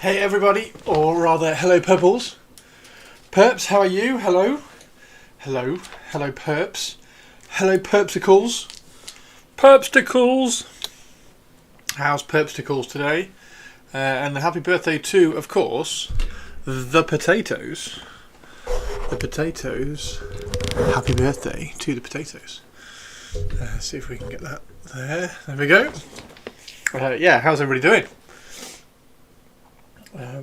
Hey everybody, or rather, hello purples. Perps, how are you? Hello. Hello. Hello perps. Hello perpsicles. Perpsticles. How's perpsticles today? And happy birthday to, of course, the potatoes. The potatoes. Happy birthday to the potatoes. See if we can get that there. There we go. Yeah, how's everybody doing?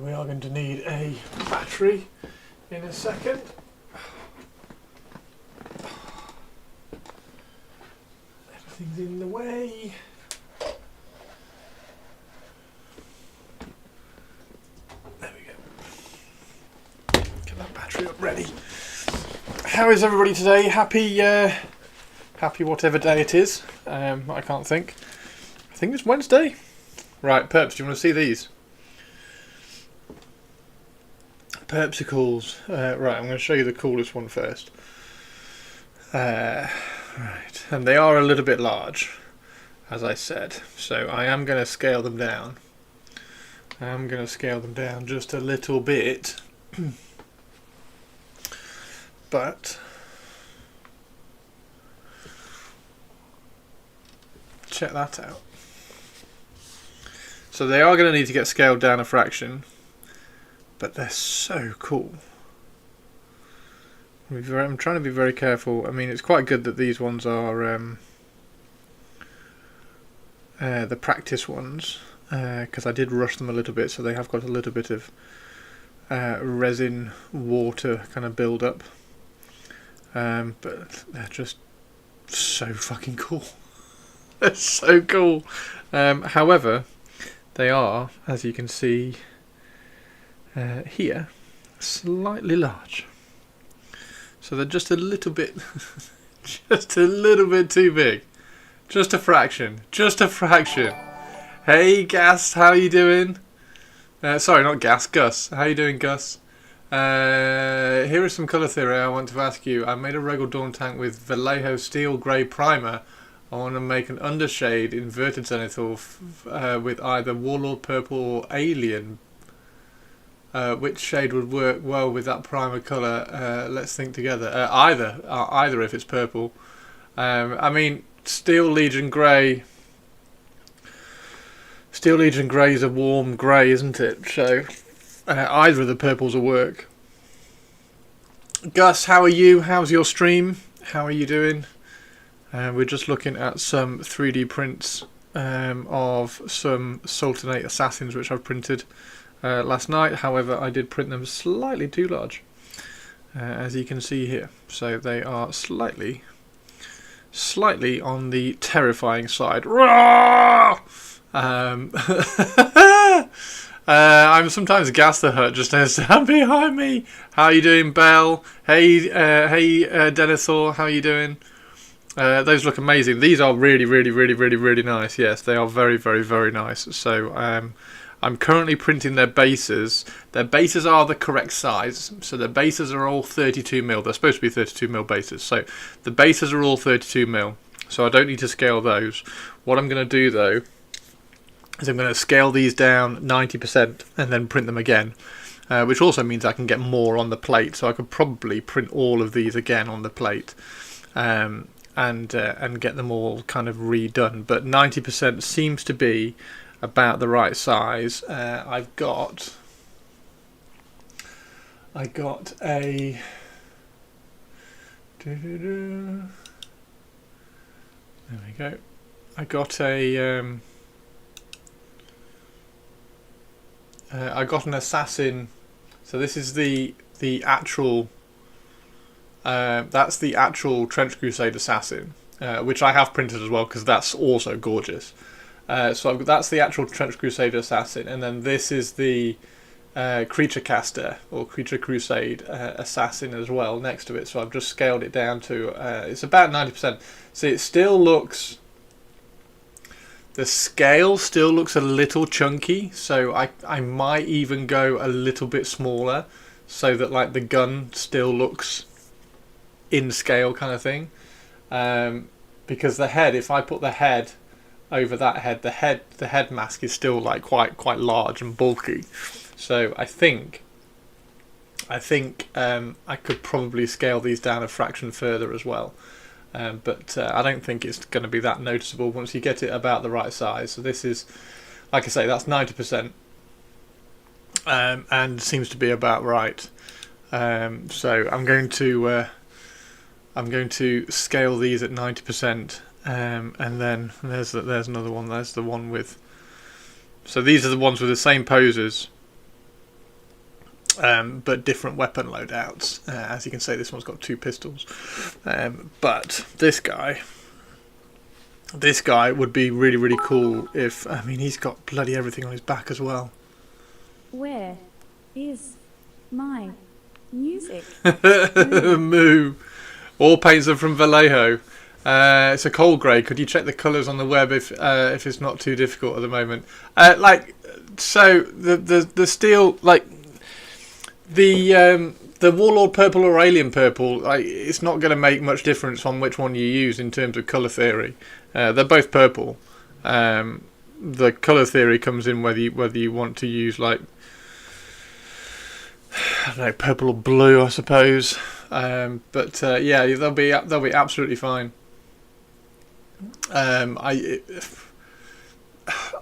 We are going to need a battery in a second. Everything's in the way. There we go. Get that battery up ready. How is everybody today? Happy whatever day it is. I can't think. I think it's Wednesday. Right, Perps, do you want to see these? Perpsicles. Right, I'm going to show you the coolest one first. Right, and they are a little bit large, as I said, so I am going to scale them down. I am going to scale them down just a little bit, but check that out. So they are going to need to get scaled down a fraction. But they're so cool. I'm trying to be very careful. I mean, it's quite good that these ones are the practice ones, because I did rush them a little bit, so they have got a little bit of resin water kind of build up. But they're just so fucking cool. They're so cool. However, they are, as you can see, here, slightly large, so they're just a little bit too big, just a fraction. Hey Gas, how you doing? Sorry, not Gas, Gus, how you doing, Gus? Here is some colour theory I want to ask you. I made a Regal Dawn tank with Vallejo steel grey primer. I want to make an undershade inverted zenithal with either Warlord purple or Alien. Which shade would work well with that primer colour? Let's think together. Either if it's purple. I mean, Steel Legion Grey. Steel Legion Grey is a warm grey, isn't it? So either of the purples will work. Gus, how are you? How's your stream? How are you doing? We're just looking at some 3D prints of some Sultanate Assassins which I've printed last night. However, I did print them slightly too large, as you can see here. So they are slightly on the terrifying side. I'm sometimes gassed the hut just to stand behind me. How you doing, Belle? Hey, Denethor, how you doing? Those look amazing. These are really, really, really, really, really nice. Yes, they are very, very, very nice. So I'm currently printing their bases. Their bases are the correct size. So their bases are all 32mm. They're supposed to be 32mm bases. So the bases are all 32mm. So I don't need to scale those. What I'm going to do though is I'm going to scale these down 90% and then print them again. Which also means I can get more on the plate. So I could probably print all of these again on the plate. And get them all kind of redone, but 90% seems to be about the right size. I got a there we go. I got an assassin. So this is the actual. That's the actual Trench Crusade assassin, which I have printed as well because that's also gorgeous. So that's the actual Trench Crusade assassin, and then this is the Creature Caster or Creature Crusade assassin as well next to it. So I've just scaled it down to it's about 90%. See, it still looks. The scale still looks a little chunky, so I might even go a little bit smaller, so that like the gun still looks in scale kind of thing, because the head, if I put the head over that head, the head mask is still like quite large and bulky. So I think I could probably scale these down a fraction further as well, but I don't think it's going to be that noticeable once you get it about the right size. So this is, like I say, that's 90%, and seems to be about right. So I'm going to scale these at 90%, and then there's another one. There's the one with. So these are the ones with the same poses, but different weapon loadouts. As you can see, this one's got 2 pistols, but this guy would be really, really cool if, I mean, he's got bloody everything on his back as well. Where is my music? Moo. All paints are from Vallejo. It's a cold grey. Could you check the colours on the web if it's not too difficult at the moment? So the steel, like the Warlord purple or Alien purple, like, it's not going to make much difference on which one you use in terms of colour theory. They're both purple. The colour theory comes in whether you want to use, like, I don't know, purple or blue, I suppose. But yeah, they'll be absolutely fine.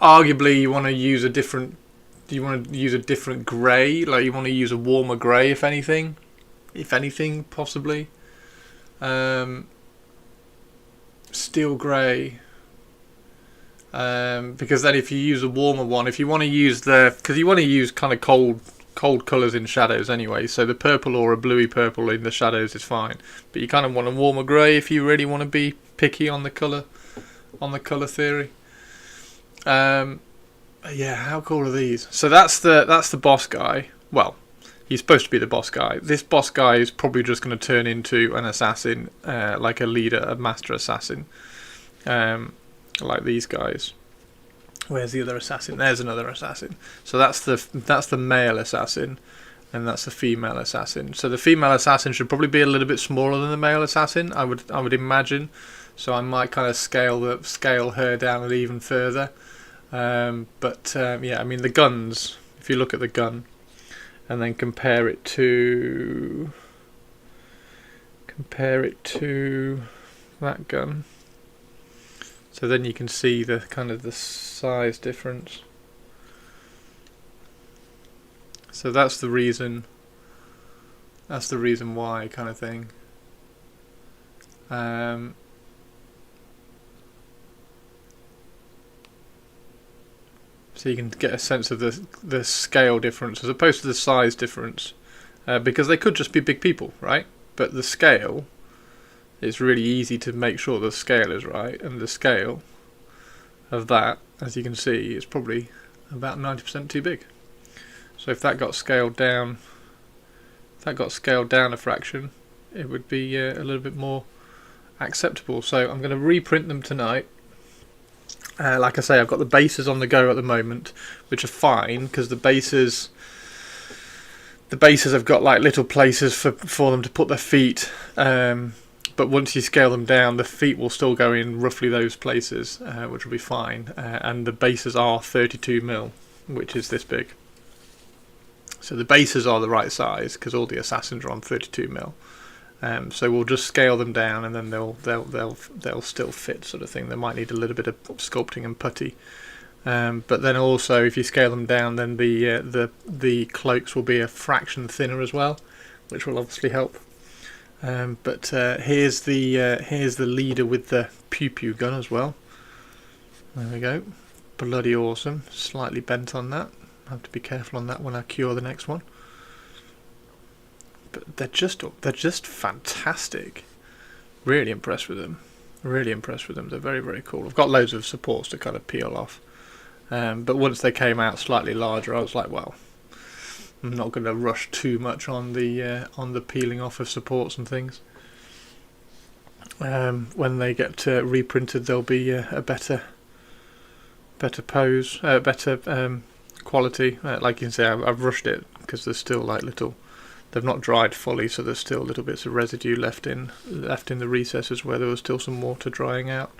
Arguably, you want to use a different grey. Like, you want to use a warmer grey, if anything, possibly. Steel grey. Because then, if you use a warmer one, if you want to use because you want to use kind of cold colours in shadows anyway, so the purple or a bluey purple in the shadows is fine, but you kind of want a warmer grey if you really want to be picky on the colour theory. Yeah, how cool are these? So that's the boss guy. Well, he's supposed to be the boss guy. This boss guy is probably just going to turn into an assassin, like a leader, a master assassin, like these guys. Where's the other assassin? There's another assassin. So that's the male assassin, and that's the female assassin. So the female assassin should probably be a little bit smaller than the male assassin, I would imagine. So I might kind of scale her down even further. But yeah, I mean, the guns. If you look at the gun, and then compare it to that gun. So then you can see the kind of the size difference. So that's the reason why, kind of thing. So you can get a sense of the scale difference as opposed to the size difference, because they could just be big people, right? But the scale, it's really easy to make sure the scale is right, and the scale of that, as you can see, is probably about 90% too big. So if that got scaled down, a fraction, it would be a little bit more acceptable. So I'm going to reprint them tonight. Like I say, I've got the bases on the go at the moment, which are fine because the bases have got like little places for them to put their feet. But once you scale them down, the feet will still go in roughly those places, which will be fine. And the bases are 32mm, which is this big. So the bases are the right size because all the assassins are on 32mm. So we'll just scale them down, and then they'll still fit, sort of thing. They might need a little bit of sculpting and putty, but then also if you scale them down, then the cloaks will be a fraction thinner as well, which will obviously help. But here's the leader with the pew pew gun as well. There we go, bloody awesome. Slightly bent on that. I have to be careful on that when I cure the next one. But they're just fantastic. Really impressed with them. Really impressed with them. They're very, very cool. I've got loads of supports to kind of peel off. But once they came out slightly larger, I was like, well, I'm not going to rush too much on the peeling off of supports and things. When they get reprinted, there'll be a better pose, better quality. Like you can see, I've rushed it because there's still like little. They've not dried fully, so there's still little bits of residue left in the recesses where there was still some water drying out.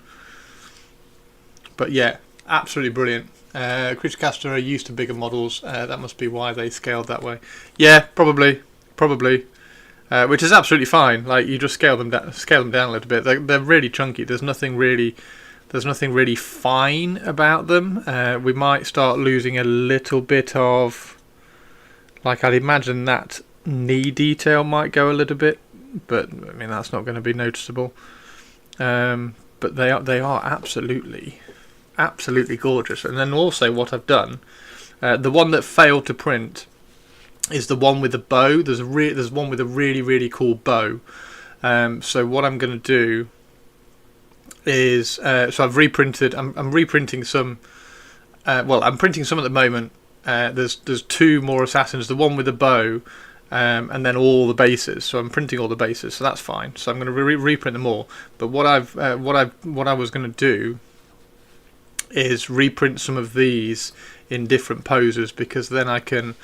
But yeah, absolutely brilliant. Creature Caster are used to bigger models. That must be why they scaled that way. Yeah, probably. Which is absolutely fine. Like you just scale them down a little bit. They're really chunky. There's nothing really fine about them. We might start losing a little bit of. Like I'd imagine that knee detail might go a little bit, but I mean that's not going to be noticeable. But they are absolutely gorgeous. And then also what I've done, the one that failed to print is the one with the bow. There's one with a really cool bow. So what I'm going to do is so I've reprinted. I'm reprinting some. I'm printing some at the moment. There's two more assassins. The one with the bow. And then all the bases. So I'm printing all the bases, so that's fine. So I'm going to reprint them all. But what I was going to do is reprint some of these in different poses, because then I can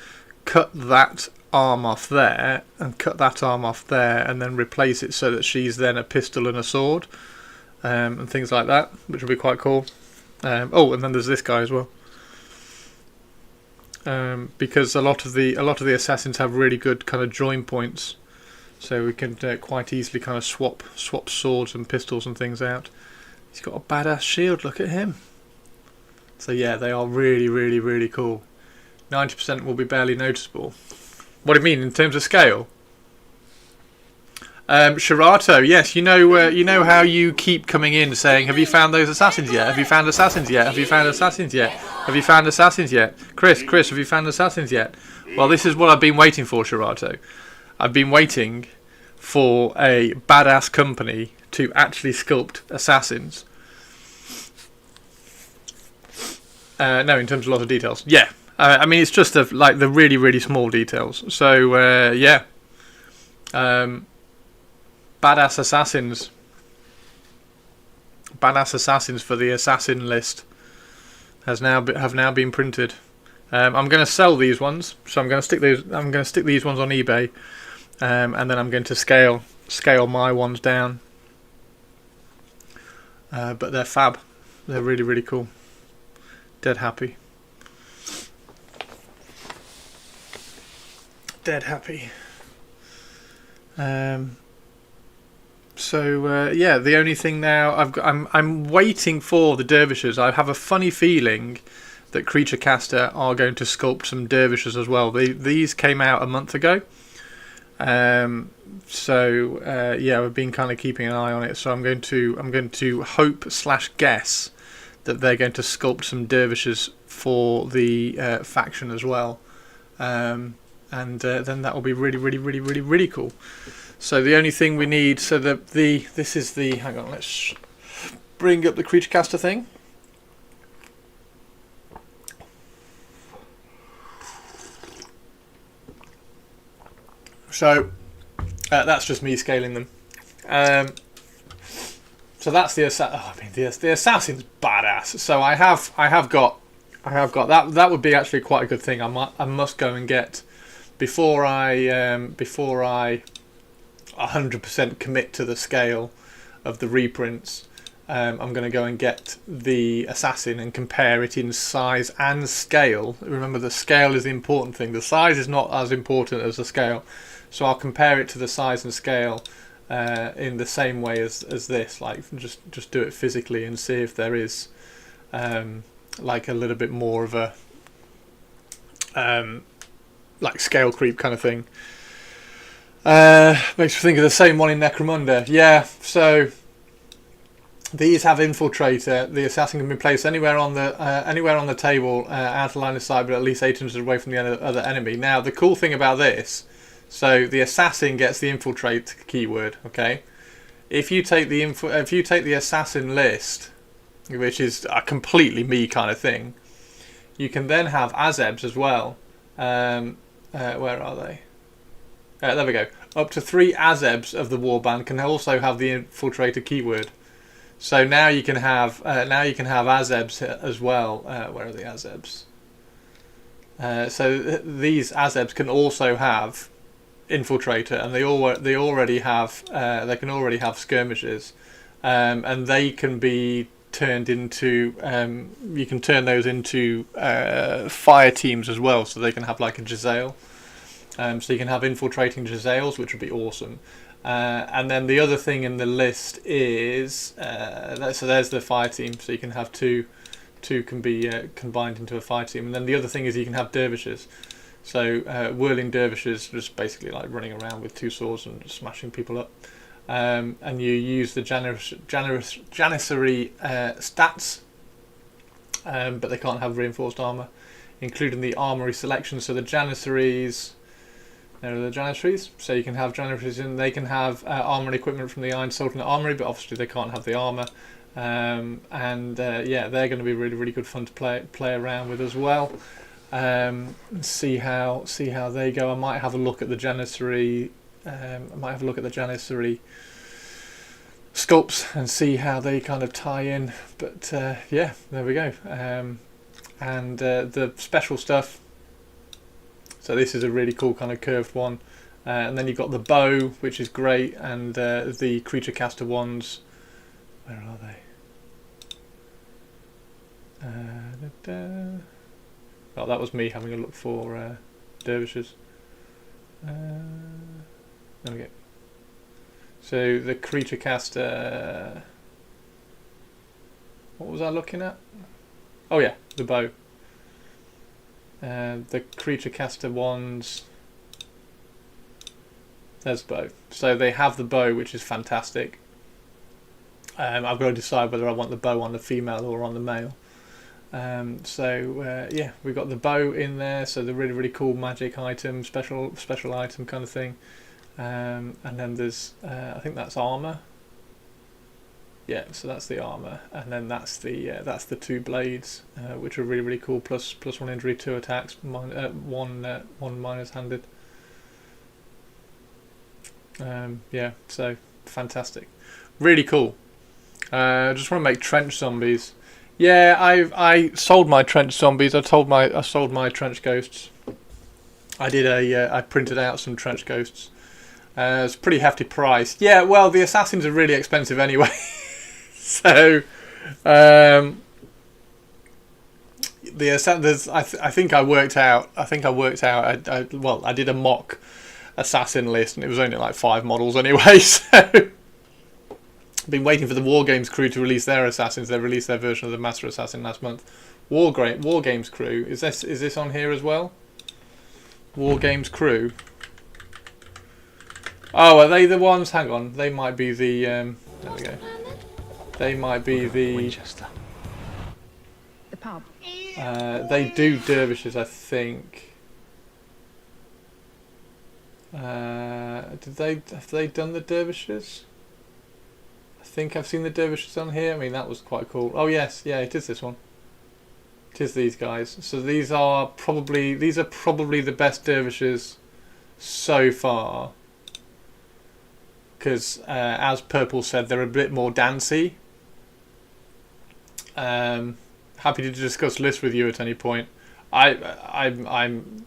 cut that arm off there and cut that arm off there, and then replace it so that she's then a pistol and a sword, and things like that, which will be quite cool. And then there's this guy as well. Because a lot of the assassins have really good kind of join points, so we can quite easily kind of swap swords and pistols and things out. He's got a badass shield. Look at him. So yeah, they are really cool. 90% will be barely noticeable. What do you mean in terms of scale? Shirato, yes, you know how you keep coming in saying, have you found those assassins yet? Have you found assassins yet? Have you found assassins yet? Have you found assassins yet? Chris, have you found assassins yet? Well, this is what I've been waiting for, Shirato. I've been waiting for a badass company to actually sculpt assassins. No, in terms of a lot of details. Yeah, I mean, it's just like the really small details. So, yeah. Badass assassins for the assassin list have now been printed. I'm going to sell these ones, so I'm going to stick these ones on eBay, and then I'm going to scale my ones down. But they're fab. They're really cool. Dead happy. So yeah, the only thing now I'm waiting for the dervishes. I have a funny feeling that Creature Caster are going to sculpt some dervishes as well. These came out a month ago, so yeah, we've been kind of keeping an eye on it. So I'm going to hope/guess that they're going to sculpt some dervishes for the faction as well, and then that will be really cool. So the only thing we need, so this is the, hang on, let's bring up the Creature Caster thing. So that's just me scaling them. So that's the the assassin's badass. So I have got that. That would be actually quite a good thing. I must go and get before I 100% commit to the scale of the reprints. I'm going to go and get the assassin and compare it in size and scale. Remember, the scale is the important thing. The size is not as important as the scale. So I'll compare it to the size and scale in the same way as this. Like just do it physically and see if there is like a little bit more of a like scale creep kind of thing. Makes me think of the same one in Necromunda. Yeah, so these have Infiltrator. The assassin can be placed anywhere on the table, out of line of sight, but at least 8 inches away from the other enemy. Now, the cool thing about this, so the assassin gets the infiltrate keyword. Okay, if you take the assassin list, which is a completely me kind of thing, you can then have Azebs as well. Where are they? There we go. Up to 3 Azebs of the warband can also have the infiltrator keyword. So now you can have Azebs as well. Where are the Azebs? So these Azebs can also have infiltrator, and they already have they can already have skirmishes, and they can be turned into you can turn those into fire teams as well. So they can have like a Giselle. So you can have infiltrating Giselles, which would be awesome. And then the other thing in the list is so there's the fire team. So you can have two can be combined into a fire team. And then the other thing is you can have dervishes. So whirling dervishes, just basically like running around with 2 swords and just smashing people up. And you use the Janissary stats, but they can't have reinforced armor, including the armory selection. So the Janissaries. There are the Janissaries, so you can have Janissaries, and they can have armour and equipment from the Iron Sultanate Armoury, but obviously they can't have the armour. Yeah, they're going to be really, really good fun to play around with as well. See how they go. I might have a look at the Janissary. Sculpts and see how they kind of tie in. But yeah, there we go. And the special stuff. So this is a really cool kind of curved one, and then you've got the bow, which is great, and the creature caster wands. Where are they? Oh, that was me having a look for dervishes. There we go. So the creature caster. What was I looking at? Oh yeah, the bow. The creature caster wands. There's the bow. So they have the bow, which is fantastic. I've got to decide whether I want the bow on the female or on the male. Yeah, we've got the bow in there. So the really, really cool magic item, special item kind of thing. And then there's I think that's armor. Yeah, so that's the armor, and then that's the 2 blades, which are really, really cool. Plus 1 injury, 2 attacks, one minus handed. Yeah, so fantastic, really cool. Just want to make trench zombies. Yeah, I sold my trench zombies. I sold my trench ghosts. I printed out some trench ghosts. It's a pretty hefty price. Yeah, well, the assassins are really expensive anyway. So, I think I worked out. I did a mock assassin list, and it was only like 5 models anyway. So, I've been waiting for the War Games crew to release their assassins. They released their version of the Master Assassin last month. War Games crew. Is this on here as well? War Games crew. Oh, are they the ones? Hang on, they might be the. There we go. They might be the Winchester. The pub. They do dervishes, I think. Have they done the dervishes? I think I've seen the dervishes on here. I mean, that was quite cool. Oh yes, yeah, it is this one. It is these guys. So these are probably the best dervishes so far. because as Purple said, they're a bit more dancey. Happy to discuss lists with you at any point. I'm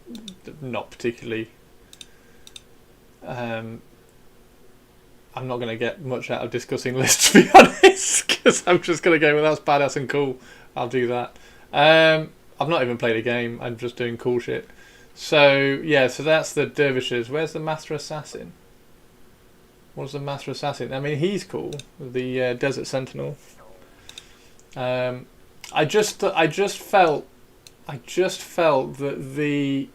not particularly. I'm not going to get much out of discussing lists, to be honest, because I'm just going to go, well, that's badass and cool. I'll do that. I've not even played a game. I'm just doing cool shit. So, yeah, so that's the dervishes. Where's the Master Assassin? What's the Master Assassin? I mean, he's cool. The Desert Sentinel. I just felt that the...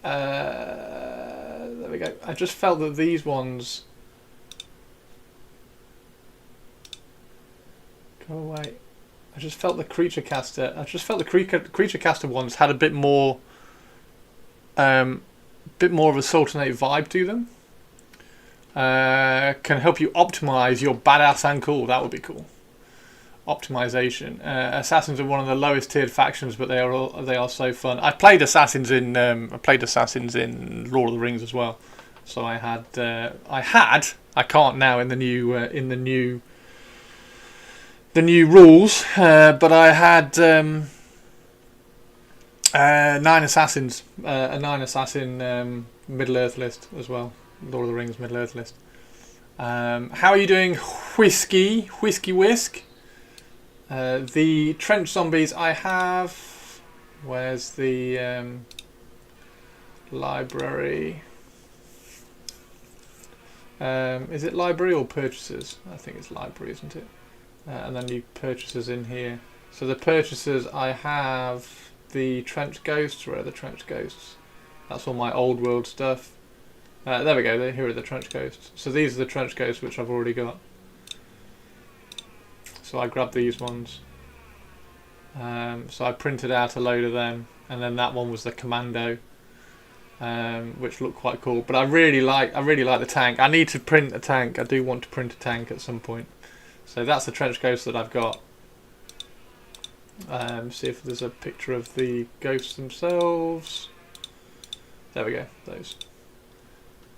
there we go. I just felt that these ones... Go away. I just felt the creature caster ones had a bit more of a Sultanate vibe to them. Can help you optimize your badass and cool. That would be cool. Optimization. Assassins are one of the lowest tiered factions, but they are so fun. I played assassins in Lord of the Rings as well. So I can't now in the new rules, but I had 9 assassins, a 9 assassin Middle Earth list as well. Lord of the Rings Middle Earth list. How are you doing, Whiskey Whisk? The trench zombies I have. Where's the library? Is it library or purchases? I think it's library, isn't it? And then you purchases in here. So the purchases I have the trench ghosts. Where are the trench ghosts? That's all my old world stuff. There we go. Here are the trench ghosts. So these are the trench ghosts which I've already got. So I grabbed these ones. So I printed out a load of them, and then that one was the commando, which looked quite cool. But I really like the tank. I need to print a tank. I do want to print a tank at some point. So that's the trench ghost that I've got. See if there's a picture of the ghosts themselves. There we go, those.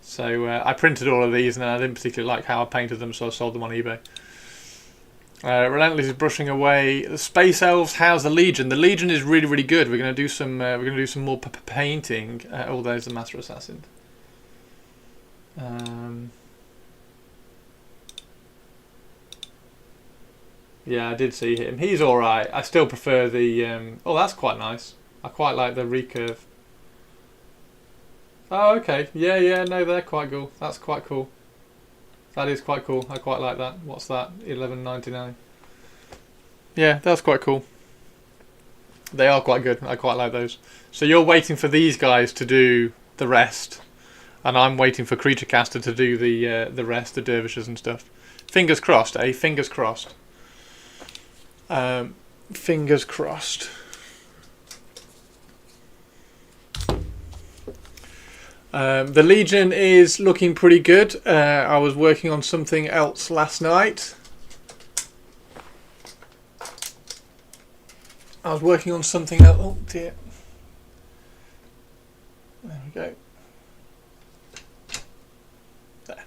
So I printed all of these, and then I didn't particularly like how I painted them, so I sold them on eBay. Relentless is brushing away the space elves. How's the Legion? The Legion is really, really good. We're going to do some. We're going to do some more painting. Oh, there's the Master Assassin. Yeah, I did see him. He's all right. I still prefer the. Oh, that's quite nice. I quite like the recurve. Oh, okay. Yeah. No, they're quite cool. That's quite cool. That is quite cool. I quite like that. What's that? $11.99. Yeah, that's quite cool. They are quite good. I quite like those. So you're waiting for these guys to do the rest, and I'm waiting for Creature Caster to do the rest, the dervishes and stuff. Fingers crossed, eh? Fingers crossed. Fingers crossed. The Legion is looking pretty good. I was working on something else last night. Oh dear. There we go. There.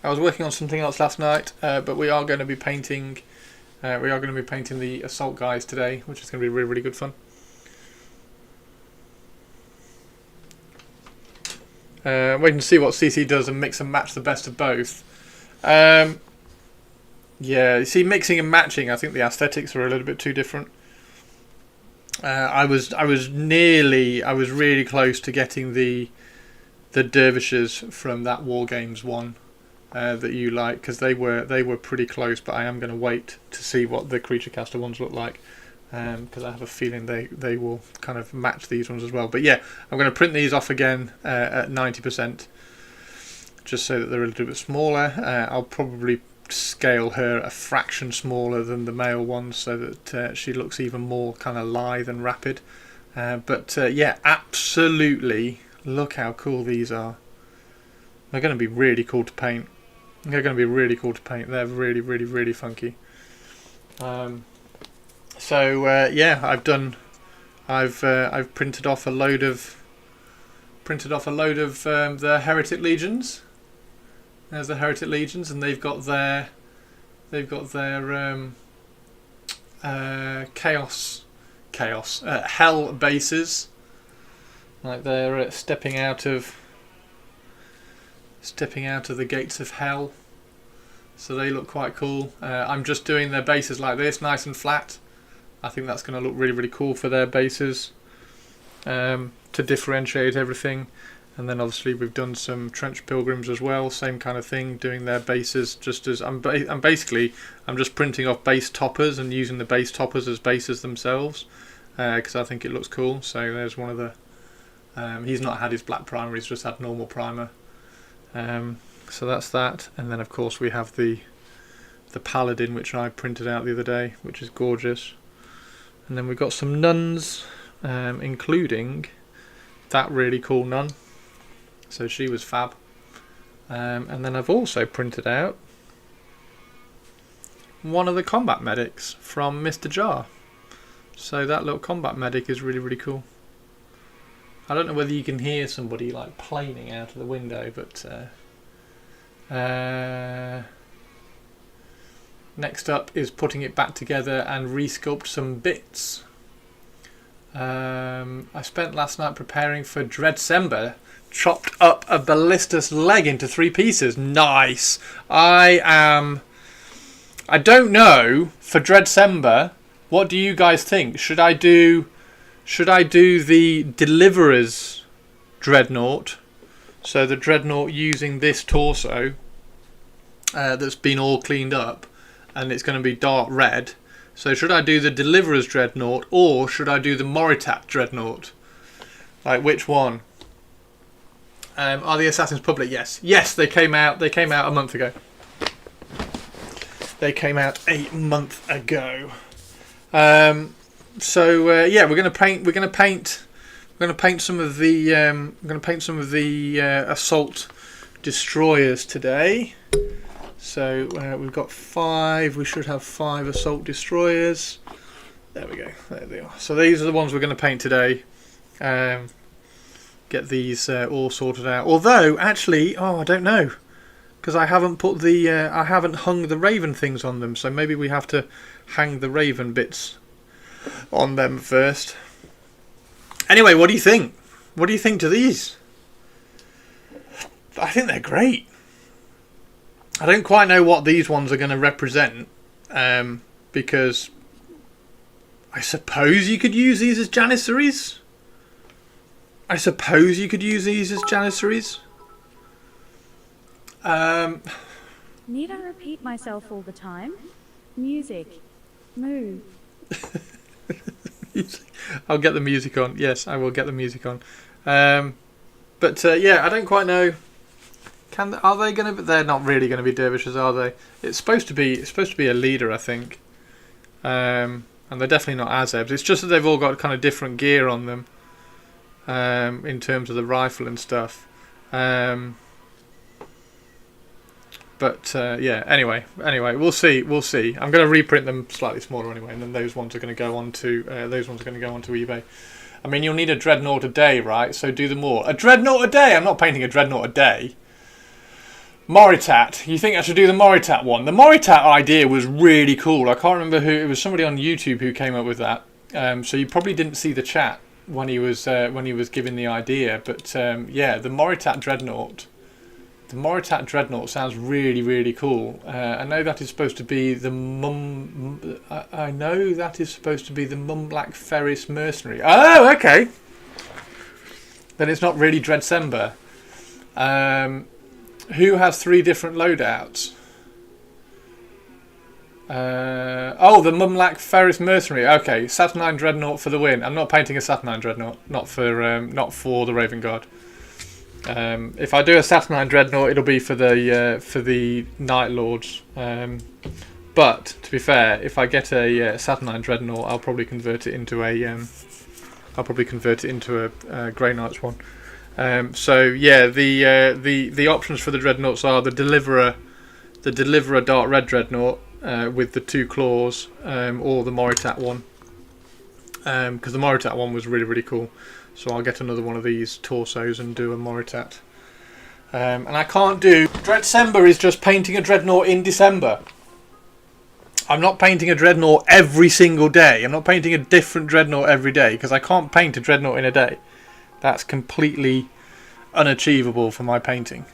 I was working on something else last night, but we are going to be painting. We are going to be painting the assault guys today, which is going to be really, really good fun. Waiting to see what CC does and mix and match the best of both. Yeah, you see, mixing and matching, I think the aesthetics are a little bit too different. I was really close to getting the dervishes from that War Games one that you like, because they were pretty close. But I am going to wait to see what the Creature Caster ones look like, because I have a feeling they will kind of match these ones as well. But yeah, I'm going to print these off again at 90%, just so that they're a little bit smaller. I'll probably scale her a fraction smaller than the male ones, so that she looks even more kind of lithe and rapid. But yeah, absolutely, look how cool these are. They're going to be really cool to paint. They're They're really, really, really funky. So yeah, I've printed off a load of the Heretic Legions. There's the Heretic Legions, and they've got their hell bases. Like they're stepping out of the gates of hell. So they look quite cool. I'm just doing their bases like this, nice and flat. I think that's going to look really, really cool for their bases, to differentiate everything. And then obviously we've done some trench pilgrims as well, same kind of thing, doing their bases just as I'm just printing off base toppers and using the base toppers as bases themselves, because I think it looks cool. So there's one of the he's not had his black primer, he's just had normal primer. So that's that, and then of course we have the paladin, which I printed out the other day, which is gorgeous. And then we've got some nuns, including that really cool nun. So she was fab. And then I've also printed out one of the combat medics from Mr. Jar. So that little combat medic is really, really cool. I don't know whether you can hear somebody like planing out of the window, but next up is putting it back together and resculpt some bits. I spent last night preparing for Dreadsember. Chopped up a ballistus leg into 3 pieces. Nice. I don't know for Dreadsember. What do you guys think? Should I do the Deliverer's Dreadnought? So the Dreadnought using this torso that's been all cleaned up, and it's going to be dark red. So should I do the Deliverer's Dreadnought, or should I do the Moritat Dreadnought? Like, which one? Are the Assassins public? Yes. Yes, they came out a month ago. They came out a month ago. Yeah, we're going to paint some of the assault destroyers today. So we've got 5. We should have 5 assault destroyers. There we go. There they are. So these are the ones we're going to paint today. Get these all sorted out. Although, actually, I don't know, because I haven't put I haven't hung the Raven things on them. So maybe we have to hang the Raven bits on them first. Anyway, what do you think? What do you think to these? I think they're great. I don't quite know what these ones are going to represent, because I suppose you could use these as Janissaries. Need I repeat myself all the time? Music. Move. I'll get the music on. Yes, I will get the music on. Yeah, I don't quite know. Are they going to? They're not really going to be dervishes, are they? It's supposed to be a leader, I think. And they're definitely not Azebs. It's just that they've all got kind of different gear on them, in terms of the rifle and stuff. Yeah. Anyway, we'll see. I'm going to reprint them slightly smaller anyway, and then those ones are going to go on to eBay. I mean, you'll need a dreadnought a day, right? So do them all. A dreadnought a day. I'm not painting a dreadnought a day. Moritat. You think I should do the Moritat one? The Moritat idea was really cool. I can't remember who. It was somebody on YouTube who came up with that. So you probably didn't see the chat when he was giving the idea. But yeah, the Moritat dreadnought. The Moritat dreadnought sounds really, really cool. I know that is supposed to be the Black Ferris mercenary. Oh, okay. Then it's not really Dreadsember. Who has 3 different loadouts? The Mumlak Ferris mercenary. Okay, Saturnine dreadnought for the win. I'm not painting a Saturnine dreadnought. Not for the Raven Guard. If I do a Saturnine dreadnought, it'll be for the Night Lords. But to be fair, if I get a Saturnine dreadnought, I'll probably convert it into a Grey Knights one. So yeah, the options for the dreadnoughts are the Deliverer Dark Red dreadnought with the 2 claws, or the Moritat one, because the Moritat one was really, really cool. So I'll get another one of these torsos and do a Moritat. And I can't do... Dreadcember is just painting a Dreadnought in December. I'm not painting a Dreadnought every single day. I'm not painting a different Dreadnought every day, because I can't paint a Dreadnought in a day. That's completely unachievable for my painting.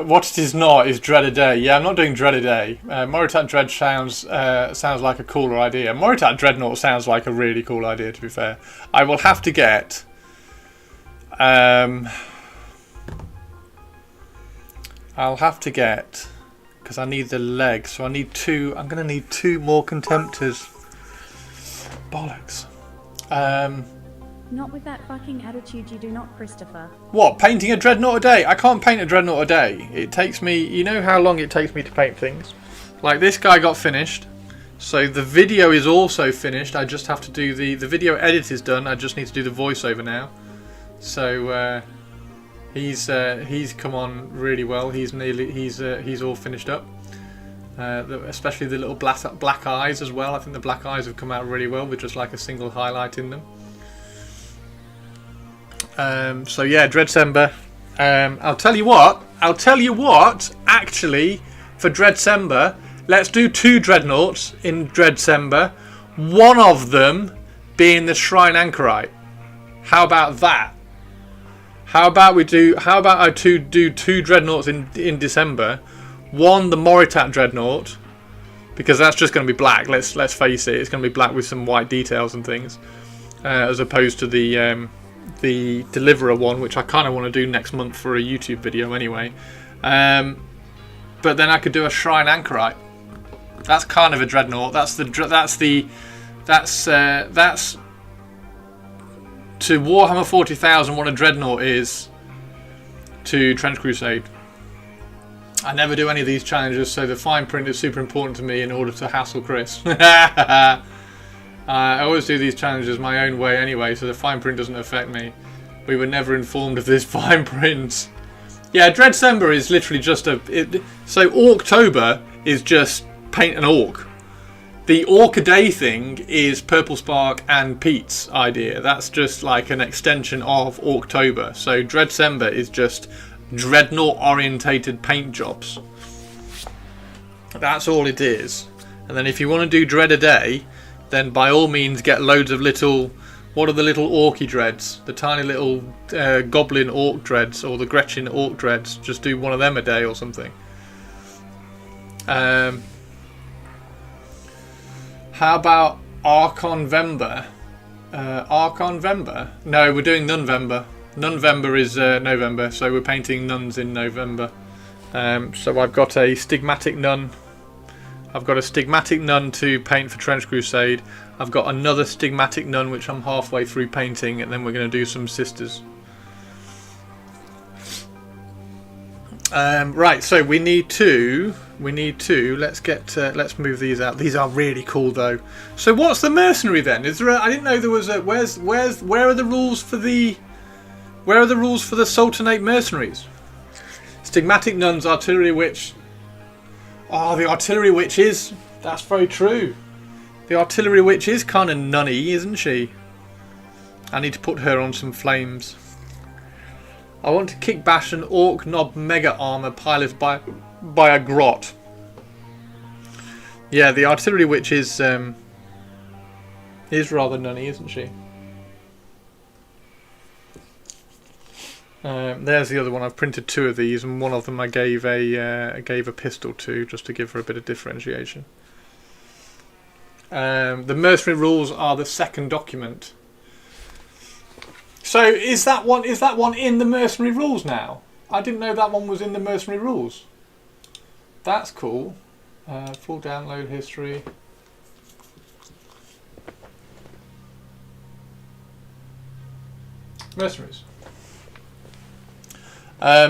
What it is not is Dread a Day. Yeah, I'm not doing Dread a Day. Moritat Dread sounds like a cooler idea. Moritat Dreadnought sounds like a really cool idea, to be fair. I will have to get... I'll have to get... because I need the legs, so I need two... I'm going to need 2 more Contemptors. Bollocks. Not with that fucking attitude you do not, Christopher. What, painting a Dreadnought a day? I can't paint a Dreadnought a day. It takes me... You know how long it takes me to paint things? Like, this guy got finished. So the video is also finished. I just have to do the video edit is done. I just need to do the voiceover now. So he's come on really well. He's all finished up. Especially the little black eyes as well. I think the black eyes have come out really well with just like a single highlight in them. So yeah, Dreadcember. I'll tell you what. Actually, for Dreadcember, let's do 2 Dreadnoughts in Dreadcember. One of them being the Shrine Anchorite. How about that? How about I do 2 Dreadnoughts in December? One, the Moritat Dreadnought, because that's just going to be black. Let's face it, it's going to be black with some white details and things, as opposed to the Deliverer one, which I kind of want to do next month for a YouTube video anyway. But then I could do a Shrine Anchorite. That's kind of a Dreadnought. That's to Warhammer 40,000 what a Dreadnought is to Trench Crusade. I never do any of these challenges, so the fine print is super important to me in order to hassle Chris. I always do these challenges my own way anyway, so the fine print doesn't affect me. We were never informed of this fine print. Yeah, Dreadcember is literally just so Orktober is just paint an orc. The Orc a Day thing is Purple Spark and Pete's idea. That's just like an extension of Orktober. So Dreadcember is just Dreadnought orientated paint jobs. That's all it is. And then if you want to do Dread a Day, then by all means get loads of little... What are the little orky dreads? The tiny little goblin orc dreads, or the Gretchen orc dreads. Just do one of them a day or something. How about Archonvember? Archonvember? No, we're doing Nunvember. Nunvember is November, so we're painting nuns in November. So I've got a Stigmatic Nun. I've got a Stigmatic Nun to paint for Trench Crusade. I've got another Stigmatic Nun which I'm halfway through painting, and then we're going to do some Sisters. Right, so we need two. Let's move these out. These are really cool though. So what's the mercenary then? Is there I didn't know there was a where are the rules for the Sultanate mercenaries? Stigmatic Nuns, Artillery Witch. Oh, the Artillery Witch is... That's very true. The Artillery Witch is kind of nunny, isn't she? I need to put her on some flames. I want to kick bash an Orc Knob Mega Armor piloted by a Grot. Yeah, the Artillery Witch is rather nunny, isn't she? There's the other one. I've printed 2 of these, and one of them I gave a pistol to, just to give her a bit of differentiation. The mercenary rules are the second document. So is that one in the mercenary rules now? I didn't know that one was in the mercenary rules. That's cool. Full download history. Mercenaries.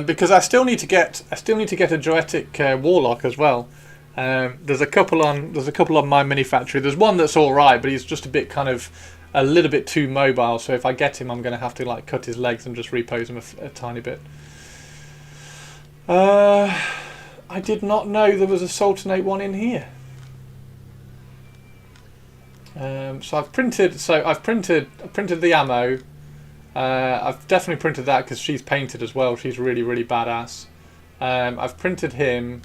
Because I still need to get a Joetic Warlock as well. There's a couple on my mini factory. There's one that's all right, but he's just a little bit too mobile. So if I get him, I'm going to have to like cut his legs and just repose him a tiny bit. I did not know there was a Sultanate one in here. So I've printed the ammo. I've definitely printed that because she's painted as well. She's really, really badass. I've printed him.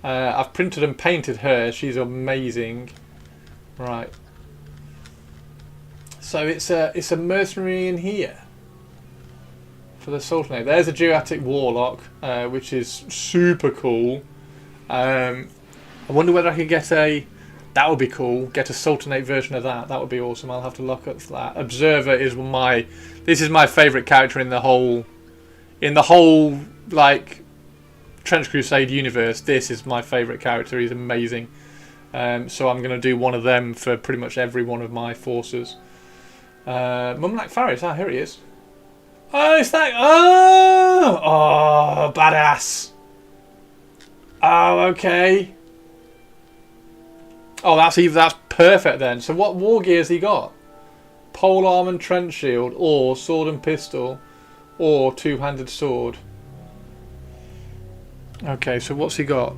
I've printed and painted her. She's amazing. Right. So it's a mercenary in here for the Sultanate. There's a Duatic Warlock, which is super cool. I wonder whether I could get a. That would be cool. Get a Sultanate version of that. That would be awesome. I'll have to look up for that. Observer is my. This is my favourite character in the whole like Trench Crusade universe. This is my favourite character. He's amazing. So I'm going to do one of them for pretty much every one of my forces. Mumlak Faris. Ah, here he is. Oh, it's that. Oh, badass. Oh, okay. Oh, that's perfect then. So what war gear has he got? Pole arm and trench shield, or sword and pistol, or two-handed sword. Okay, so what's he got?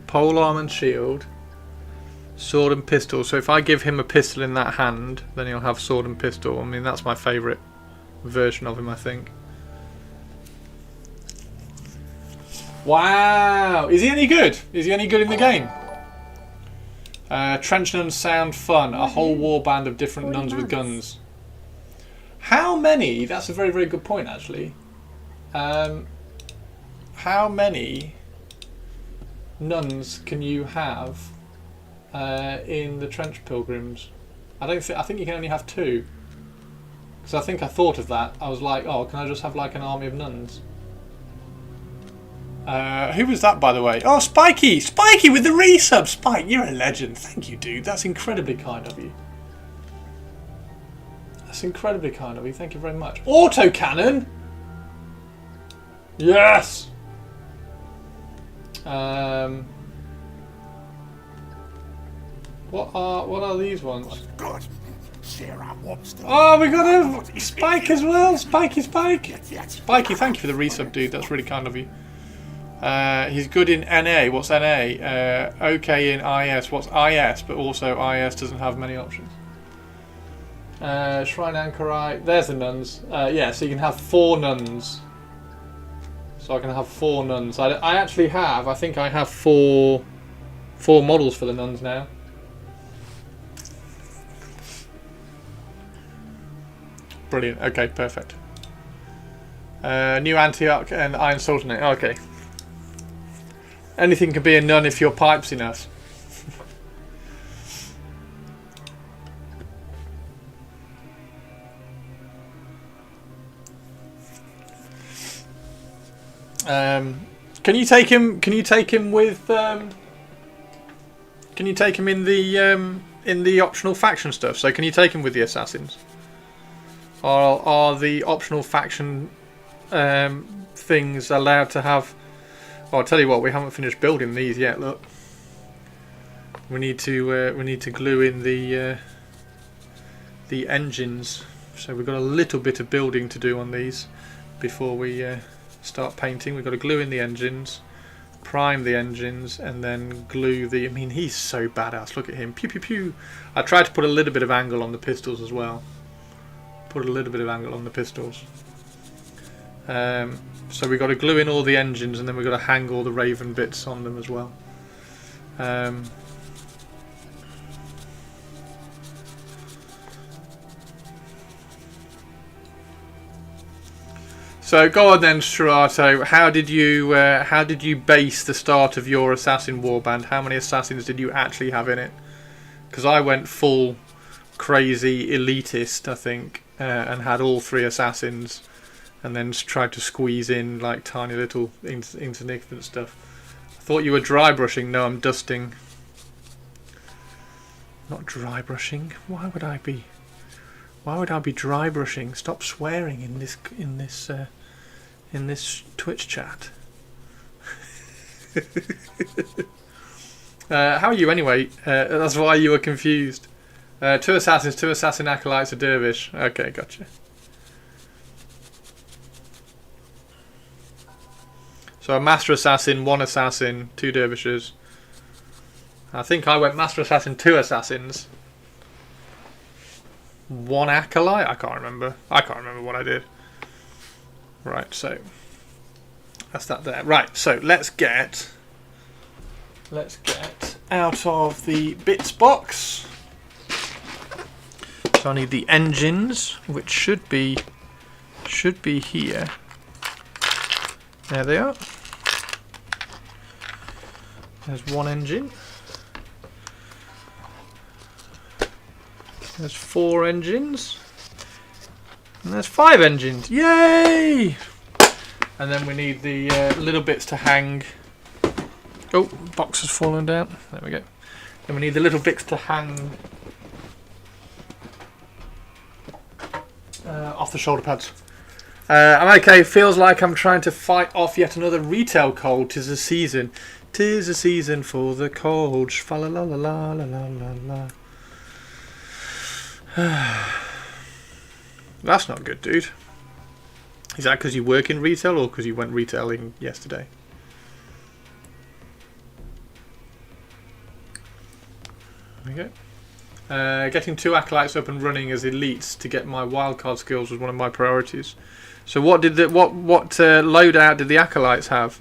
Pole arm and shield, sword and pistol. So if I give him a pistol in that hand, then he'll have sword and pistol. I mean, that's my favourite version of him, I think. Wow! Is he any good? Is he any good in the game? Trench nuns sound fun. A whole war band of different nuns with guns. How many? That's a very, very good point, actually. How many nuns can you have in the Trench Pilgrims? I think you can only have 2. Because I think I thought of that. I was like, oh, can I just have like an army of nuns? Who was that, by the way? Oh, Spiky! Spiky with the resub! Spike, you're a legend. Thank you, dude. That's incredibly kind of you. That's incredibly kind of you. Thank you very much. Autocannon! Yes! What are these ones? Oh, we got a Spike as well! Spiky Spike! Spiky, thank you for the resub, dude. That's really kind of you. He's good in NA. What's NA? Okay in IS. What's IS? But also IS doesn't have many options. Shrine Anchorite. There's the nuns. Yeah, so you can have 4 nuns. So I can have 4 nuns. I actually have. I think I have 4 models for the nuns now. Brilliant. Okay, perfect. New Antioch and Iron Sultanate. Okay. Anything can be a nun if your pipe's enough. Can you take him? Can you take him with? Can you take him in the optional faction stuff? So can you take him with the assassins? Or are the optional faction things allowed to have? Oh, I'll tell you what, we haven't finished building these yet. Look, we need to glue in the engines. So we've got a little bit of building to do on these before we start painting. We've got to glue in the engines, prime the engines, and then glue the. I mean, he's so badass. Look at him, pew pew pew. I tried to put a little bit of angle on the pistols as well. Put a little bit of angle on the pistols. So we've got to glue in all the engines, and then we've got to hang all the Raven bits on them as well. So go on then, Strato. How did you base the start of your assassin warband? How many assassins did you actually have in it? Because I went full crazy elitist, I think, and had all 3 assassins. And then tried to squeeze in like tiny little insignificant stuff. I thought you were dry brushing. No, I'm dusting. Not dry brushing. Why would I be? Why would I be dry brushing? Stop swearing in this Twitch chat. How are you anyway? That's why you were confused. 2 assassins, 2 assassin acolytes, a dervish. Okay, gotcha. So So a Master Assassin, 1 Assassin, 2 Dervishes. I think I went Master Assassin, 2 Assassins, 1 Acolyte. I can't remember what I did. Right, so that's that there. Right, so let's get out of the bits box. So I need the engines, which should be here. There they are. There's 1 engine. There's 4 engines. And there's 5 engines. Yay! And then we need the little bits to hang. Oh, box has fallen down. There we go. Then we need the little bits to hang off the shoulder pads. I'm okay. Feels like I'm trying to fight off yet another retail cold. 'Tis a season. 'Tis a season for the cold. Fa la la la la la la la. That's not good, dude. Is that because you work in retail or because you went retailing yesterday? Okay. Getting 2 acolytes up and running as elites to get my wildcard skills was one of my priorities. So what did loadout did the acolytes have?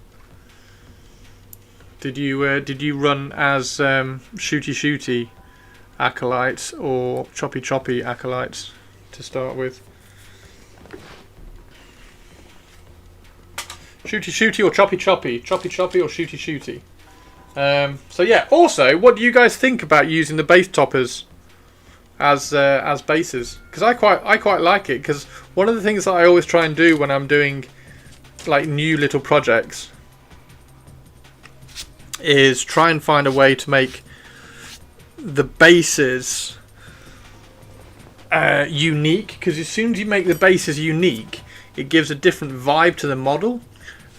Did you run as shooty acolytes or choppy acolytes to start with? Shooty or choppy or shooty. So yeah. Also, what do you guys think about using the base toppers as bases? Because I quite like it. Because one of the things that I always try and do when I'm doing like new little projects is try and find a way to make the bases unique. Because as soon as you make the bases unique, it gives a different vibe to the model.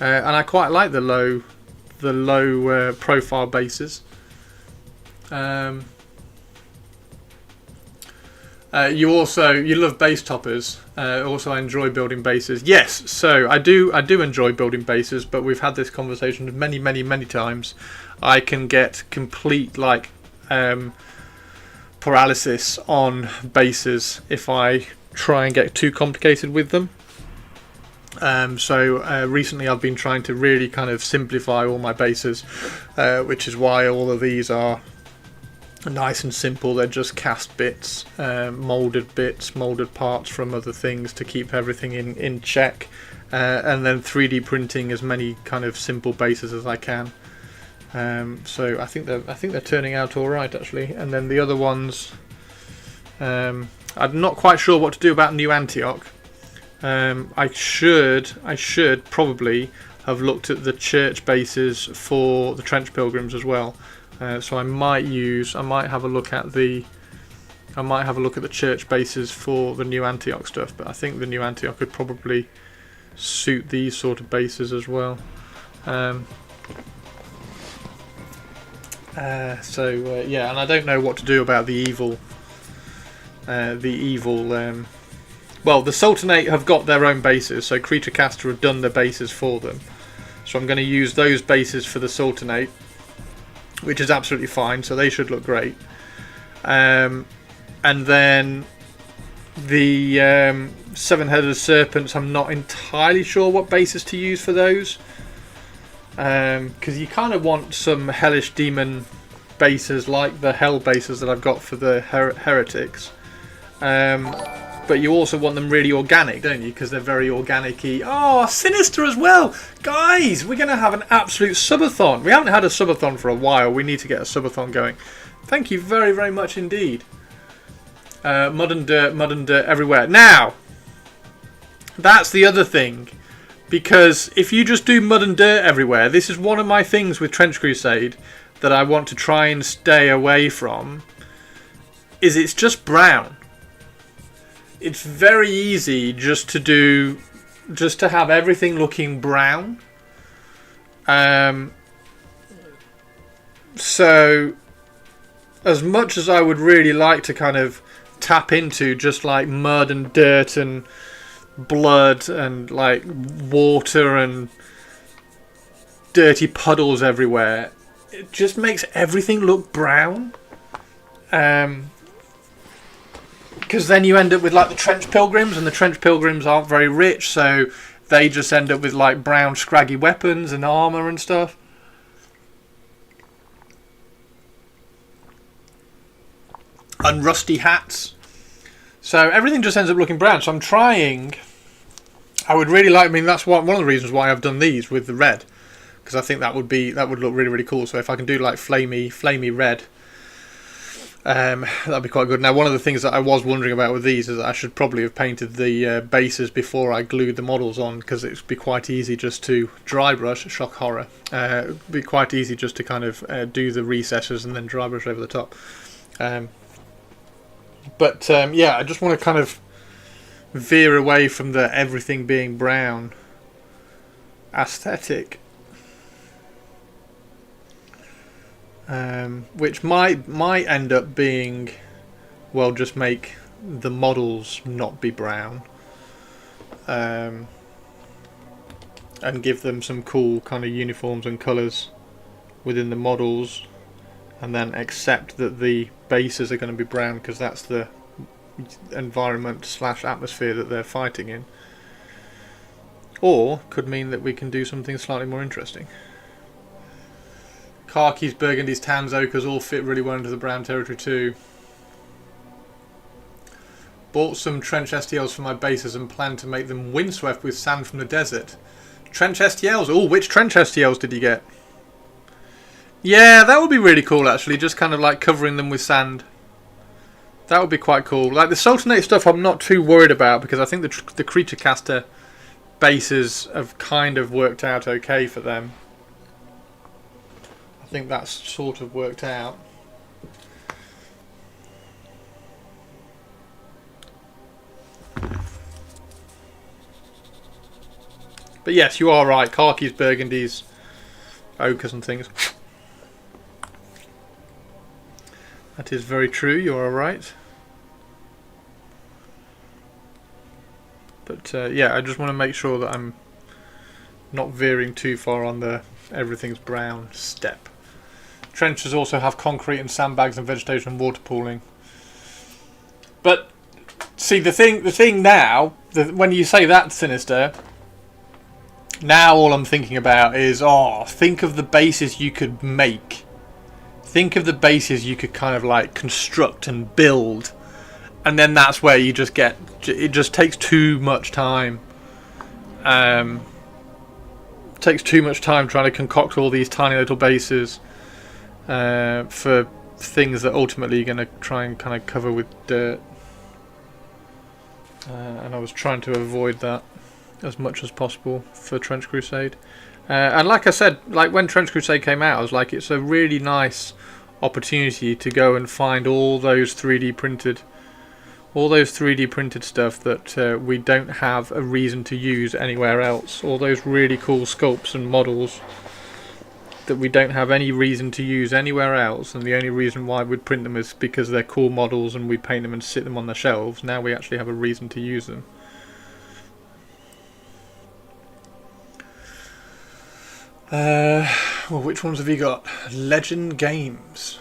And I quite like the low profile bases. You love base toppers. Also, I enjoy building bases. Yes, so I do enjoy building bases, but we've had this conversation many times. I can get complete paralysis on bases if I try and get too complicated with them. So recently I've been trying to really kind of simplify all my bases, which is why all of these are nice and simple. They're just cast bits, moulded parts from other things to keep everything in check, and then 3D printing as many kind of simple bases as I can. So I think they're turning out all right actually. And then the other ones, I'm not quite sure what to do about New Antioch. I should probably have looked at the church bases for the Trench Pilgrims as well. So I might have a look at the church bases for the New Antioch stuff. But I think the New Antioch could probably suit these sort of bases as well. Yeah, and I don't know what to do about the evil. Well, the Sultanate have got their own bases, so Creature Caster have done the bases for them. So I'm going to use those bases for the Sultanate, which is absolutely fine, so they should look great. And then the Seven-Headed Serpents, I'm not entirely sure what bases to use for those. Because you kind of want some Hellish Demon bases like the Hell bases that I've got for the Heretics. But you also want them really organic, don't you? Because they're very organic-y. Oh, Sinister as well! Guys, we're going to have an absolute subathon. We haven't had a subathon for a while. We need to get a subathon going. Thank you very, very much indeed. Mud and dirt everywhere. Now, that's the other thing. Because if you just do mud and dirt everywhere, this is one of my things with Trench Crusade that I want to try and stay away from, is it's just brown. It's very easy just to have everything looking brown. So as much as I would really like to kind of tap into just like mud and dirt and blood and like water and dirty puddles everywhere. It just makes everything look brown. Because then you end up with like the trench pilgrims, and the trench pilgrims aren't very rich, so they just end up with like brown scraggy weapons and armour and stuff. And rusty hats. So everything just ends up looking brown. So I'm trying. I would really like. I mean, that's one of the reasons why I've done these with the red, because I think that would look really, really cool. So if I can do like flamey red, that'd be quite good. Now, one of the things that I was wondering about with these is that I should probably have painted the bases before I glued the models on, because it'd be quite easy just to dry brush. Shock horror. It'd be quite easy just to kind of do the recesses and then dry brush over the top. But yeah, I just want to kind of veer away from the everything being brown aesthetic, which might end up being, well, just make the models not be brown, and give them some cool kind of uniforms and colours within the models, and then accept that the bases are going to be brown because that's the environment / atmosphere that they're fighting in. Or could mean that we can do something slightly more interesting. Khakis, burgundies, tans, ochres all fit really well into the brown territory too. Bought some trench STLs for my bases and plan to make them windswept with sand from the desert. Trench STLs? Oh, which trench STLs did you get? Yeah, that would be really cool actually, just kind of like covering them with sand. That would be quite cool. Like the Sultanate stuff I'm not too worried about, because I think the Creature Caster bases have kind of worked out okay for them. I think that's sort of worked out. But yes, you are right. Khakis, burgundies, ochres and things. That is very true, you are right. But yeah, I just want to make sure that I'm not veering too far on the everything's brown step. Trenches also have concrete and sandbags and vegetation and water pooling. But see, the thing now, when you say that, Sinister, now all I'm thinking about is, think of the bases you could make. Think of the bases you could kind of like construct and build, and then that's where you just get, it just takes too much time. Takes too much time trying to concoct all these tiny little bases for things that ultimately you're going to try and kind of cover with dirt. And I was trying to avoid that as much as possible for Trench Crusade. And like I said, like when Trench Crusade came out, I was like, it's a really nice opportunity to go and find all those 3D printed stuff that we don't have a reason to use anywhere else. All those really cool sculpts and models that we don't have any reason to use anywhere else, and the only reason why we'd print them is because they're cool models and we paint them and sit them on the shelves. Now we actually have a reason to use them. Well, which ones have you got? Legend Games.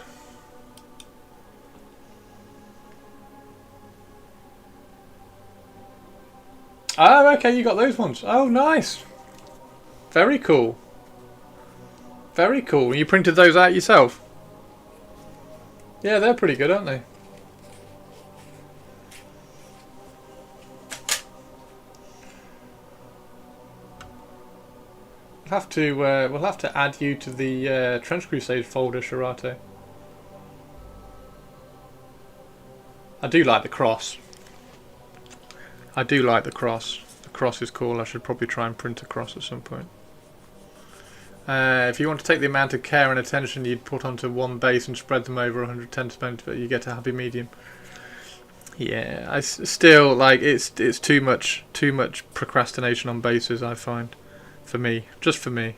Oh, okay, you got those ones. Oh, nice. Very cool. Very cool. You printed those out yourself? Yeah, they're pretty good, aren't they? We'll have to add you to the Trench Crusade folder, Shirate. I do like the cross. I do like the cross. The cross is cool. I should probably try and print a cross at some point. If you want to take the amount of care and attention you'd put onto one base and spread them over 110%, you get a happy medium. Yeah, I still like it's too much procrastination on bases, I find. For me, just for me.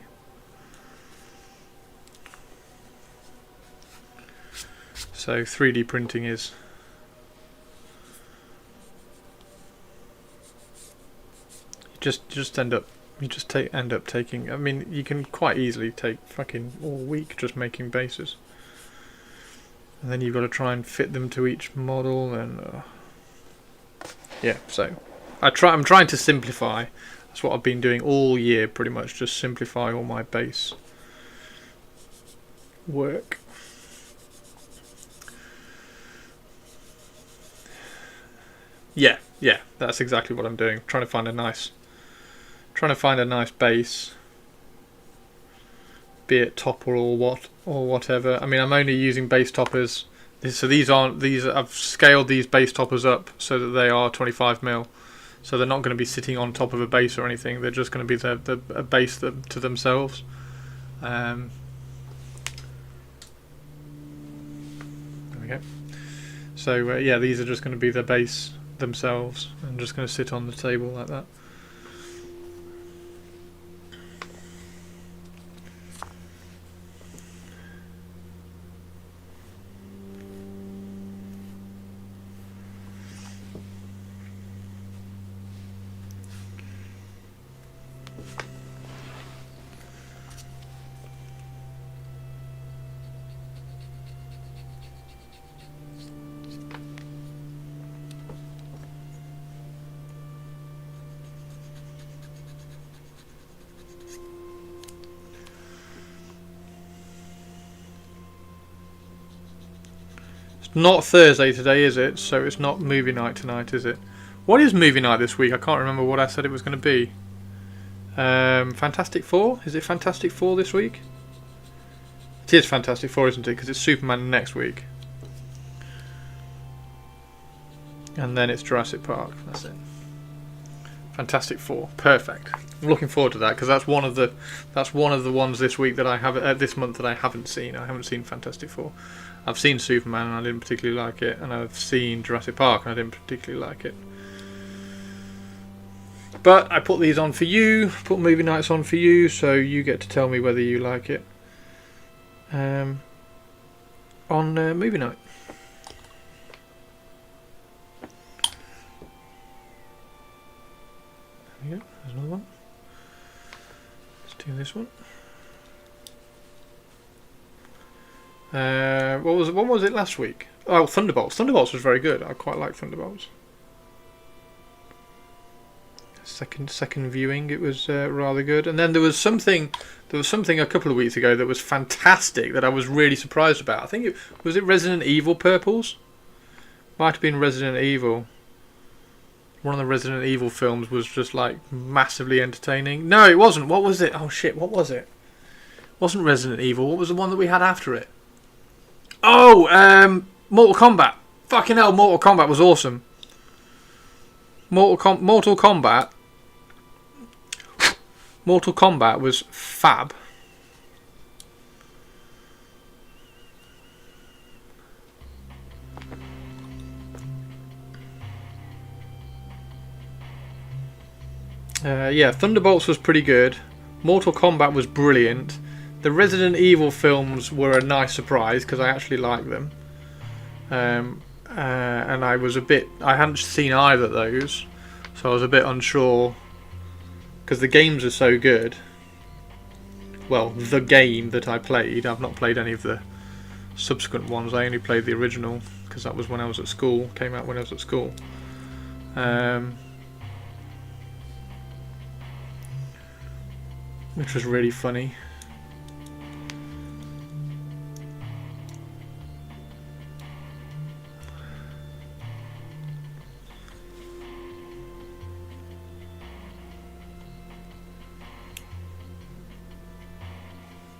So 3D printing is just end up You just end up taking. I mean, you can quite easily take fucking all week just making bases, and then you've got to try and fit them to each model, and yeah. So I'm trying to simplify. That's what I've been doing all year, pretty much, just simplify all my base work. Yeah, that's exactly what I'm doing. Trying to find a nice base, be it topper or whatever. I mean, I'm only using base toppers. So I've scaled these base toppers up so that they are 25mm. So they're not going to be sitting on top of a base or anything. They're just going to be a base to themselves. There we go. So yeah, these are just going to be the base themselves and just going to sit on the table like that. Not Thursday today, is it? So it's not movie night tonight, is it? What is movie night this week? I can't remember what I said it was going to be. Fantastic Four? Is it Fantastic Four this week? It is Fantastic Four, isn't it? Because it's Superman next week. And then it's Jurassic Park. That's it. Fantastic Four. Perfect. I'm looking forward to that because that's one of the ones this week that I have this month that I haven't seen. I haven't seen Fantastic Four. I've seen Superman and I didn't particularly like it, and I've seen Jurassic Park and I didn't particularly like it. But I put these on for you, put movie nights on for you, so you get to tell me whether you like it on movie night. There we go, there's another one. Let's do this one. What was it last week? Oh, Thunderbolts. Thunderbolts was very good. I quite like Thunderbolts. Second viewing, it was rather good. And then there was something a couple of weeks ago that was fantastic that I was really surprised about. I think it was Resident Evil Purples. Might have been Resident Evil. One of the Resident Evil films was just like massively entertaining. No, it wasn't. What was it? Oh shit! What was it? It wasn't Resident Evil. What was the one that we had after it? Oh, Mortal Kombat. Fucking hell, Mortal Kombat was awesome. Mortal Kombat was fab. Yeah, Thunderbolts was pretty good. Mortal Kombat was brilliant. The Resident Evil films were a nice surprise because I actually like them. And I hadn't seen either of those, so I was a bit unsure because the games are so good. Well, the game that I played, I've not played any of the subsequent ones. I only played the original because that was when I was at school. Came out when I was at school. Which was really funny.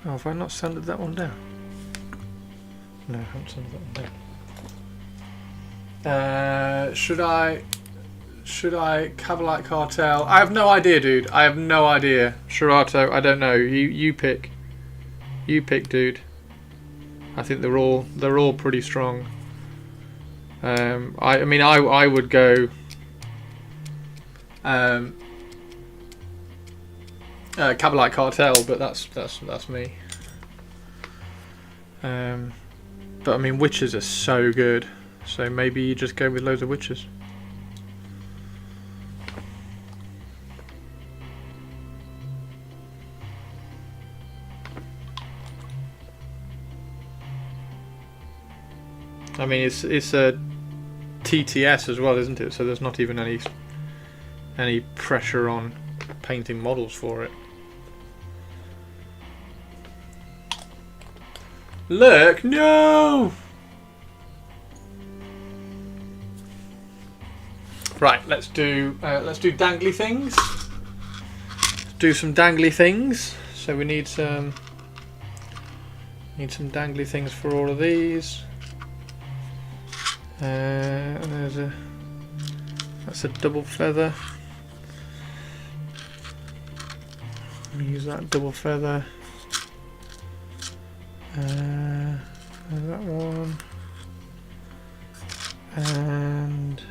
Oh, have I not sanded that one down? No, I haven't sanded that one down. Should I Cavalite Cartel? I have no idea, dude. I have no idea. Shirato, I don't know. You pick. You pick, dude. I think they're all pretty strong. I mean I would go Cavalite Cartel, but that's me. But I mean, witches are so good, so maybe you just go with loads of witches. I mean, it's a TTS as well, isn't it? So there's not even any pressure on painting models for it. Look, no! Right, let's do dangly things. Do some dangly things. So we need some dangly things for all of these. That's a double feather. Use that double feather. There's that one, and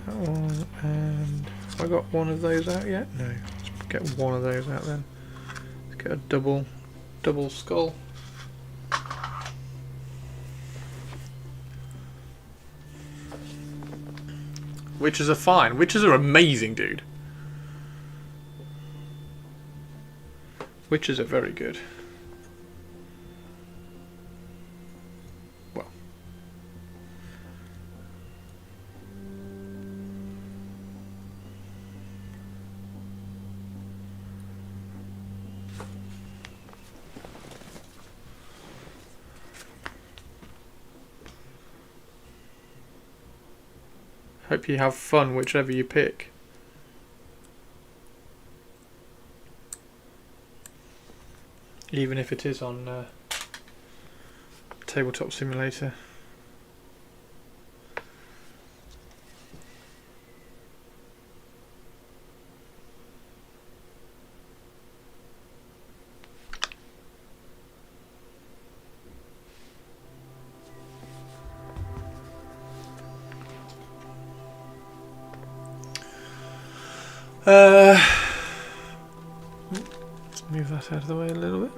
that one, and have I got one of those out yet? No. Let's get one of those out then. Let's get a double skull. Witches are fine. Witches are amazing, dude. Witches are very good. Well. Hope you have fun whichever you pick. Even if it is on Tabletop Simulator. Let's move that out of the way a little bit.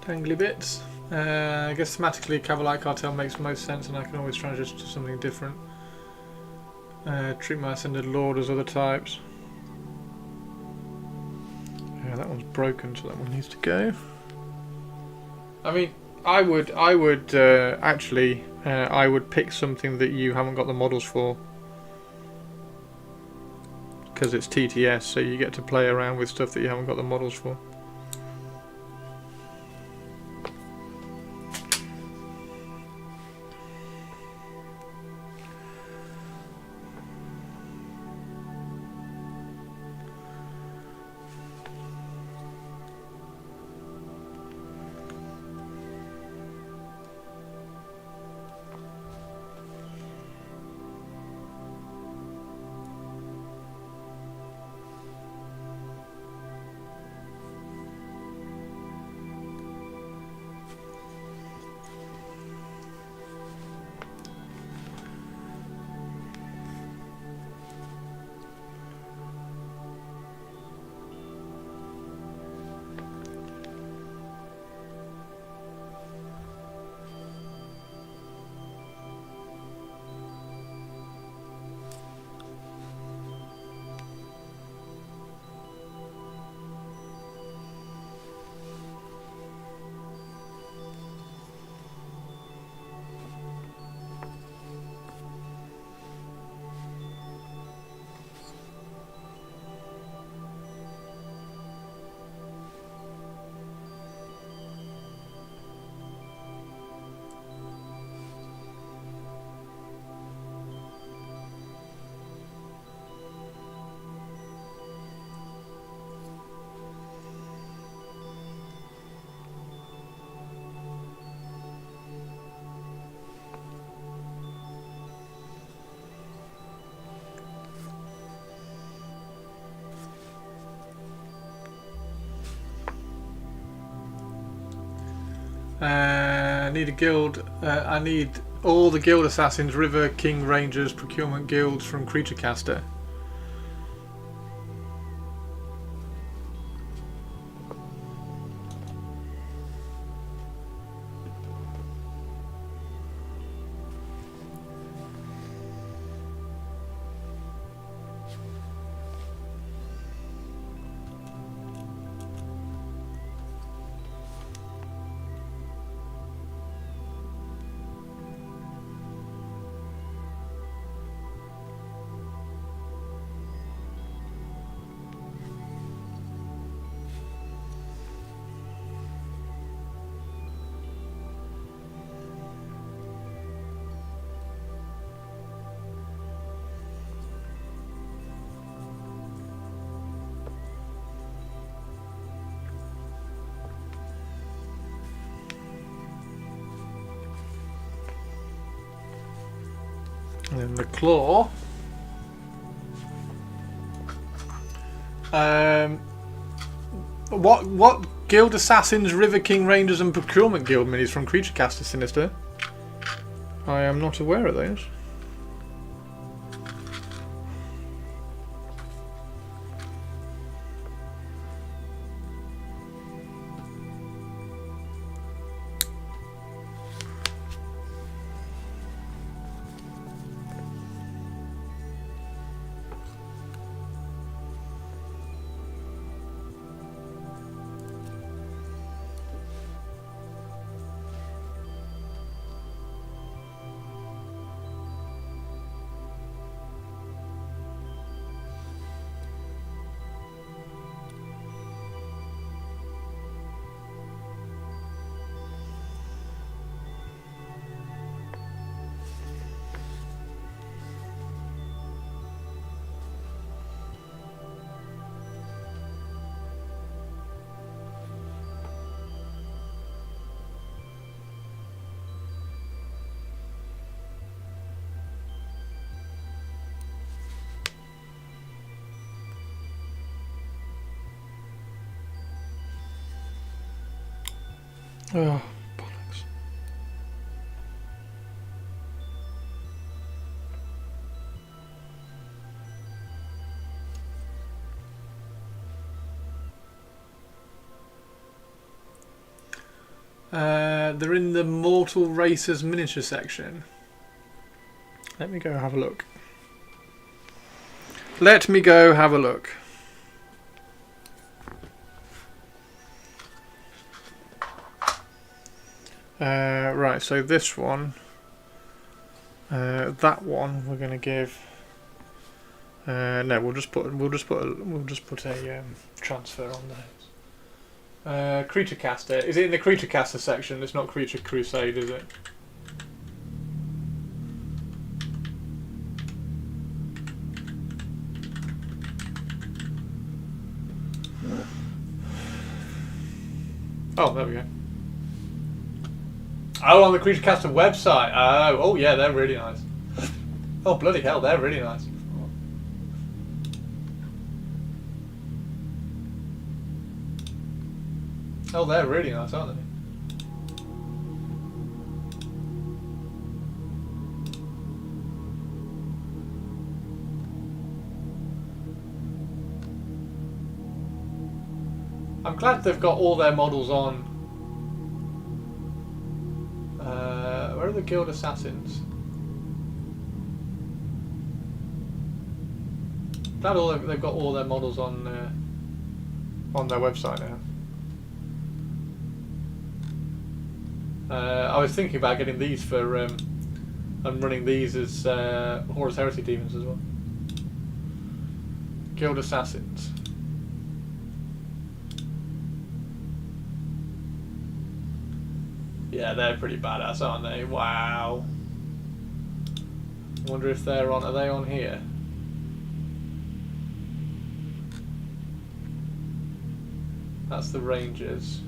Dangly bits. I guess thematically Cavalite Cartel makes most sense, and I can always transition to something different. Treat my Ascended Lord as other types. Yeah, that one's broken, so that one needs to go. I mean, I would actually I would pick something that you haven't got the models for, because it's TTS, so you get to play around with stuff that you haven't got the models for. I need a guild. I need all the guild assassins, river, king, rangers, procurement guilds from Creature Caster. And then the claw. What guild assassins, river king, rangers, and procurement guild minis from Creature Caster Sinister? I am not aware of those. Oh, bollocks. They're in the Mortal Racers miniature section. Let me go have a look. Let me go have a look. Right, so this one, that one, we're going to give. No, we'll just put a transfer on there. Creature Caster. Is it in the Creature Caster section? It's not Trench Crusade, is it? Oh, there we go. Oh, on the Creature Caster website. Oh yeah, they're really nice. Oh bloody hell, they're really nice. Oh, they're really nice, aren't they? I'm glad they've got all their models on. Where are the Guild Assassins? Glad they've got all their models on their website now. I was thinking about getting these for and running these as Horus Heresy Demons as well. Guild Assassins. Yeah, they're pretty badass, aren't they? Wow. I wonder if they're on. Are they on here? That's the Rangers.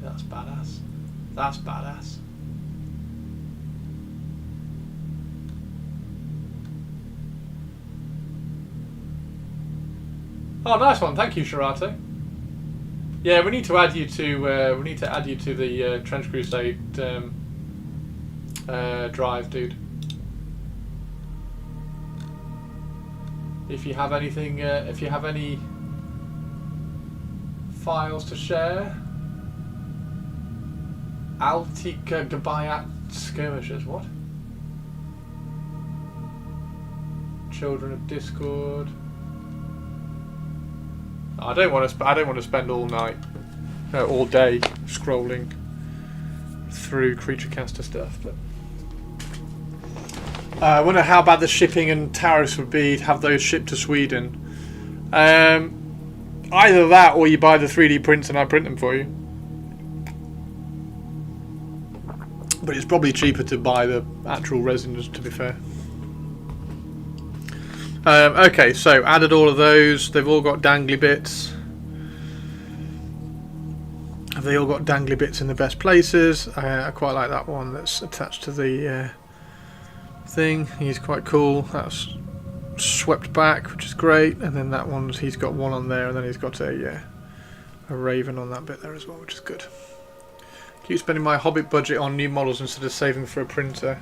That's badass. That's badass. Oh, nice one. Thank you, Shirate. Yeah, we need to add you to the Trench Crusade drive, dude. If you have anything, if you have any files to share. Altika Gabayat skirmishers. What? Children of Discord. I don't want to spend all night, all day scrolling through Creature Caster stuff. But I wonder how bad the shipping and tariffs would be to have those shipped to Sweden. Either that, or you buy the 3D prints and I print them for you. But it's probably cheaper to buy the actual resins, to be fair. Okay, so added all of those. They've all got dangly bits. Have they all got dangly bits in the best places? I quite like that one that's attached to the thing. He's quite cool. That's swept back, which is great. And then that one's, he's got one on there, and then he's got a raven on that bit there as well, which is good. Keep spending my Hobbit budget on new models instead of saving for a printer.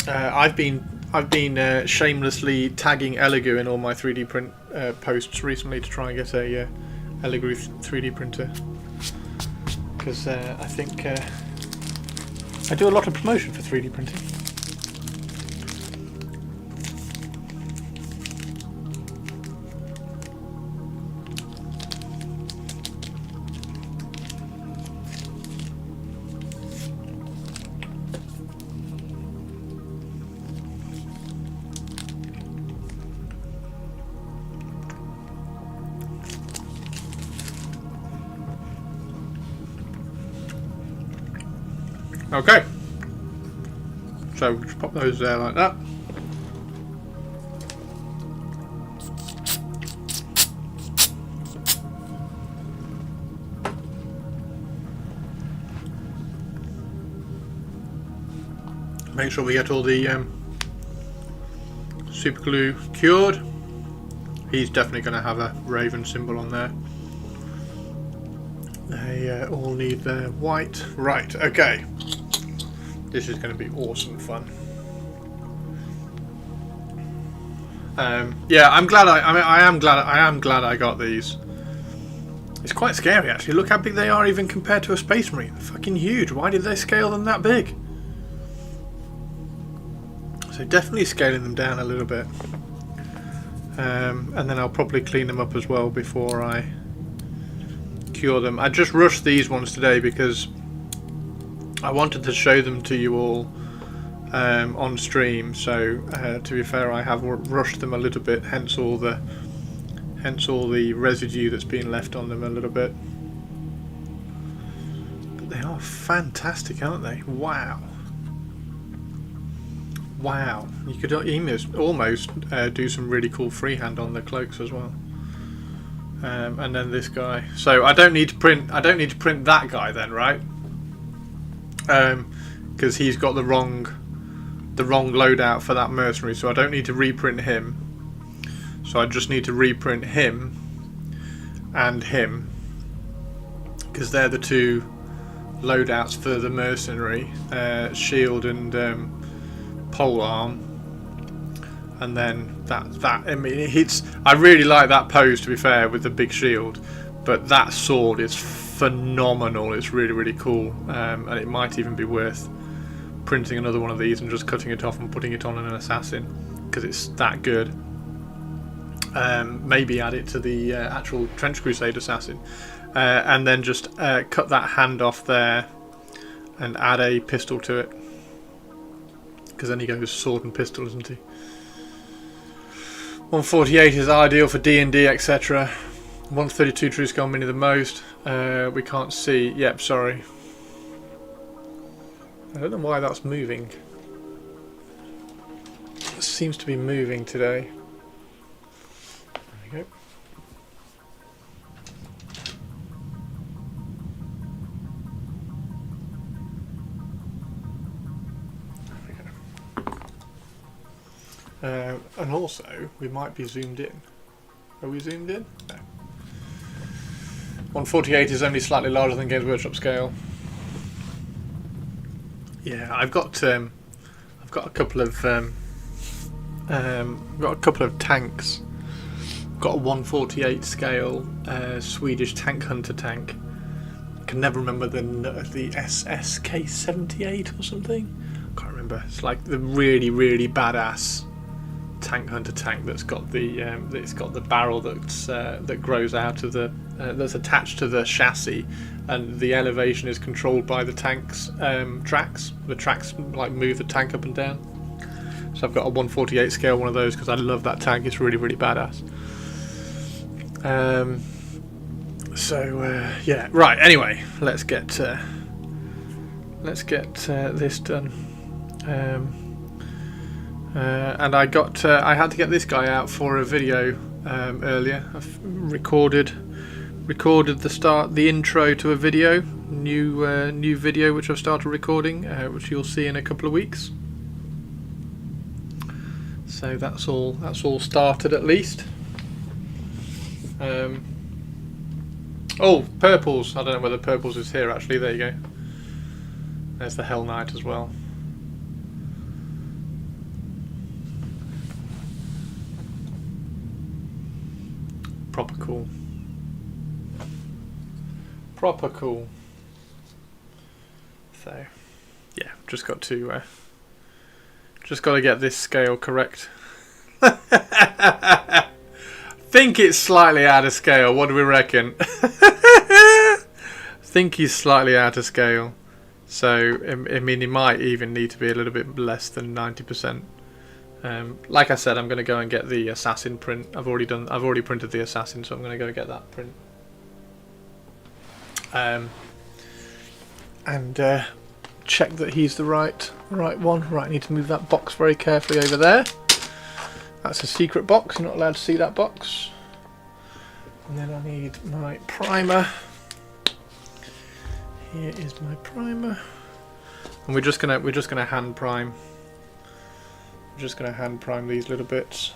I've been shamelessly tagging Elegoo in all my 3D print posts recently to try and get a Elegoo 3D printer, because I think I do a lot of promotion for 3D printing. Okay, so we'll just pop those there like that. Make sure we get all the super glue cured. He's definitely going to have a raven symbol on there. They all need their white. Right, okay. This is going to be awesome fun. Yeah, I'm glad I am glad I got these. It's quite scary actually. Look how big they are even compared to a Space Marine. They're fucking huge. Why did they scale them that big? So definitely scaling them down a little bit. And then I'll probably clean them up as well before I cure them. I just rushed these ones today because I wanted to show them to you all on stream. So to be fair, I have rushed them a little bit, hence all the residue that's been left on them a little bit. But they are fantastic, aren't they? Wow. Wow, you could almost do some really cool freehand on the cloaks as well. And then this guy. So I don't need to print that guy then, right? Because he's got the wrong loadout for that mercenary, so I don't need to reprint him. So I just need to reprint him and him, because they're the two loadouts for the mercenary, shield and pole arm. And then that I mean, I really like that pose, to be fair, with the big shield, but that sword is phenomenal. It's really, really cool, and it might even be worth printing another one of these and just cutting it off and putting it on an assassin, because it's that good. Maybe add it to the actual Trench Crusade assassin, and then just cut that hand off there and add a pistol to it, because then he goes sword and pistol, isn't he? 148 is ideal for D&D, etc. 132 true scale mini the most. We can't see. Yep, sorry. I don't know why that's moving. It seems to be moving today. There we go. And also, we might be zoomed in. Are we zoomed in? No. 148 is only slightly larger than Games Workshop scale. Yeah, I've got a couple of tanks. I've got a 148 scale Swedish tank hunter tank. I can never remember the SSK78 or something. I can't remember. It's like the really, really badass tank hunter tank that's got the barrel that grows out of the that's attached to the chassis, and the elevation is controlled by the tank's tracks. The tracks like move the tank up and down. So I've got a 148 scale one of those because I love that tank. It's really, really badass. Yeah, right. Anyway, let's get this done. And I had to get this guy out for a video earlier. I've recorded the intro to a video, new video which I've started recording, which you'll see in a couple of weeks. So that's all started at least. Oh, Purples. I don't know whether Purples is here actually. There you go. There's the Hell Knight as well. Proper cool. Proper cool. So, yeah, just got to get this scale correct. Think it's slightly out of scale. What do we reckon? Think he's slightly out of scale. So, I mean, he might even need to be a little bit less than 90%. Like I said, I'm going to go and get the assassin print. I've already printed the assassin, so I'm going to go get that print. And check that he's the right one. Right, I need to move that box very carefully over there. That's a secret box. You're not allowed to see that box. And then I need my primer. Here is my primer. And we're just gonna hand prime. I'm just gonna hand prime these little bits.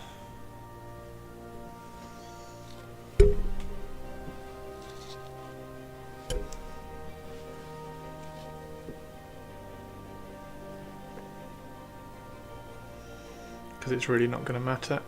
Because it's really not going to matter.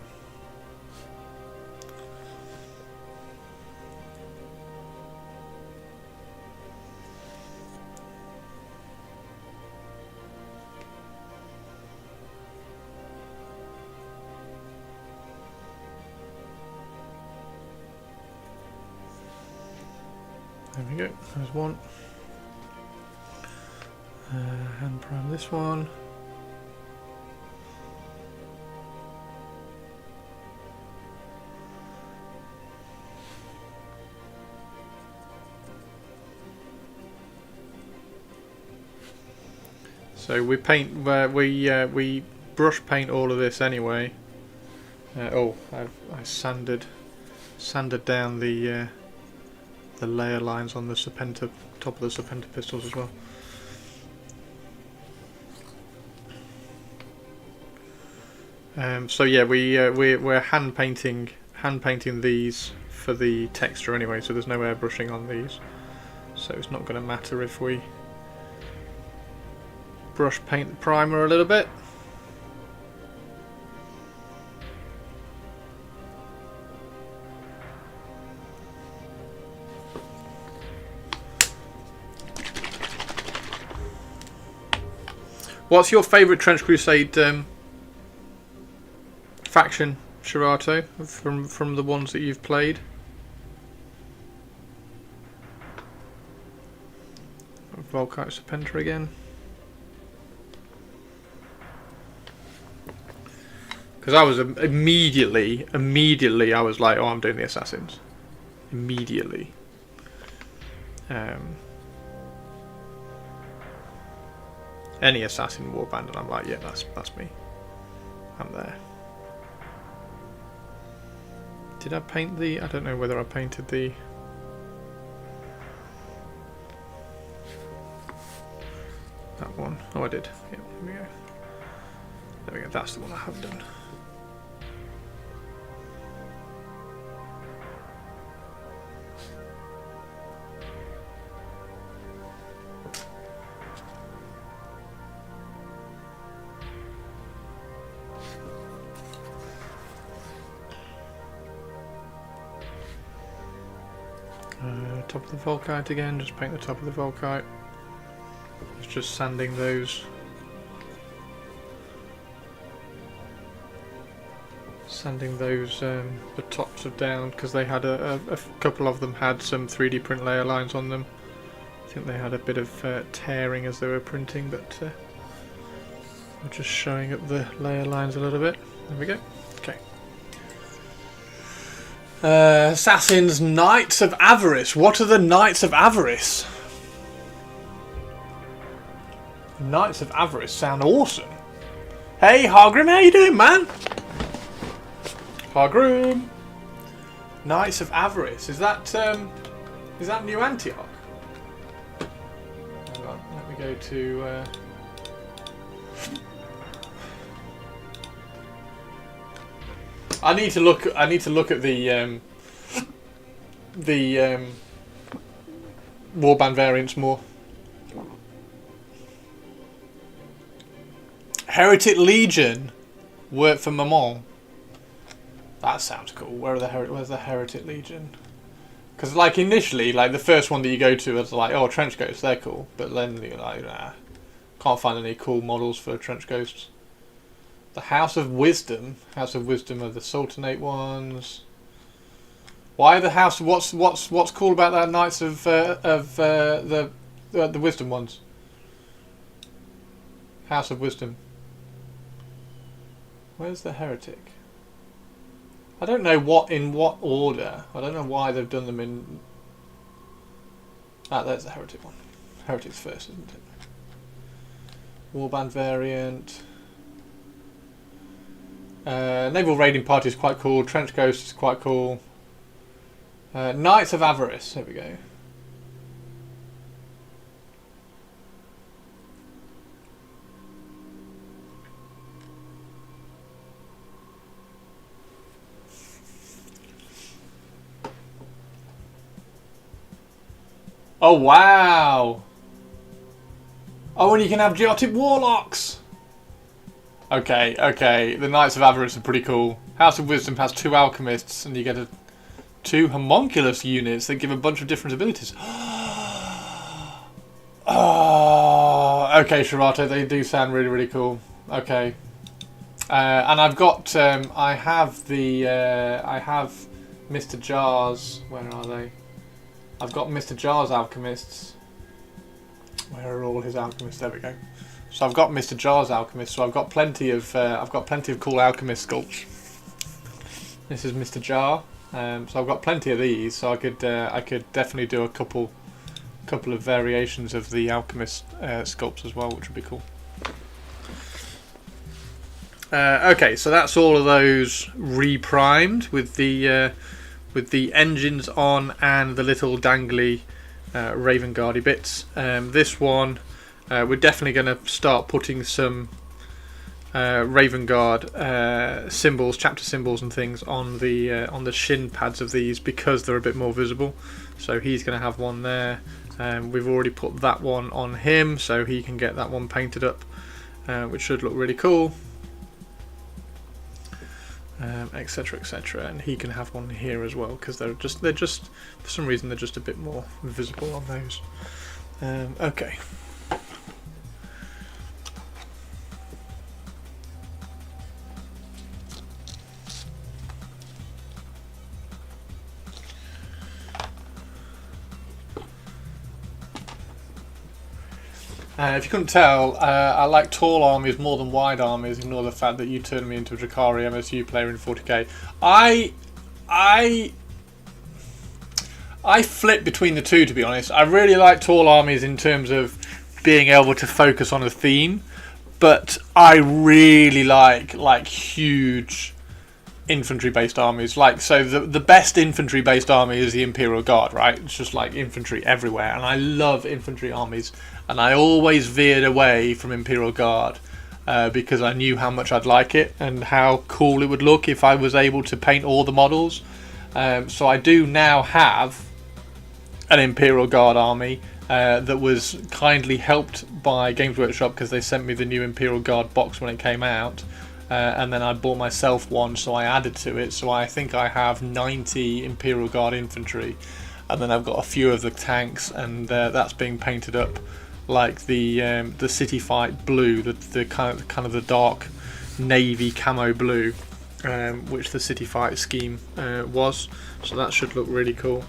There we go, there's one. Hand prime this one. So we paint we brush paint all of this anyway. I sanded down the layer lines on the Serpenta, top of the Serpenta pistols as well. So yeah, we're hand painting these for the texture anyway. So there's no airbrushing on these. So it's not going to matter if we brush paint the primer a little bit. What's your favourite Trench Crusade faction, Shirato, from the ones that you've played? Volkite Serpenta again. Because I was immediately I was like, oh, I'm doing the assassins. Immediately. Any assassin warband, and I'm like, yeah, that's me. I'm there. Did I paint the? I don't know whether I painted the. That one. Oh, I did. Yeah, there we go. There we go. That's the one I have done. top of the Volkite again, just paint the top of the Volkite. It's just sanding those. The tops of down, because they had a couple of them had some 3D print layer lines on them. I think they had a bit of tearing as they were printing, but we're just showing up the layer lines a little bit. There we go. Okay. Assassin's Knights of Avarice. What are the Knights of Avarice? Knights of Avarice sound awesome. Hey Hargrim, how you doing, man? Hargrim. Knights of Avarice. Is that New Antioch? Hang on, let me go to. I need to look at the warband variants more. Heretic Legion work for Maman. That sounds cool. Where's the Heretic Legion? Because like initially, like the first one that you go to is like, oh, Trench Ghosts, they're cool. But then you're like, nah, can't find any cool models for Trench Ghosts. The House of Wisdom. House of Wisdom are the Sultanate ones. Why the House? What's cool about that Knights of the Wisdom ones? House of Wisdom. Where's the Heretic? I don't know in what order. I don't know why they've done them in. Ah, there's the Heretic one. Heretic's first, isn't it? Warband variant. Naval Raiding Party is quite cool. Trench Ghost is quite cool. Knights of Avarice. There we go. Oh wow! Oh, and you can have Geotic Warlocks! Okay. The Knights of Avarice are pretty cool. House of Wisdom has 2 Alchemists, and you get 2 Homunculus units that give a bunch of different abilities. Oh, okay, Shirato, they do sound really, really cool. Okay. And I've got, I have Mr. Jar's, where are they? I've got Mr. Jar's Alchemists. Where are all his Alchemists? There we go. So I've got Mr. Jar's Alchemist. So I've got plenty of cool Alchemist sculpts. This is Mr. Jar. So I've got plenty of these. So I could definitely do a couple of variations of the Alchemist sculpts as well, which would be cool. Okay, so that's all of those reprimed with the engines on and the little dangly Raven Guardy bits. This one, we're definitely going to start putting some Raven Guard symbols, chapter symbols and things on the shin pads of these because they're a bit more visible. So he's going to have one there. We've already put that one on him, so he can get that one painted up, which should look really cool. Etc, and he can have one here as well because they're just for some reason they're just a bit more visible on those. Okay. If you couldn't tell, I like tall armies more than wide armies. Ignore the fact that you turned me into a Drakari MSU player in 40k. I flip between the two, to be honest. I really like tall armies in terms of being able to focus on a theme, but I really like huge infantry-based armies. So the best infantry-based army is the Imperial Guard, right? It's just like infantry everywhere, and I love infantry armies. And I always veered away from Imperial Guard because I knew how much I'd like it and how cool it would look if I was able to paint all the models. So I do now have an Imperial Guard army that was kindly helped by Games Workshop because they sent me the new Imperial Guard box when it came out. And then I bought myself one, so I added to it. So I think I have 90 Imperial Guard infantry. and then I've got a few of the tanks, and that's being painted up like the City Fight blue, the kind of the dark navy camo blue, which the City Fight scheme was. So that should look really cool.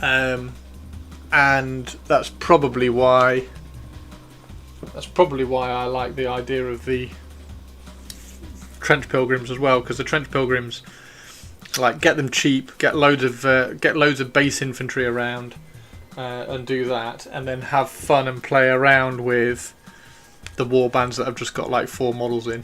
And that's probably why I like the idea of the Trench Pilgrims as well, because the Trench Pilgrims, like, get them cheap, get loads of base infantry around, and do that, and then have fun and play around with the war bands that have just got like 4 models in.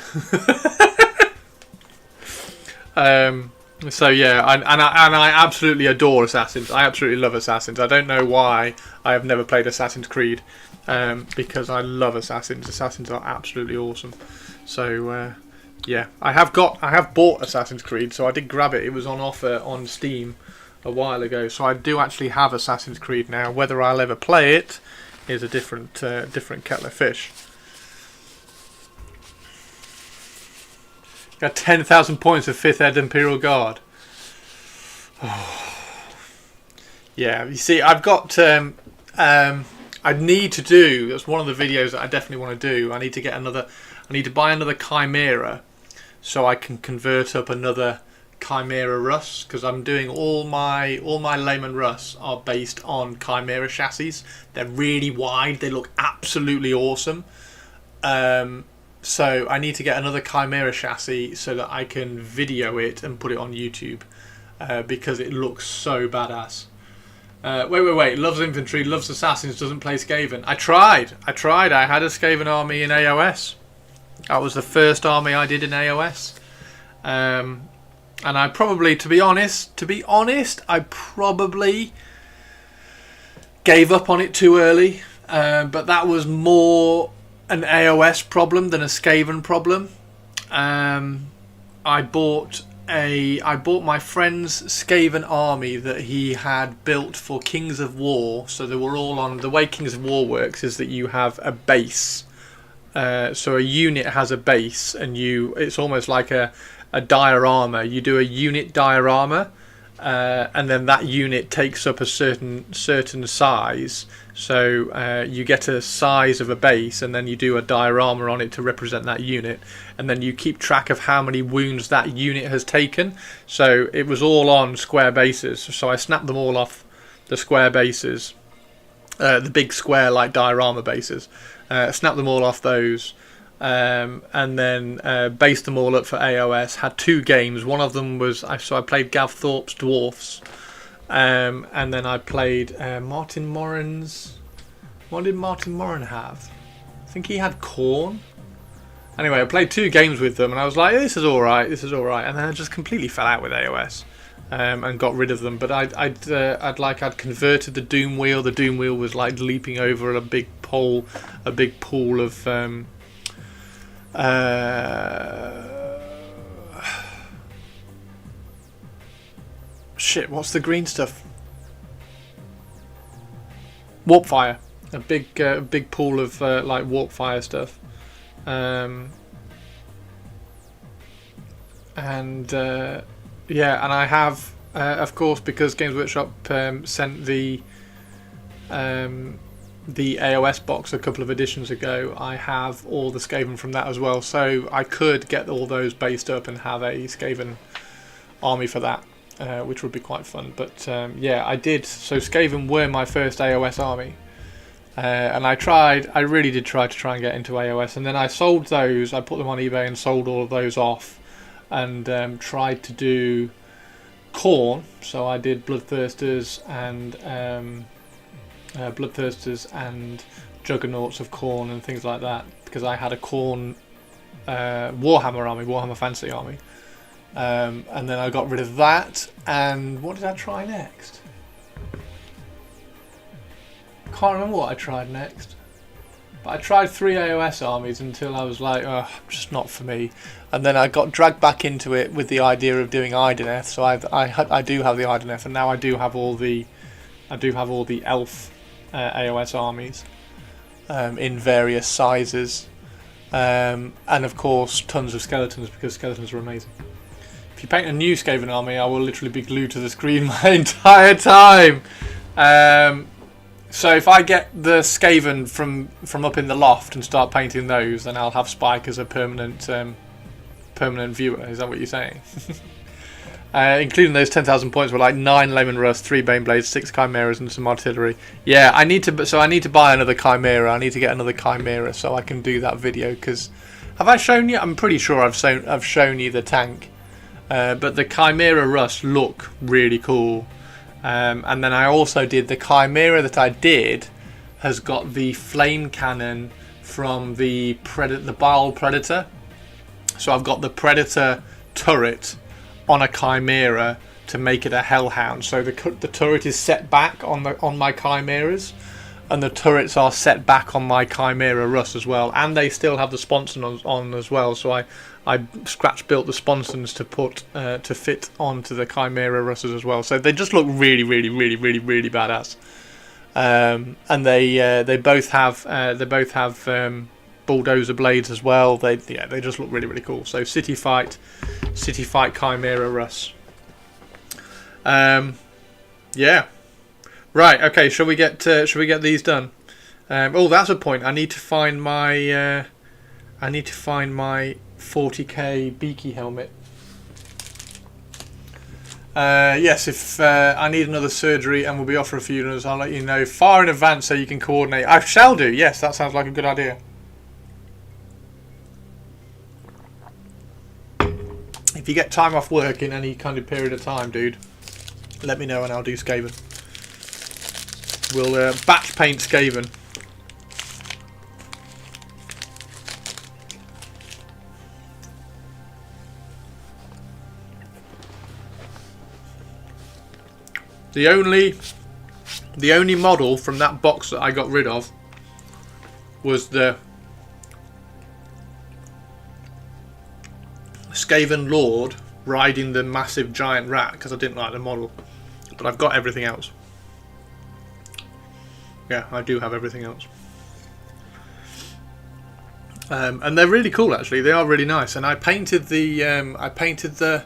So yeah, and I absolutely adore Assassins. I absolutely love Assassins. I don't know why I have never played Assassin's Creed, because I love Assassins. Assassins are absolutely awesome. So yeah, I have bought Assassin's Creed, so I did grab it. It was on offer on Steam a while ago, so I do actually have Assassin's Creed now. Whether I'll ever play it is a different kettle of fish. Got 10,000 points of 5th Ed Imperial Guard. Oh. Yeah, you see, I've got. I need to do. That's one of the videos that I definitely want to do. I need to buy another Chimera, so I can convert up another Chimera Russ, because I'm doing all my Lehman Russ are based on Chimera chassis. They're really wide. They look absolutely awesome. So I need to get another Chimera chassis so that I can video it and put it on YouTube, because it looks so badass. Wait. Loves infantry, loves assassins, doesn't play Skaven. I tried. I had a Skaven army in AOS. That was the first army I did in AOS. And I probably, to be honest, I probably gave up on it too early. But that was more an AOS problem than a Skaven problem. I bought my friend's Skaven army that he had built for Kings of War. So they were all on. The way Kings of War works is that you have a base. So a unit has a base, and it's almost like a diorama. You do a unit diorama, and then that unit takes up a certain size. So you get a size of a base, and then you do a diorama on it to represent that unit, and then you keep track of how many wounds that unit has taken. So it was all on square bases. So I snapped them all off the square bases, the big square like diorama bases. Snapped them all off those, and then based them all up for AOS. Had 2 games. One of them was I played Gav Thorpe's Dwarfs, and then I played Martin Morin's. What did Martin Morin have? I think he had Khorne. Anyway, I played 2 games with them, and I was like, this is all right. And then I just completely fell out with AOS. And got rid of them, but I'd converted the Doom Wheel. The Doom Wheel was like leaping over a big pool of shit. What's the green stuff? Warp fire. A big pool of like warp fire stuff, yeah, and I have, of course, because Games Workshop sent the AOS box a couple of editions ago, I have all the Skaven from that as well. So I could get all those based up and have a Skaven army for that, which would be quite fun. But yeah, I did. So Skaven were my first AOS army. And I really did try and get into AOS. And then I sold those, I put them on eBay and sold all of those off. And tried to do Khorne, so I did Bloodthirsters and Juggernauts of Khorne and things like that, because I had a Khorne Warhammer Fantasy army, and then I got rid of that. And what did I try next? Can't remember what I tried next. But I tried 3 AOS armies until I was like, oh, just not for me. And then I got dragged back into it with the idea of doing Idoneth. So I do have the Idoneth, and now I do have all the elf AOS armies in various sizes, and of course tons of skeletons, because skeletons are amazing. If If you paint a new Skaven army, I will literally be glued to the screen my entire time. So if I get the Skaven from up in the loft and start painting those, then I'll have Spike as a permanent viewer. Is that what you're saying? Including those 10,000 points were like 9 Lemon Rust, 3 Bane Blades, 6 Chimeras, and some artillery. Yeah, I need to buy another Chimera. I need to get another Chimera so I can do that video. Because have I shown you? I'm pretty sure I've shown you the tank. But the Chimera Rust look really cool. And then I also did the Chimera that I did has got the flame cannon from the Bile Predator. So I've got the Predator turret on a Chimera to make it a Hellhound. So the turret is set back on my Chimeras, and the turrets are set back on my Chimera Rust as well. And they still have the sponsons on as well. So I scratch built the sponsons to put to fit onto the Chimera Russes as well. So they just look really, really, really, really, really badass. And they both have bulldozer blades as well. They just look really, really cool. So city fight Chimera Russ. Yeah. Right. Okay. Shall we get these done? Oh, that's a point. I need to find my 40k Beaky helmet. Yes, if I need another surgery and we'll be off for a few days, I'll let you know far in advance so you can coordinate. I shall do. Yes, that sounds like a good idea. If you get time off work in any kind of period of time, dude, let me know and I'll do Skaven. We'll batch paint Skaven. The only model from that box that I got rid of was the Skaven Lord riding the massive giant rat, because I didn't like the model. But I've got everything else. Yeah, I do have everything else. And they're really cool, actually. They are really nice. And I painted the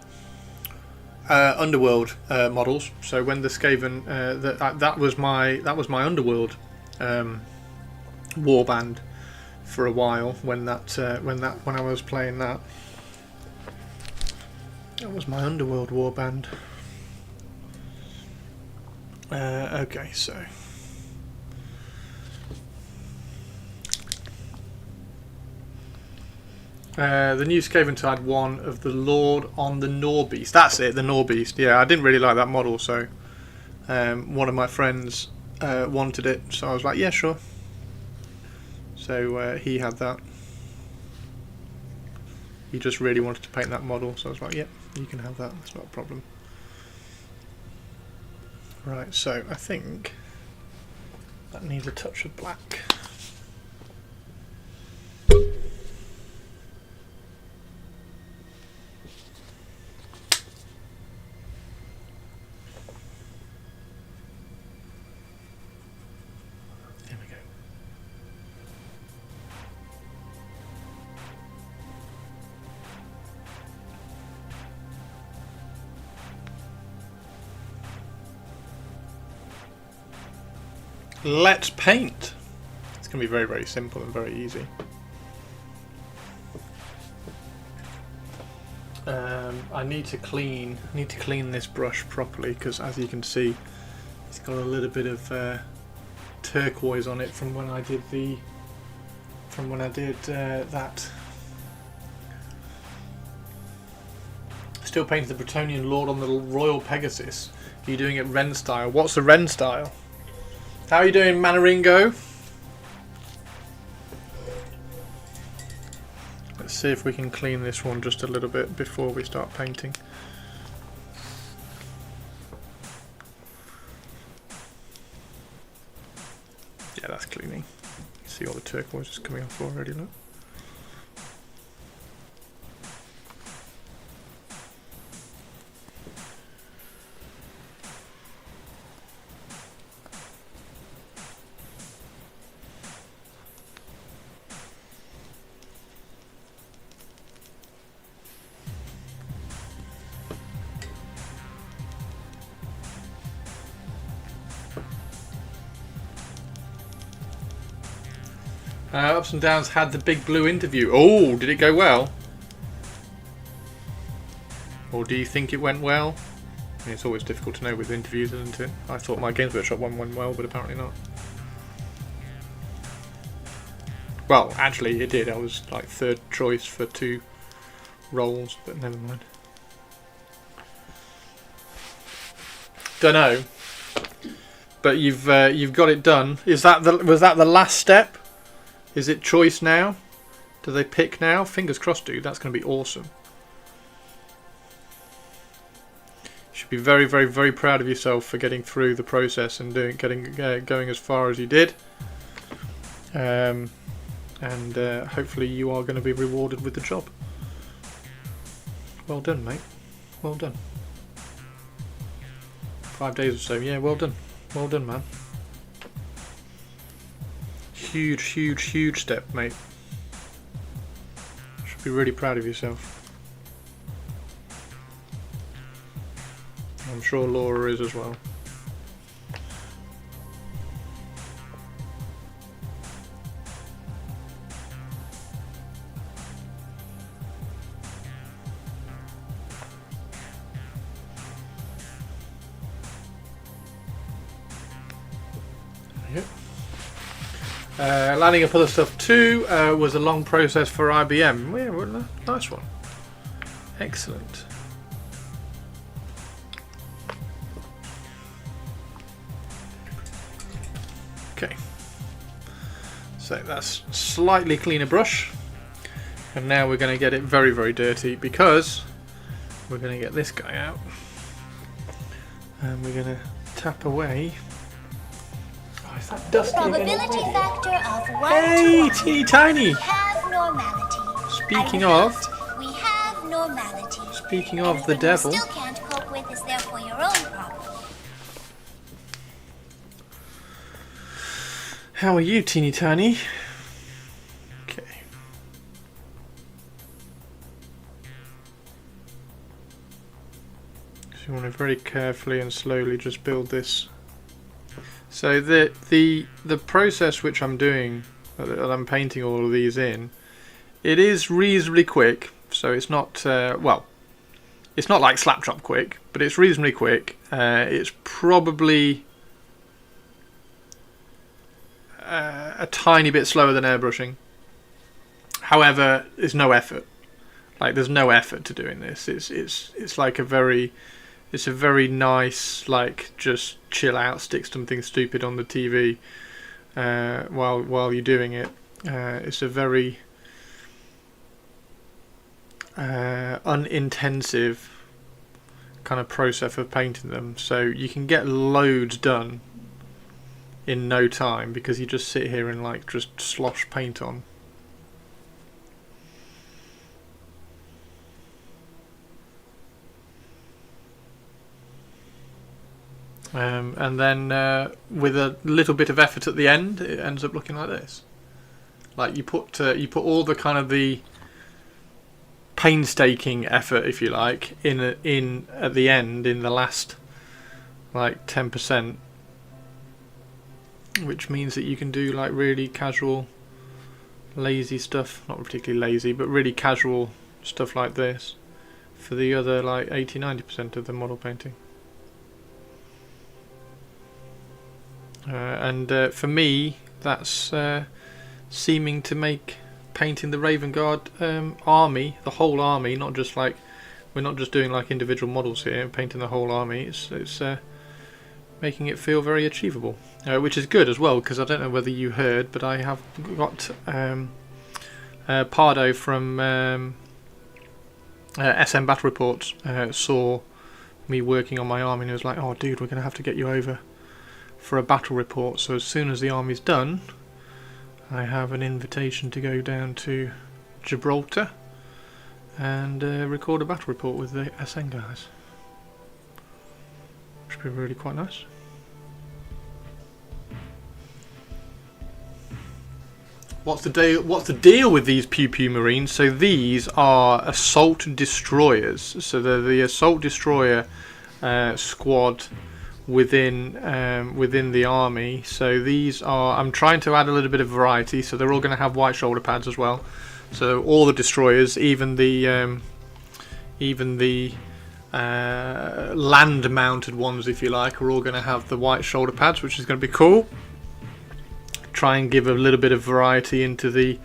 Underworld models. So when the Skaven that was my Underworld warband for a while when I was playing that. That was my Underworld warband. Okay, so the new Skaven had one of the Lord on the Norbeast. That's it, the Norbeast. Yeah, I didn't really like that model, so one of my friends wanted it, so I was like, yeah, sure. So he had that. He just really wanted to paint that model, so I was like, yep, you can have that, that's not a problem. Right, so I think that needs a touch of black. There we go. Let's paint. It's going to be very, very simple and very easy. I need to clean this brush properly, because as you can see, it's got a little bit of turquoise on it from when I did that. Still painted the Bretonian Lord on the Royal Pegasus. Are you doing it Ren style? What's the Ren style? How are you doing, Manaringo? Let's see if we can clean this one just a little bit before we start painting. Yeah, that's cleaning. You see all the turquoise is coming off already, look. Ups and Downs had the big blue interview. Oh, did it go well? Or do you think it went well? I mean, it's always difficult to know with interviews, isn't it? I thought my Games Workshop one went well, but apparently not. Well, actually it did. I was like 3rd choice for 2 roles, but never mind. Dunno. But you've got it done. Was that the last step? Is it choice now? Do they pick now? Fingers crossed, dude. That's going to be awesome. You should be very, very, very proud of yourself for getting through the process and going as far as you did. And hopefully you are going to be rewarded with the job. Well done, mate. Well done. 5 days or so. Yeah, well done. Well done, man. Huge, huge, huge step, mate. Should be really proud of yourself. I'm sure Laura is as well. Landing up other stuff too was a long process for IBM. Yeah, well, nice one. Excellent. Okay. So that's slightly cleaner brush. And now we're going to get it very, very dirty because we're going to get this guy out. And we're going to tap away. Oh, is that dusty Probability again? factor of 1 Hey, to 1. teeny tiny. We have normality. Speaking I of, repeat, we have normality. speaking of the Anything devil. you still can't cope with is therefore your own problem. How are you, teeny tiny? Okay. So you want to very carefully and slowly just build this. So the process which I'm doing, that I'm painting all of these in, it is reasonably quick. So it's not well, it's not like slap chop quick, but it's reasonably quick. It's probably a tiny bit slower than airbrushing. However, there's no effort. Like there's no effort to doing this. It's like a very nice, like, just chill out, stick something stupid on the TV while you're doing it. It's a very unintensive kind of process of painting them, so you can get loads done in no time because you just sit here and like just slosh paint on. And then with a little bit of effort at the end, it ends up looking like this. Like you put all the kind of the painstaking effort, if you like, in at the end, in the last like 10%, which means that you can do like really casual, lazy stuff. Not particularly lazy, but really casual stuff like this for the other like 80-90% of the model painting. And for me, that's seeming to make painting the Raven Guard army, the whole army, not just like, we're not just doing like individual models here, painting the whole army. It's making it feel very achievable, which is good as well, because I don't know whether you heard, but I have got Pardo from SM Battle Reports saw me working on my army and he was like, oh dude, we're going to have to get you over for a battle report. So as soon as the army's done, I have an invitation to go down to Gibraltar and record a battle report with the SN guys. Which would be really quite nice. What's the deal with these Pew Pew Marines? So these are assault destroyers. So they're the assault destroyer squad within the army. So these are, I'm trying to add a little bit of variety, so they're all going to have white shoulder pads as well. So all the destroyers, even the land mounted ones, if you like, are all going to have the white shoulder pads, which is going to be cool. Try and give a little bit of variety into the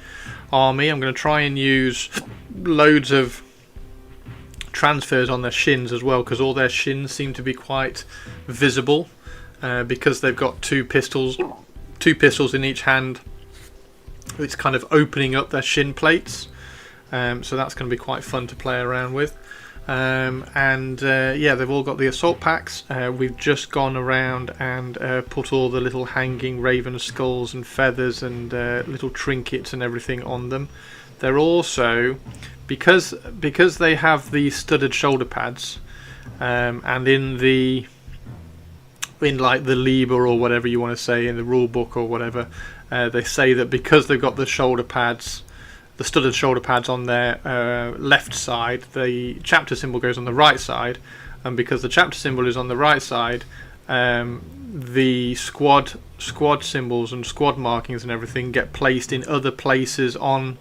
army. I'm going to try and use loads of transfers on their shins as well, because all their shins seem to be quite visible, because they've got two pistols in each hand. It's kind of opening up their shin plates, so that's going to be quite fun to play around with. Yeah, they've all got the assault packs. We've just gone around and put all the little hanging raven skulls and feathers and little trinkets and everything on them. They're also, because they have the studded shoulder pads, and in like the Liber or whatever you want to say, in the rule book or whatever, they say that because they've got the shoulder pads, the studded shoulder pads on their left side, the chapter symbol goes on the right side, and because the chapter symbol is on the right side, the squad symbols and squad markings and everything get placed in other places on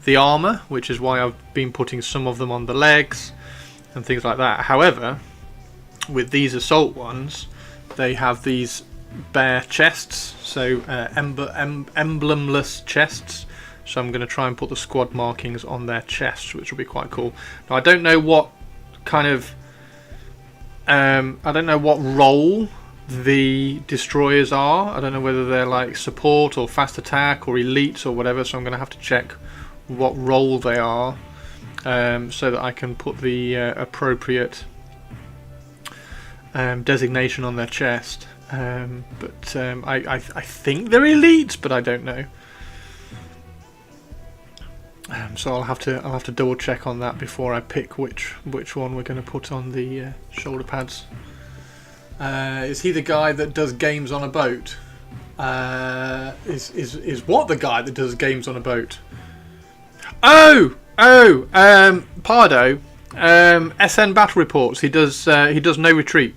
the armour, which is why I've been putting some of them on the legs and things like that. However, with these assault ones, they have these bare chests, so emblemless chests. So I'm going to try and put the squad markings on their chests, which will be quite cool. Now I don't know what kind of I don't know what role the destroyers are. I don't know whether they're like support or fast attack or elites or whatever, so I'm going to have to check what role they are, so that I can put the appropriate designation on their chest. But I think they're elites, but I don't know. So I'll have to double check on that before I pick which one we're going to put on the shoulder pads. Is he the guy that does games on a boat? Is what the guy that does games on a boat? Pardo. SN Battle Reports. He does no retreat.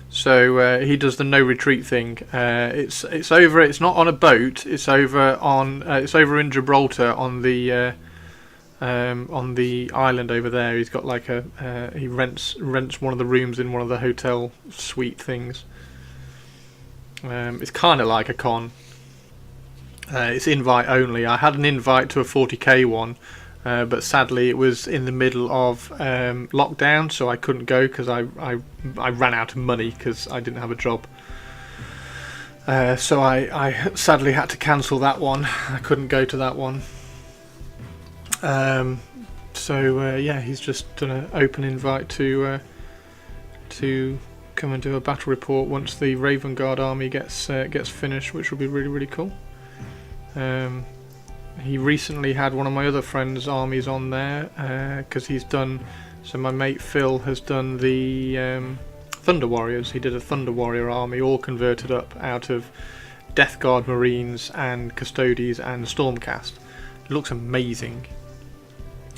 So he does the no retreat thing. It's over. It's not on a boat. It's over on. It's over in Gibraltar on the island over there. He's got like he rents one of the rooms in one of the hotel suite things. It's kind of like a con. It's invite only. I had an invite to a 40k one, but sadly it was in the middle of lockdown, so I couldn't go because I ran out of money because I didn't have a job. So I sadly had to cancel that one. I couldn't go to that one. Yeah, he's just done an open invite to come and do a battle report once the Raven Guard army gets finished, which will be really, really cool. He recently had one of my other friends' armies on there, because he's done. So my mate Phil has done the Thunder Warriors. He did a Thunder Warrior army, all converted up out of Death Guard Marines and Custodes and Stormcast. It looks amazing.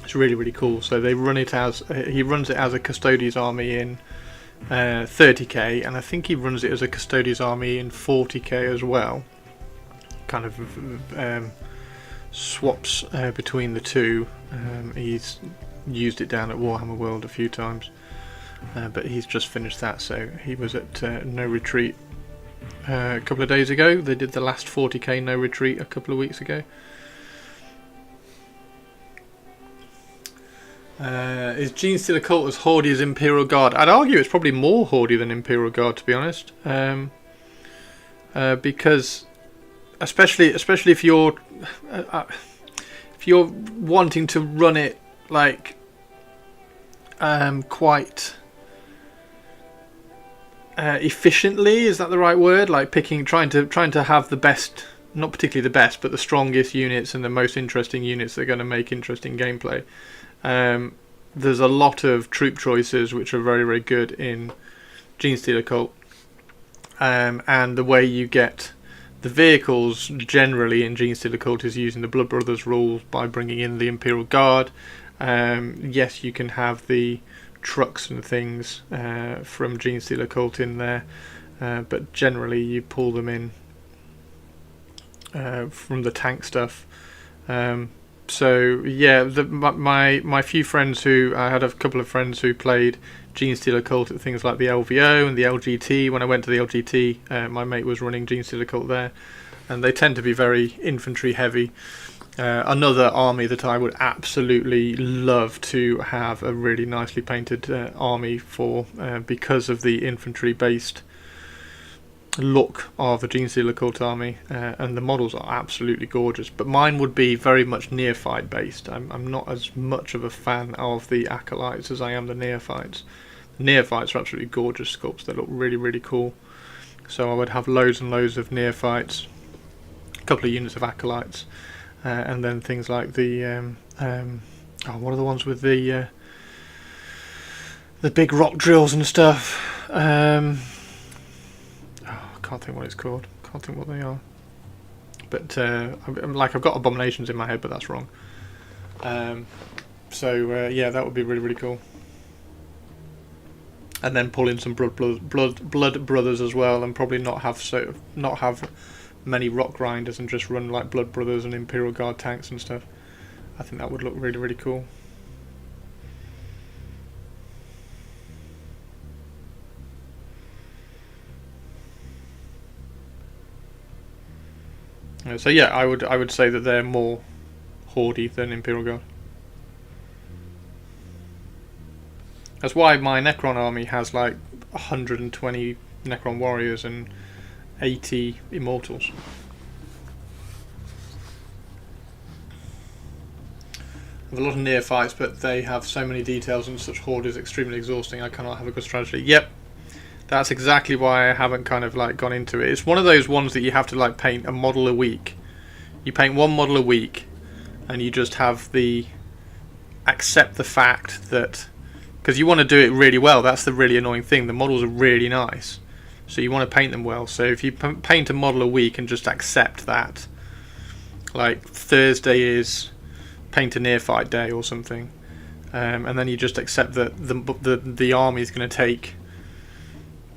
It's really, really cool. So they run it as he runs it as a Custodes army in 30k, and I think he runs it as a Custodes army in 40k as well. Kind of swaps between the two. He's used it down at Warhammer World a few times, but he's just finished that. So he was at No Retreat a couple of days ago. They did the last 40k No Retreat a couple of weeks ago. Is Genestealer Cult as hoardy as Imperial Guard? I'd argue it's probably more hoardy than Imperial Guard, to be honest, because especially if you're wanting to run it like quite efficiently, is that the right word? Like trying to have the best, not particularly the best, but the strongest units and the most interesting units that are going to make interesting gameplay. There's a lot of troop choices which are very, very good in Genestealer Cult, and the way you get the vehicles generally in Genestealer Cult is using the Blood Brothers rules by bringing in the Imperial Guard. Yes, you can have the trucks and things from Genestealer Occult in there, but generally you pull them in from the tank stuff. So yeah, my few friends I had a couple of friends who played Genestealer Occult at things like the LVO and the LGT. When I went to the LGT, my mate was running Genestealer Occult there, and they tend to be very infantry heavy. Another army that I would absolutely love to have a really nicely painted army for, because of the infantry based look of the Genestealer Occult army, and the models are absolutely gorgeous, but mine would be very much neophyte based. I'm not as much of a fan of the acolytes as I am the neophytes. The neophytes are absolutely gorgeous sculpts. They look really, really cool, so I would have loads and loads of neophytes, a couple of units of acolytes, and then things like the what are the ones with the big rock drills and stuff. Can't think what it's called. Can't think what they are. But I've got abominations in my head, but that's wrong. Yeah, that would be really, really cool. And then pull in some blood brothers as well, and probably not have many rock grinders, and just run like blood brothers and Imperial Guard tanks and stuff. I think that would look really, really cool. So yeah, I would say that they're more Horde than Imperial Guard. That's why my Necron army has like 120 Necron warriors and 80 Immortals. I have a lot of neophytes, but they have so many details, and such Horde is extremely exhausting. I cannot have a good strategy. Yep. That's exactly why I haven't kind of like gone into it. It's one of those ones that you have to like paint a model a week. You paint one model a week, and you just have the accept the fact that, because you want to do it really well. That's the really annoying thing. The models are really nice, so you want to paint them well. So if you paint a model a week and just accept that, like Thursday is paint a neophyte day or something, and then you just accept that the army is going to take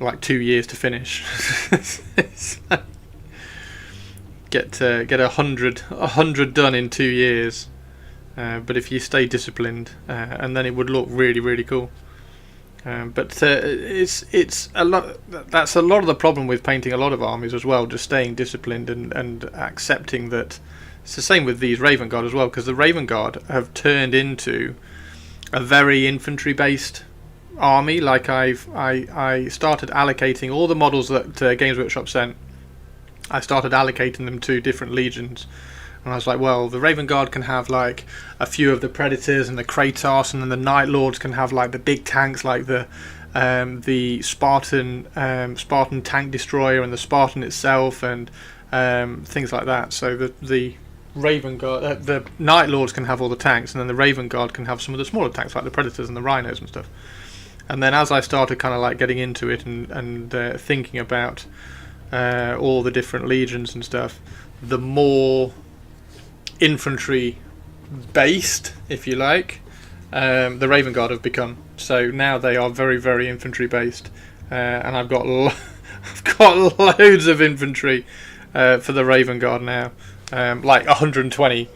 like 2 years to finish. Get 100 done in 2 years, but if you stay disciplined, and then it would look really, really cool. But it's a lot. That's a lot of the problem with painting a lot of armies as well. Just staying disciplined and accepting that. It's the same with these Raven Guard as well, because the Raven Guard have turned into a very infantry based army. Like I started allocating all the models that Games Workshop sent. I started allocating them to different legions, and I was like, well, the Raven Guard can have like a few of the Predators and the Kratos, and then the Night Lords can have like the big tanks, like the Spartan tank destroyer and the Spartan itself, and things like that. So the Raven Guard, the Night Lords can have all the tanks, and then the Raven Guard can have some of the smaller tanks like the Predators and the Rhinos and stuff. And then as I started kind of like getting into it and thinking about all the different legions and stuff, the more infantry based, if you like, the Raven Guard have become. So now they are very, very infantry based, and I've got I've got loads of infantry for the Raven Guard now, like 120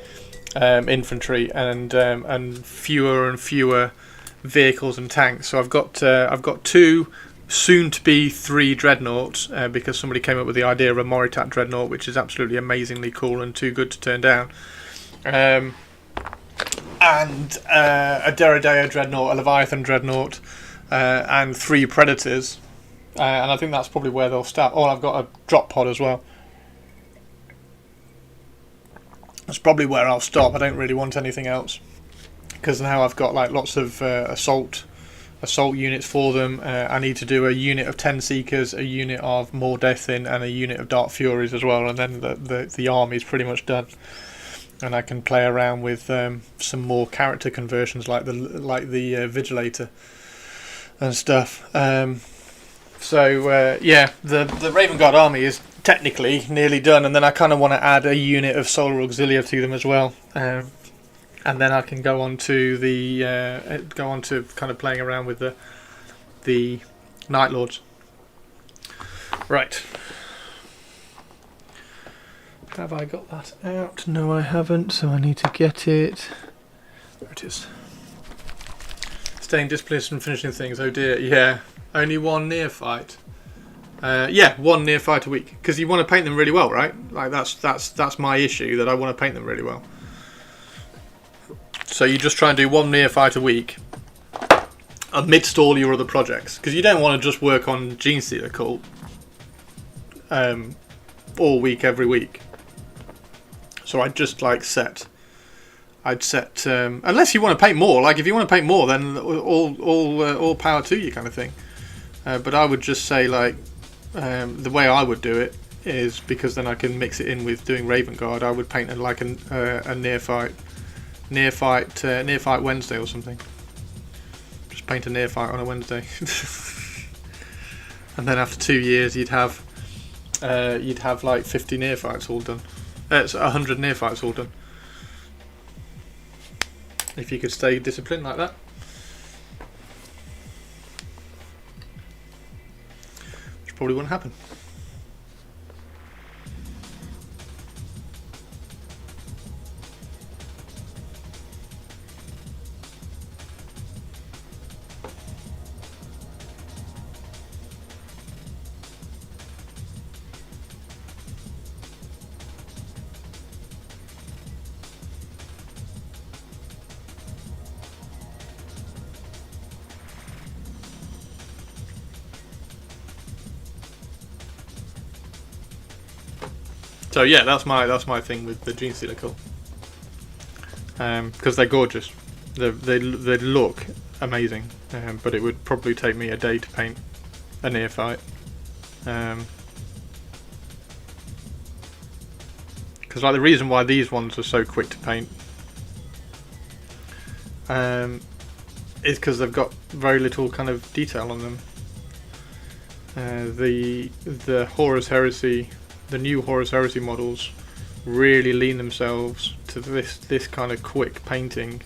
infantry, and fewer and fewer vehicles and tanks. So I've got 2, soon to be 3 dreadnoughts, because somebody came up with the idea of a Moritat dreadnought, which is absolutely amazingly cool and too good to turn down. And a Derodeo dreadnought, a Leviathan dreadnought, and 3 Predators. And I think that's probably where they'll start. Oh, I've got a drop pod as well. That's probably where I'll stop. I don't really want anything else, because now I've got like lots of assault units for them. I need to do a unit of 10 Seekers, a unit of Mordethin, and a unit of Dark Furies as well, and then the army's pretty much done. And I can play around with some more character conversions, like the Vigilator and stuff. Yeah, the Raven Guard army is technically nearly done, and then I kind of want to add a unit of Solar Auxilia to them as well. and then I can go on to kind of playing around with the Night Lords. Right. Have I got that out? No, I haven't, so I need to get it. There it is. Staying disciplined and finishing things. Oh dear, yeah. Only one neophyte. Yeah, one neophyte a week. Because you want to paint them really well, right? Like that's my issue, that I want to paint them really well. So you just try and do one neophyte a week amidst all your other projects. Because you don't want to just work on Gene Stealer Cult all week, every week. So I'd just like set, unless you want to paint more. Like if you want to paint more, then all power to you, kind of thing. But I would just say like the way I would do it is, because then I can mix it in with doing Raven Guard. I would paint a neophyte Wednesday or something. Just paint a neophyte on a Wednesday, and then after 2 years you'd have like 50 neophytes all done. It's 100 neophytes all done. If you could stay disciplined like that. Which probably wouldn't happen. So yeah, that's my thing with the Gene Stealer Cult. Because they're gorgeous, they look amazing. But it would probably take me a day to paint a neophyte. Because like the reason why these ones are so quick to paint is because they've got very little kind of detail on them. The Horus Heresy. The new Horus Heresy models really lean themselves to this kind of quick painting.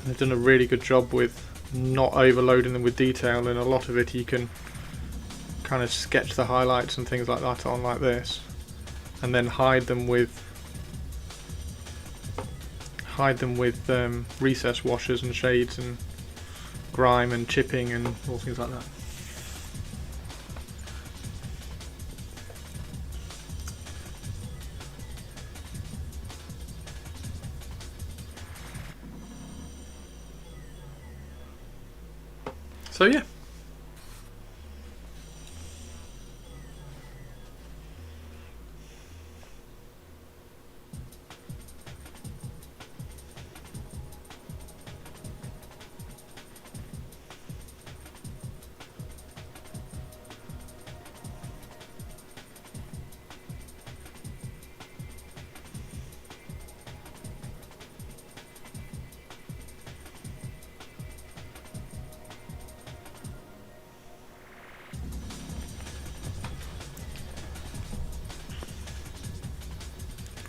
They've done a really good job with not overloading them with detail, and a lot of it you can kind of sketch the highlights and things like that on like this, and then hide them with recess washes and shades and grime and chipping and all things like that. So yeah.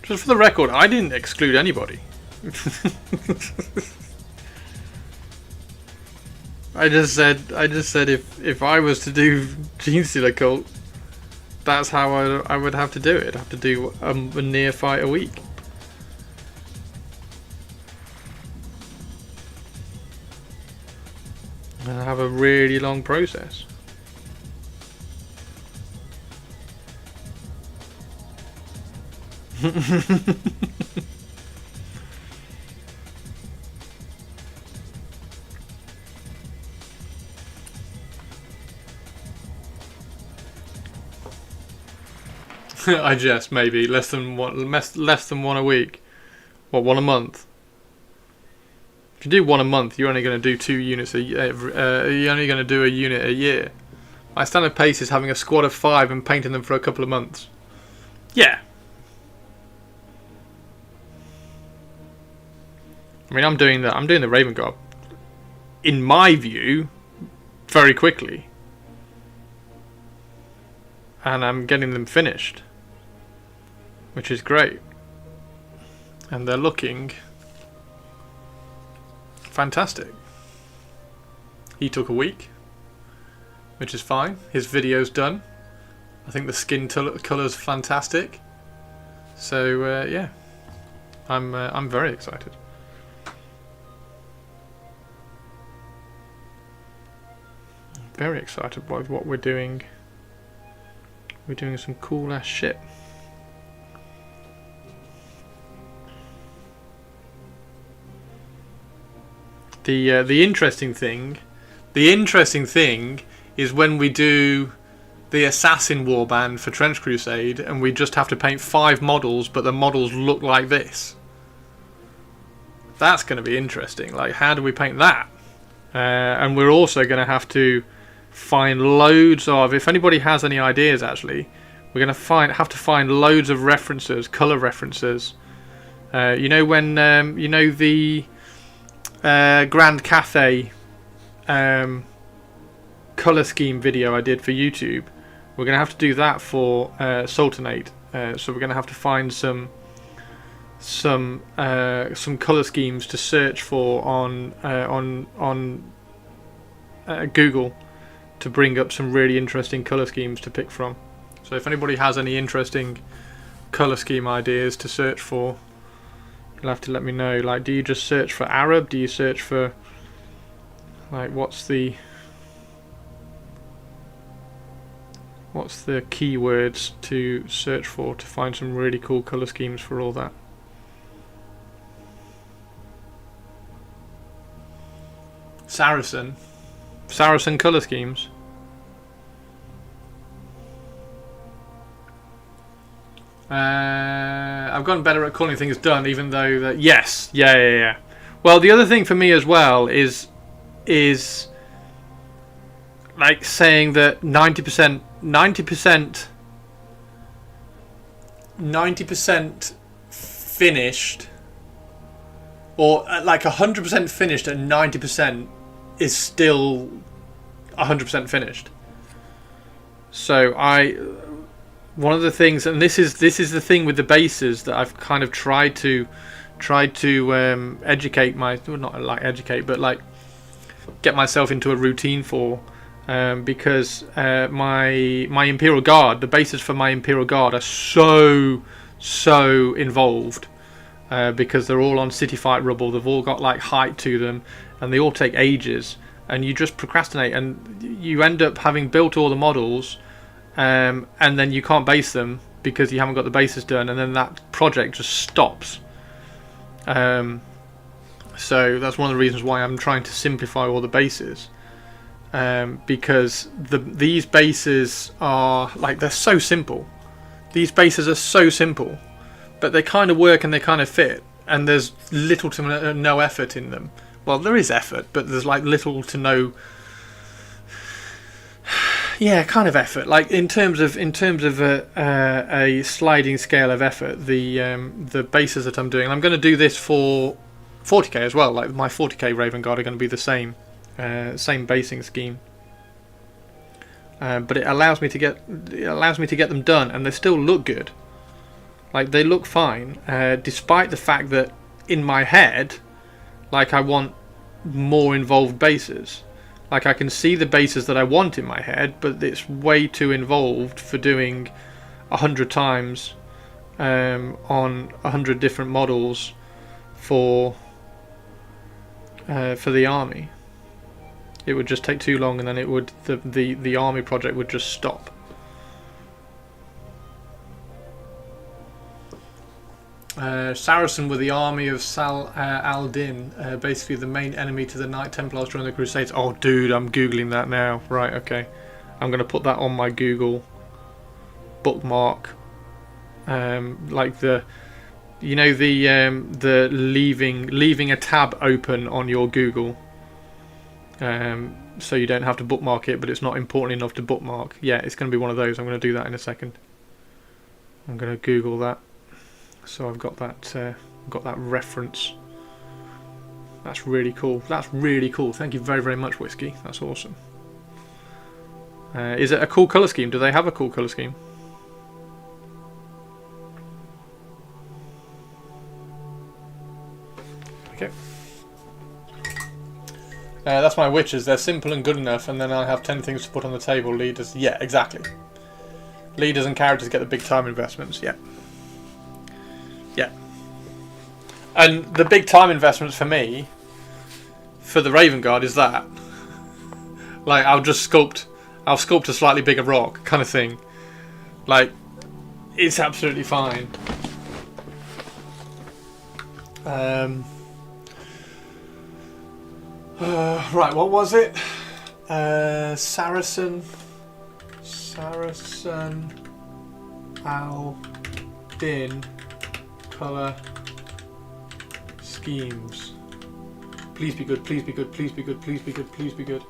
Just for the record, I didn't exclude anybody. I just said if I was to do Gene Stealer Cult, that's how I would have to do it. I'd have to do a neophyte a week. And have a really long process. I jest maybe less than one a week. What, one a month? If you do one a month, you're only going to do 2 units you're only going to do a unit a year. My standard pace is having a squad of 5 and painting them for a couple of months. Yeah. I mean, I'm doing the Raven Guard, in my view, very quickly, and I'm getting them finished, which is great. And they're looking fantastic. He took a week, which is fine. His video's done. I think the skin colour's fantastic. So yeah, I'm very excited. Very excited by what we're doing. We're doing some cool ass shit. The interesting thing is when we do the Assassin Warband for Trench Crusade and we just have to paint 5 models, but the models look like this. That's going to be interesting. Like, how do we paint that? And we're also going to have to find loads of, if anybody has any ideas actually, we're going to have to find loads of references, colour references. You know when you know the Grand Cathay colour scheme video I did for YouTube, we're going to have to do that for Sultanate. So we're going to have to find some colour schemes to search for on Google to bring up some really interesting colour schemes to pick from. So if anybody has any interesting colour scheme ideas to search for, you'll have to let me know. Like, do you just search for Arab? Do you search for, like, what's the keywords to search for to find some really cool colour schemes for all that? Saracen colour schemes. I've gotten better at calling things done, even though that, yes, yeah. Well, the other thing for me as well is like saying that 90% finished, or like 100% finished and 90% is still 100% finished. So one of the things, and this is the thing with the bases that I've kind of tried to educate not like educate, but like get myself into a routine for, because my Imperial Guard, the bases for my Imperial Guard are so involved, because they're all on City Fight rubble. They've all got like height to them, and they all take ages, and you just procrastinate, and you end up having built all the models, and then you can't base them because you haven't got the bases done, and then that project just stops. So that's one of the reasons why I'm trying to simplify all the bases, because these bases are like, they're so simple. These bases are so simple, but they kind of work and they kind of fit, and there's little to no effort in them. Well, there is effort, but there's like little to no, yeah, kind of effort. Like in terms of a sliding scale of effort, the bases that I'm doing, and I'm going to do this for 40k as well. Like my 40k Raven Guard are going to be the same basing scheme, but it allows me to get them done, and they still look good. Like they look fine, despite the fact that in my head, like I want more involved bases. Like I can see the bases that I want in my head, but it's way too involved for doing 100 times on 100 different models for the army. It would just take too long, and then it would the army project would just stop. Saracen were the army of Sal al-Din, basically the main enemy to the Knight Templars during the Crusades. Oh, dude, I'm googling that now. Right, okay, I'm going to put that on my Google bookmark. Like the leaving a tab open on your Google, so you don't have to bookmark it, but it's not important enough to bookmark. Yeah, it's going to be one of those. I'm going to do that in a second. I'm going to Google that. So I've got that reference. That's really cool. That's really cool. Thank you very, very much, Whiskey. That's awesome. Is it a cool colour scheme? Do they have a cool colour scheme? Okay. That's my witches. They're simple and good enough, and then I have 10 things to put on the table. Leaders, yeah, exactly. Leaders and characters get the big time investments. Yeah, yeah. And the big time investments for me, for the Raven Guard, is that, like, I'll sculpt a slightly bigger rock, kind of thing. Like, it's absolutely fine. Right, what was it? Saracen, Al-Din, colour, schemes. Please be good, please be good, please be good, please be good, please be good.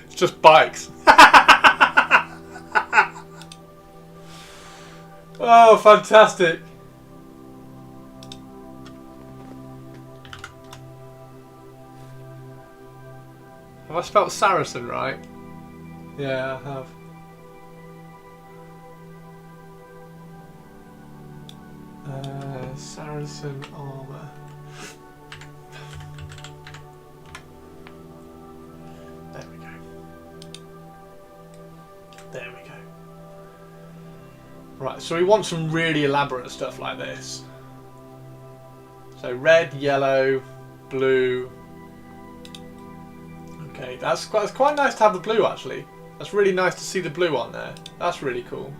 It's just bikes. Oh, fantastic. Have I spelled Saracen right? Yeah, I have. Saracen armour. There we go. There we go. Right, so we want some really elaborate stuff like this. So red, yellow, blue. Okay, that's quite nice to have the blue actually. That's really nice to see the blue on there. That's really cool.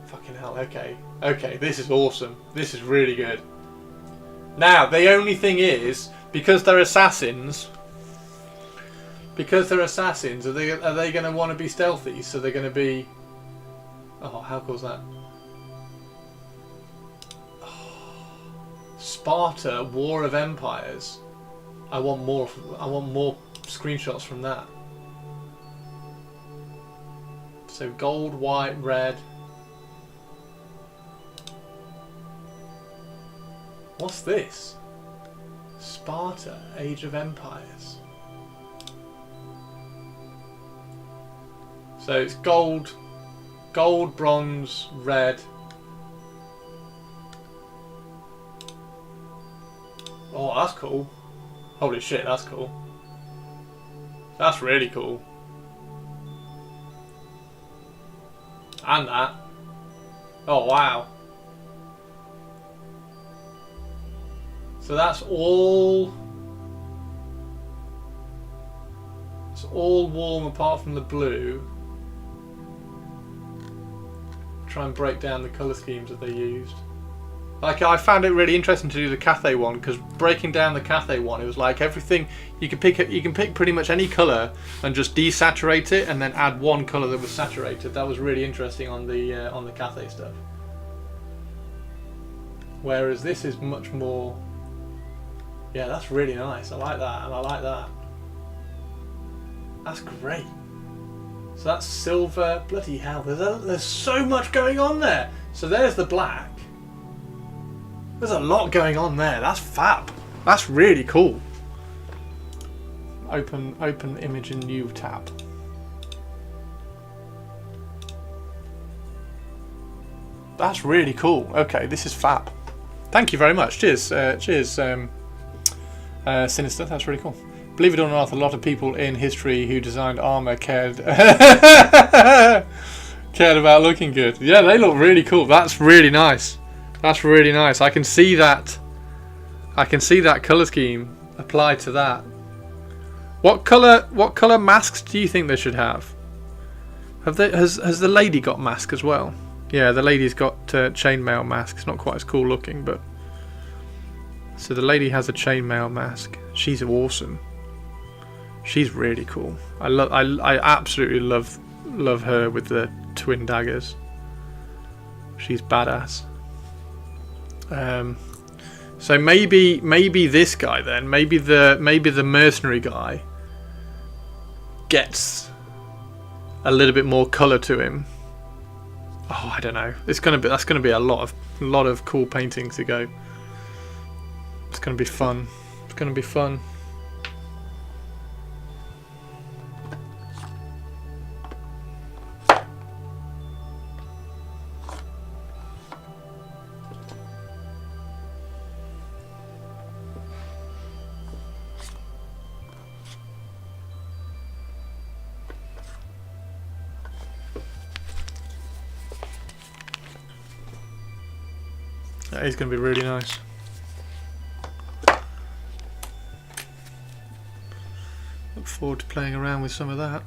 Fucking hell, okay. Okay, this is awesome. This is really good. Now, the only thing is, because they're assassins, are they going to want to be stealthy? So they're going to be... Oh, how cool is that? Oh, Sparta, War of Empires. I want more screenshots from that. So gold, white, red. What's this? Sparta, Age of Empires. So it's gold, bronze, red. Oh, that's cool. Holy shit, that's cool. That's really cool. And that. Oh, wow. So that's all... It's all warm apart from the blue. Try and break down the colour schemes that they used. Like, I found it really interesting to do the Cathay one, because breaking down the Cathay one, it was like everything you can pick pretty much any colour and just desaturate it, and then add one colour that was saturated. That was really interesting on the Cathay stuff. Whereas this is much more. Yeah, that's really nice. I like that, and I like that. That's great. So that's silver. Bloody hell! There's so much going on there. So there's the black. There's a lot going on there. That's fab. That's really cool. Open image in new tab. That's really cool. Okay, this is fab. Thank you very much. Cheers. Cheers, Sinister. That's really cool. Believe it or not, a lot of people in history who designed armor cared about looking good. Yeah, they look really cool. That's really nice. That's really nice. I can see that. I can see that color scheme applied to that. What color masks do you think they should have? Has the lady got mask as well? Yeah, the lady's got chainmail mask. It's not quite as cool looking, but so the lady has a chainmail mask. She's awesome. She's really cool. I absolutely love her with the twin daggers. She's badass. So maybe this guy then, maybe the mercenary guy gets a little bit more colour to him. Oh, I don't know. That's gonna be a lot of cool paintings to go. It's gonna be fun. It's gonna be fun. That is going to be really nice. Look forward to playing around with some of that.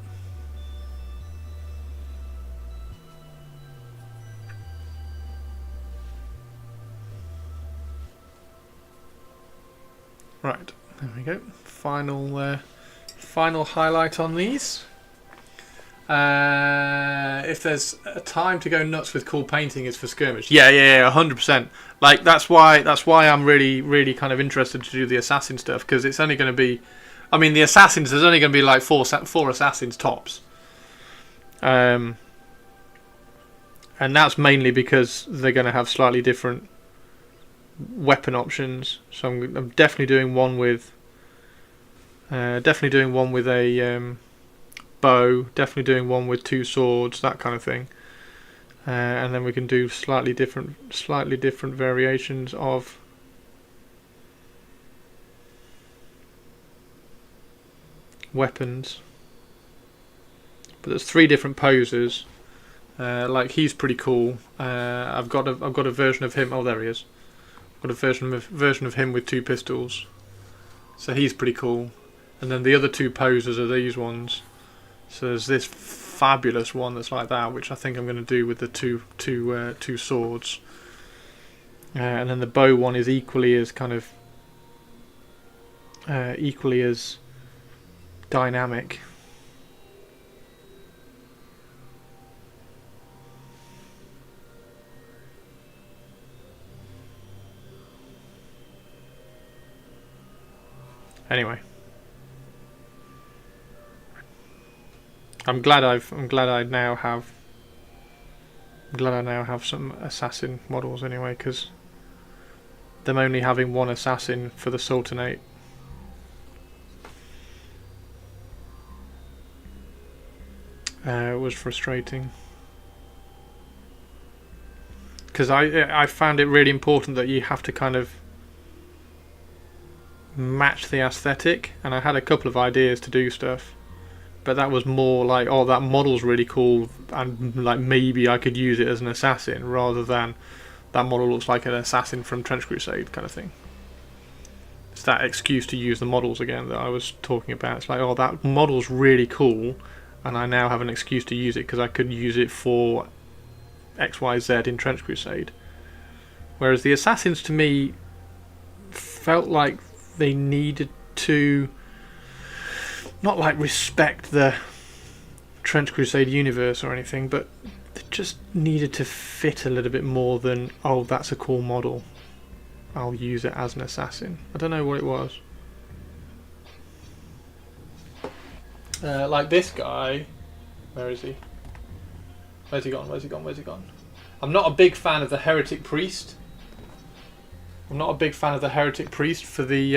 Right, there we go. Final highlight on these. If there's a time to go nuts with cool painting, it's for skirmish. Yeah, 100%. Like that's why I'm really kind of interested to do the assassin stuff, because it's only going to be, I mean, the assassins, there's only going to be like four assassins tops. And that's mainly because they're going to have slightly different weapon options. So I'm definitely doing one with a bow, definitely doing one with 2 swords, that kind of thing. And then we can do slightly different variations of weapons. But there's 3 different poses. Like he's pretty cool. I've got a version of him. Oh, there he is. I've got a version of him with 2 pistols. So he's pretty cool. And then the other 2 poses are these ones. So there's this fabulous one that's like that, which I think I'm going to do with the two swords. And then the bow one is equally as dynamic. Anyway, I'm glad I now have some assassin models anyway, because them only having 1 assassin for the Sultanate was frustrating, because I found it really important that you have to kind of match the aesthetic, and I had a couple of ideas to do stuff, but that was more like, oh, that model's really cool and like maybe I could use it as an assassin, rather than that model looks like an assassin from Trench Crusade kind of thing. It's that excuse to use the models again that I was talking about. It's like, oh, that model's really cool and I now have an excuse to use it because I could use it for XYZ in Trench Crusade. Whereas the assassins to me felt like they needed to not like respect the Trench Crusade universe or anything, but they just needed to fit a little bit more than, oh, that's a cool model, I'll use it as an assassin. I don't know what it was. Like this guy, where is he? Where's he gone? I'm not a big fan of the Heretic Priest. I'm not a big fan of the Heretic Priest for the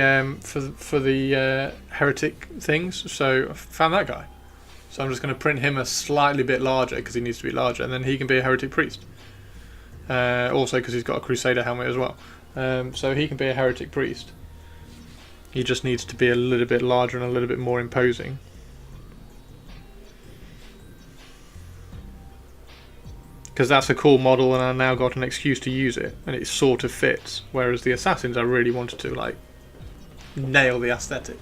heretic things, so I found that guy. So I'm just going to print him a slightly bit larger because he needs to be larger, and then he can be a Heretic Priest. Also because he's got a Crusader helmet as well. So he can be a Heretic Priest. He just needs to be a little bit larger and a little bit more imposing. Because that's a cool model and I now got an excuse to use it, and it sort of fits. Whereas the assassins, I really wanted to like nail the aesthetic.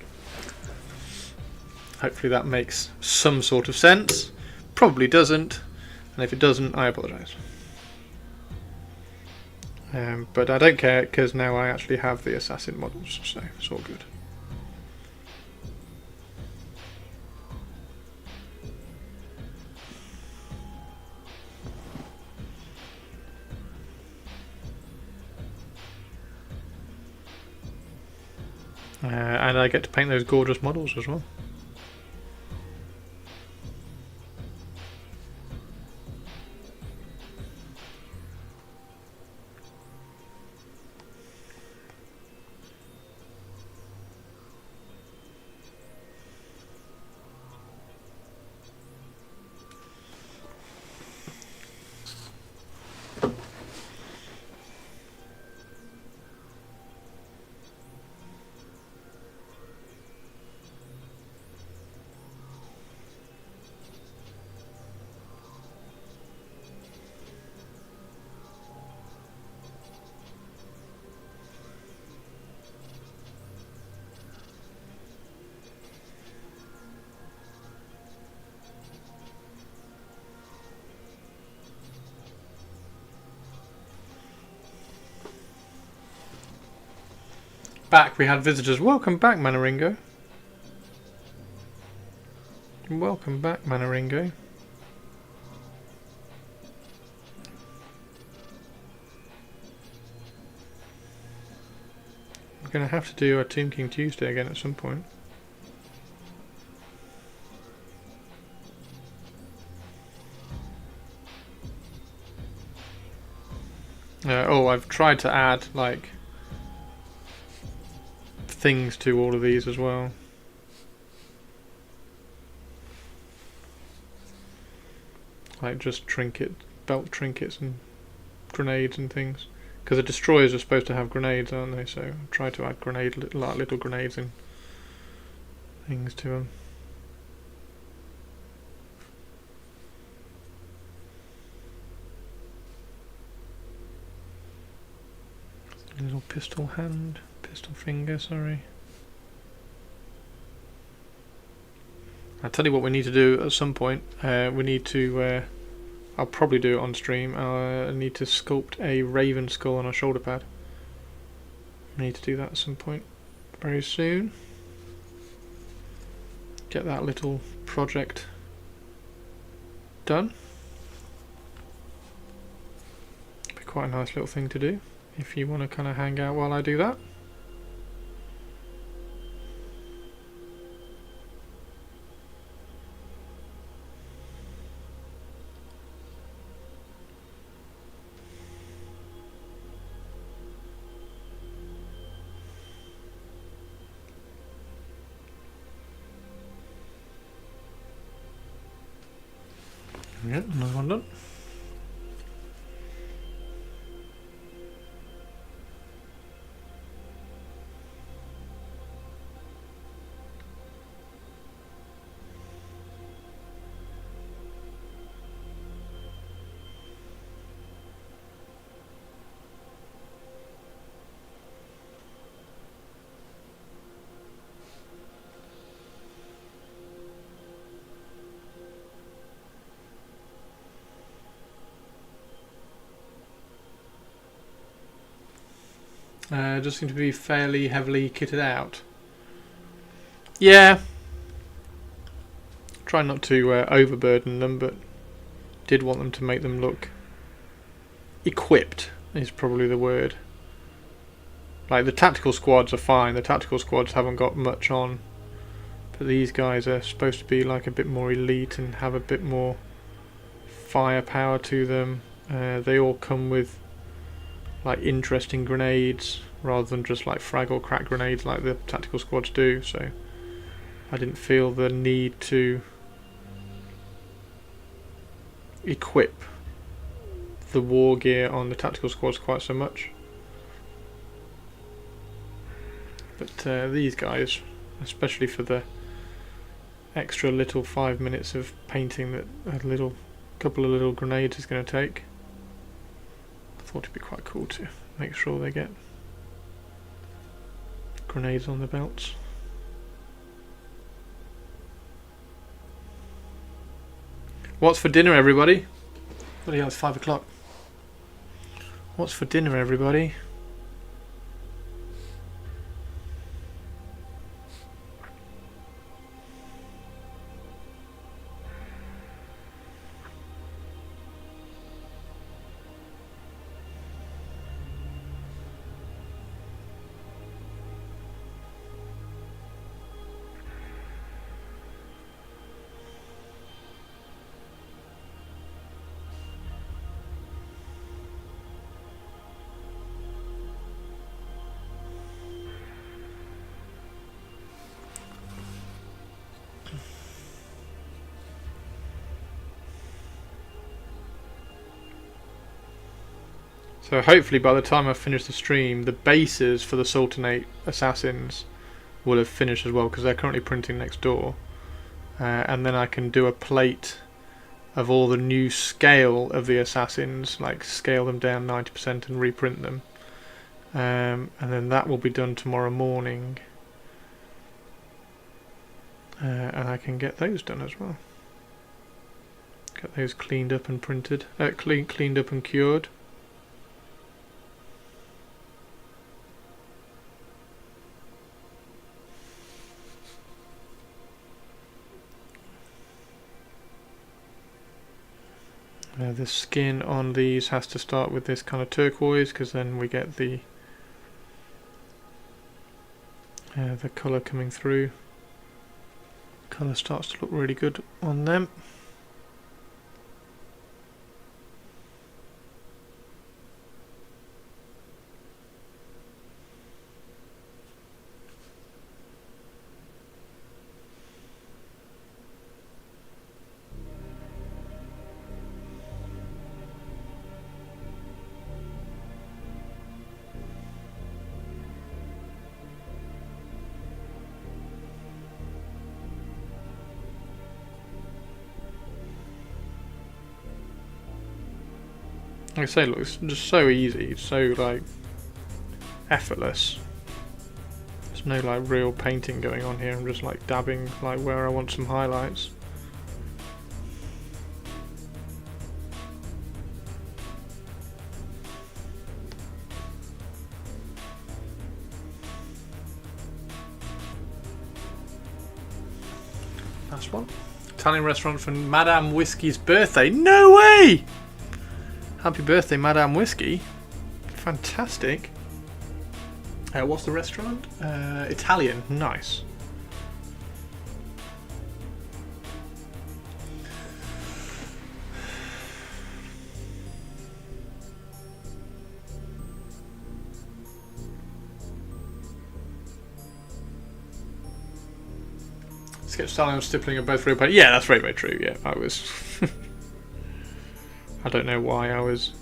Hopefully that makes some sort of sense. Probably doesn't, and if it doesn't, I apologise. But I don't care because now I actually have the assassin models, so it's all good. And I get to paint those gorgeous models as well. back we had visitors. Welcome back, Manaringo. Welcome back, Manaringo. We're going to have to do a Tomb King Tuesday again at some point. Oh, I've tried to add, like, things to all of these as well. Like just belt trinkets and grenades and things. Because the destroyers are supposed to have grenades, aren't they? So I've tried to add little grenades and things to them. Little pistol finger, sorry. I'll tell you what we need to do at some point. We need to, I'll probably do it on stream. I need to sculpt a raven skull on a shoulder pad. I need to do that at some point very soon. Get that little project done. Be quite a nice little thing to do if you want to kind of hang out while I do that. Yeah, another one done. Just seem to be fairly heavily kitted out. Yeah. Try not to overburden them, but did want them to make them look equipped is probably the word. Like the tactical squads are fine. The tactical squads haven't got much on, but these guys are supposed to be like a bit more elite and have a bit more firepower to them. They all come with like interesting grenades rather than just like frag or crack grenades like the tactical squads do, so I didn't feel the need to equip the war gear on the tactical squads quite so much. But these guys, especially for the extra little 5 minutes of painting that a couple of little grenades is going to take, I thought it'd be quite cool to make sure they get grenades on the belts. What's for dinner, everybody? Bloody hell, it's 5 o'clock. What's for dinner, everybody? So hopefully by the time I finish the stream, the bases for the Sultanate assassins will have finished as well, because they're currently printing next door. And then I can do a plate of all the new scale of the assassins, like scale them down 90% and reprint them. And then that will be done tomorrow morning. And I can get those done as well. Get those cleaned up and printed, cleaned up and cured. The skin on these has to start with this kind of turquoise, because then we get the colour coming through. Colour starts to look really good on them. Like I say, look, it's just so easy, it's so like effortless. There's no like real painting going on here. I'm just like dabbing like where I want some highlights. Last one. Italian restaurant for Madame Whiskey's birthday. No way! Happy birthday, Madame Whiskey. Fantastic. What's the restaurant? Italian. Nice. Sketch styling and stippling are both real paint. Yeah, that's very, very true. Yeah, I was... I don't know why I was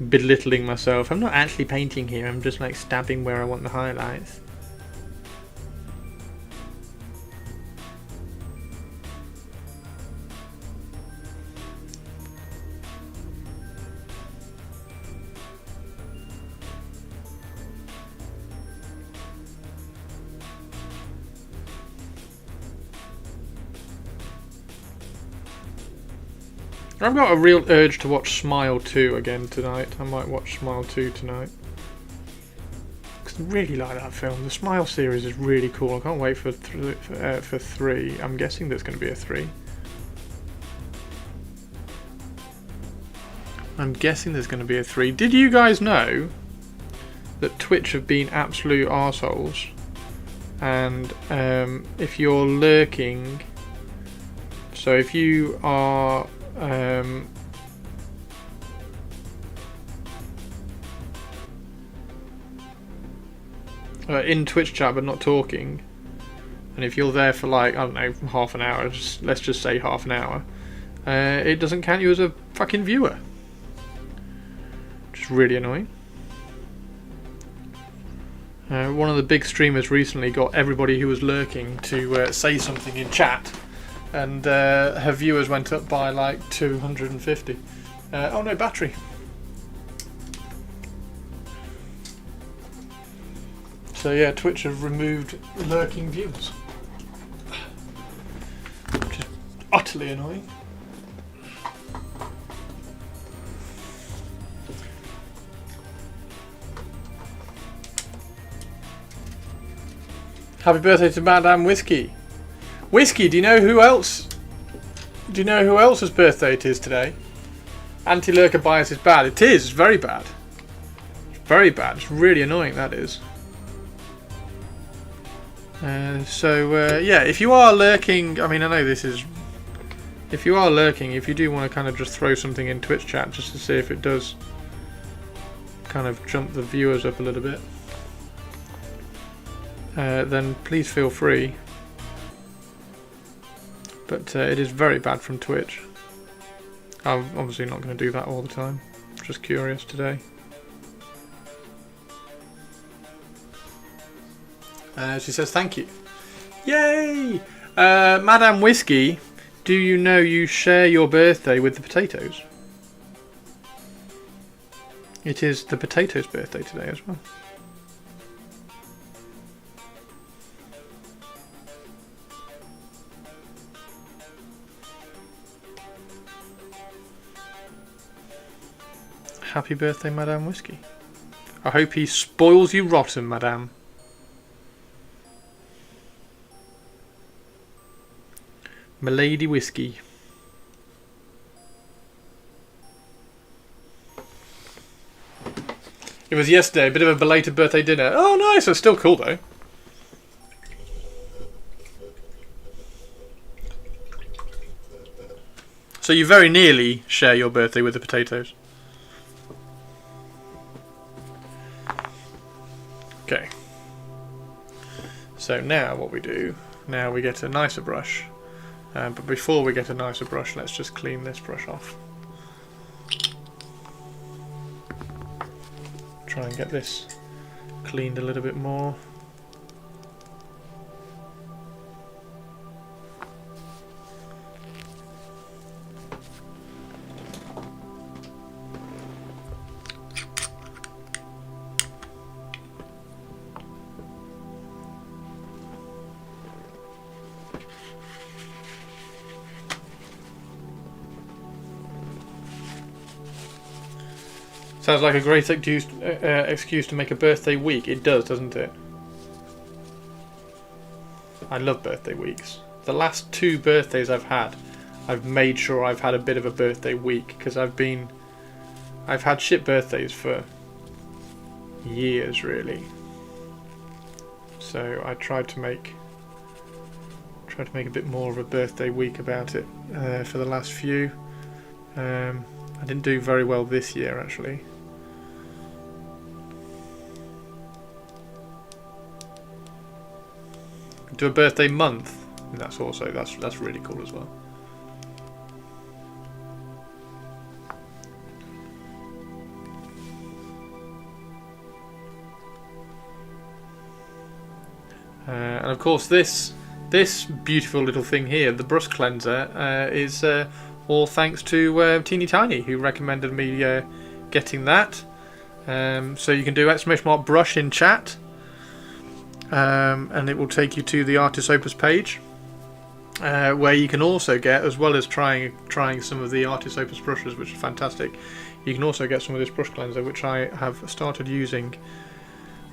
belittling myself. I'm not actually painting here, I'm just like stabbing where I want the highlights. I've got a real urge to watch Smile 2 again tonight. I might watch Smile 2 tonight. Because I really like that film. The Smile series is really cool. I can't wait for 3. I'm guessing there's going to be a 3. I'm guessing there's going to be a 3. Did you guys know that Twitch have been absolute arseholes? And if you're lurking... So if you are... in Twitch chat but not talking, and if you're there for like, I don't know, half an hour, let's just say half an hour, it doesn't count you as a fucking viewer, which is really annoying. One of the big streamers recently got everybody who was lurking to say something in chat, and her viewers went up by like 250. Oh no, battery. So yeah, Twitch have removed lurking viewers, which is utterly annoying. Happy birthday to Madame Whiskey. Whiskey, do you know who else? Do you know who else's birthday it is today? Anti-lurker bias is bad. It is. It's very bad. It's very bad. It's really annoying, that is. Yeah, if you are lurking, I mean, I know this is... If you are lurking, if you do want to kind of just throw something in Twitch chat just to see if it does kind of jump the viewers up a little bit, then please feel free. But it is very bad from Twitch. I'm obviously not going to do that all the time. Just curious today. She says thank you. Yay! Madame Whiskey, do you know you share your birthday with the potatoes? It is the potatoes' birthday today as well. Happy birthday, Madame Whiskey. I hope he spoils you rotten, Madame. Milady Whiskey. It was yesterday, a bit of a belated birthday dinner. Oh, nice. It's still cool, though. So you very nearly share your birthday with the potatoes. Okay. So now what we do, now we get a nicer brush. But before we get a nicer brush, let's just clean this brush off. Try and get this cleaned a little bit more. Sounds like a great excuse to make a birthday week. It does, doesn't it? I love birthday weeks. The last 2 birthdays I've had, I've made sure I've had a bit of a birthday week because I've had shit birthdays for years, really. So I tried to make a bit more of a birthday week about it for the last few. I didn't do very well this year, actually. Do a birthday month. That's really cool as well. And of course, this beautiful little thing here, the brush cleanser, is all thanks to Teeny Tiny, who recommended me getting that. So you can do !brush in chat. And it will take you to the Artist Opus page, where you can also get, as well as trying some of the Artist Opus brushes, which are fantastic, you can also get some of this brush cleanser, which I have started using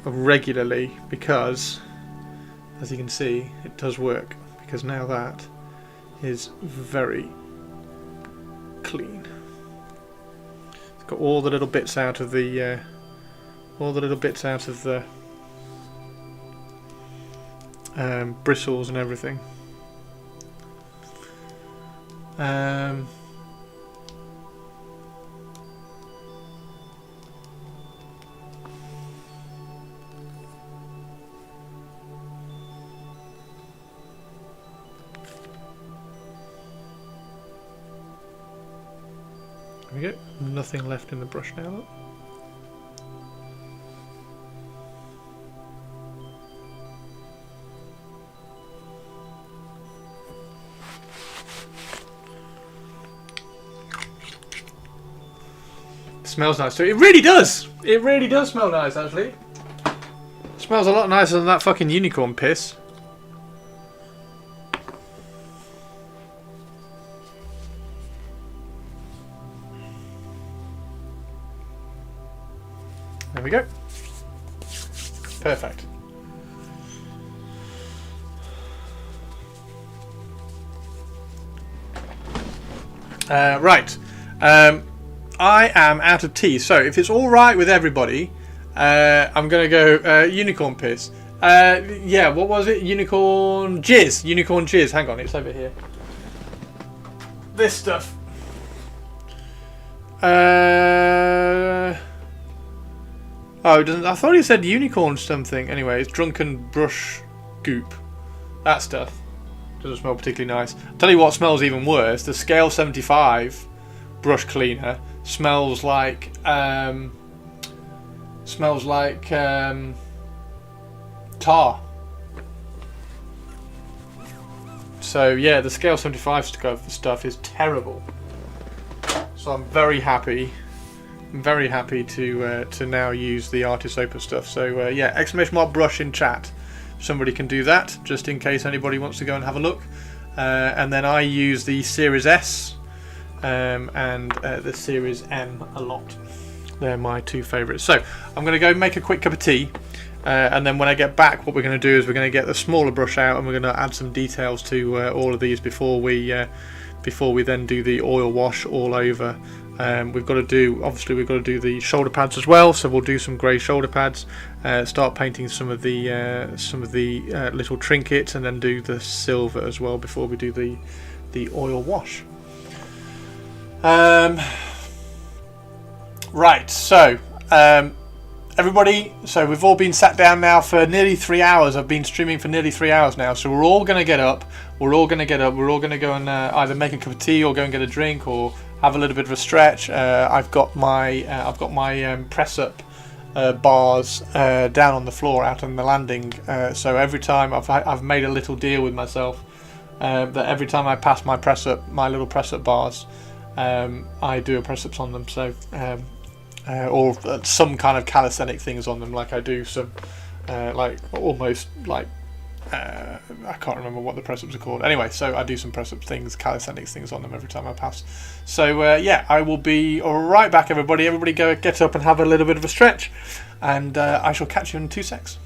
regularly because, as you can see, it does work, because now that is very clean. It's got all the little bits out of the bristles and everything. There we go. Nothing left in the brush now, look. Smells nice too. It really does! It really does smell nice, actually. It smells a lot nicer than that fucking unicorn piss. There we go. Perfect. Right. I am out of tea, so if it's alright with everybody, I'm going to go unicorn piss. Yeah, what was it? Unicorn jizz. Unicorn jizz. Hang on, it's over here. This stuff. Oh, it doesn't. I thought he said unicorn something. Anyway, it's drunken brush goop. That stuff doesn't smell particularly nice. I'll tell you what smells even worse. The Scale 75 brush cleaner smells like tar. So yeah, the Scale 75 stuff is terrible. So I'm very happy. I'm very happy to now use the Artist Opus stuff. So yeah, !brush in chat. Somebody can do that, just in case anybody wants to go and have a look. And then I use the Series S and the Series M a lot. They're my 2 favourites. So I'm going to go make a quick cup of tea. And then when I get back, what we're going to do is we're going to get the smaller brush out and we're going to add some details to all of these before we then do the oil wash all over We've got to do the shoulder pads as well, so we'll do some grey shoulder pads. Start painting some of the little trinkets, and then do the silver as well before we do the oil wash. Right, so everybody, so we've all been sat down now for nearly 3 hours. I've been streaming for nearly 3 hours now, so we're all going to get up. We're all going to go and either make a cup of tea or go and get a drink or have a little bit of a stretch. I've got my press up bars down on the floor out on the landing. So every time I've made a little deal with myself that every time I pass my little press up bars, I do a press ups on them. So or some kind of calisthenic things on them, like I do some I can't remember what the press ups are called. Anyway, so I do some press up things, calisthenics things on them every time I pass. So yeah, I will be right back, everybody. Everybody go get up and have a little bit of a stretch, and I shall catch you in 2 secs.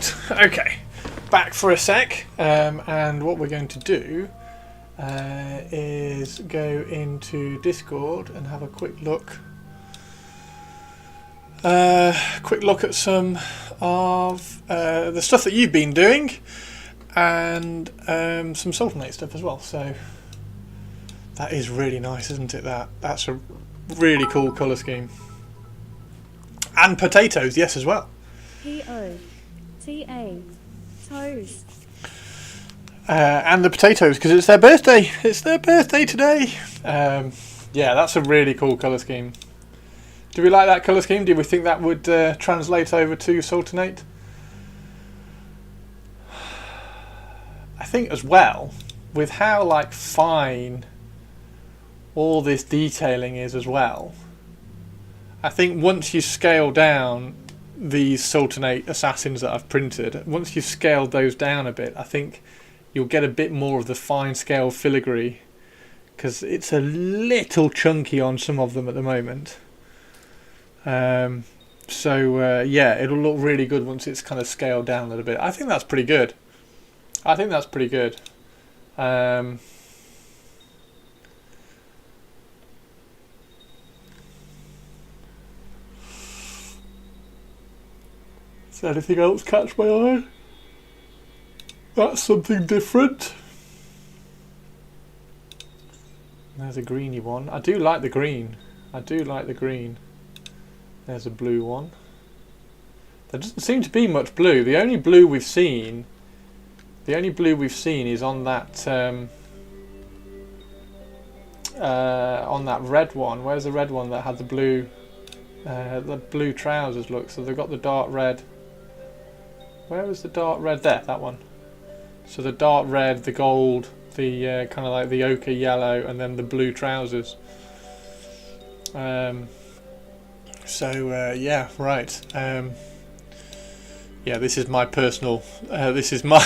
Right, okay. Back for a sec. And what we're going to do is go into Discord and have a quick look. Quick look at some of the stuff that you've been doing, and some Sultanate stuff as well. So that is really nice, isn't it? That's a really cool colour scheme. And potatoes, yes, as well. P-O-T-A. Toes. And the potatoes, because it's their birthday. It's their birthday today. Yeah, that's a really cool colour scheme. Do we like that colour scheme? Do we think that would translate over to Sultanate? I think as well, with how like fine all this detailing is as well, I think once you scale down these Sultanate assassins that I've printed, once you've scaled those down a bit, I think you'll get a bit more of the fine scale filigree, because it's a little chunky on some of them at the moment. Yeah, it'll look really good once it's kind of scaled down a little bit. I think that's pretty good. I think that's pretty good. Does anything else catch my eye? That's something different. There's a greeny one. I do like the green. I do like the green. There's a blue one. There doesn't seem to be much blue. The only blue we've seen is on that red one. Where's the red one that had the blue trousers? Look, so they've got the dark red. Where was the dark red? There, that one. So the dark red, the gold, the kind of like the ochre yellow, and then the blue trousers. Yeah, right. Yeah, this is my personal. This is my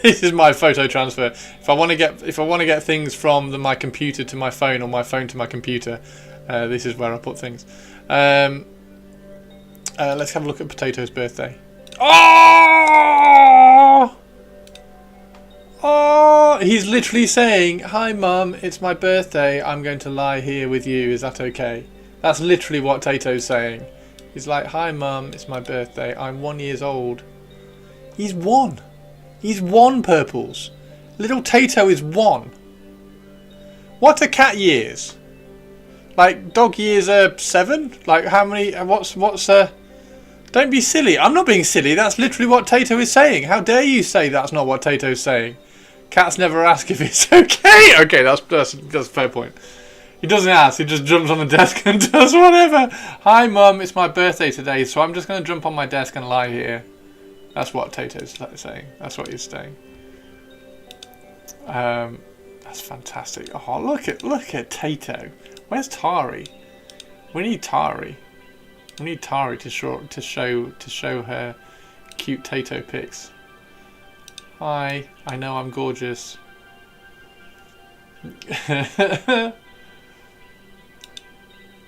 this is my photo transfer. If I want to get things from my computer to my phone, or my phone to my computer, this is where I put things. Let's have a look at Potato's birthday. Oh! Oh! He's literally saying, "Hi, Mum. It's my birthday. I'm going to lie here with you. Is that okay?" That's literally what Tato's saying. He's like, "Hi, Mum. It's my birthday. I'm 1 year old." He's 1. He's 1, Purples. Little Tato is 1. What are cat years? Like, dog years are 7? Like, how many? What's Don't be silly. I'm not being silly. That's literally what Tato is saying. How dare you say that's not what Tato's saying? Cats never ask if it's okay. Okay, that's a fair point. He doesn't ask. He just jumps on the desk and does whatever. "Hi, Mum. It's my birthday today, so I'm just going to jump on my desk and lie here." That's what Tato's saying. That's what he's saying. That's fantastic. Oh, look at Tato. Where's Tari? We need Tari. We need Tari to show her cute Tato pics. "Hi, I know I'm gorgeous."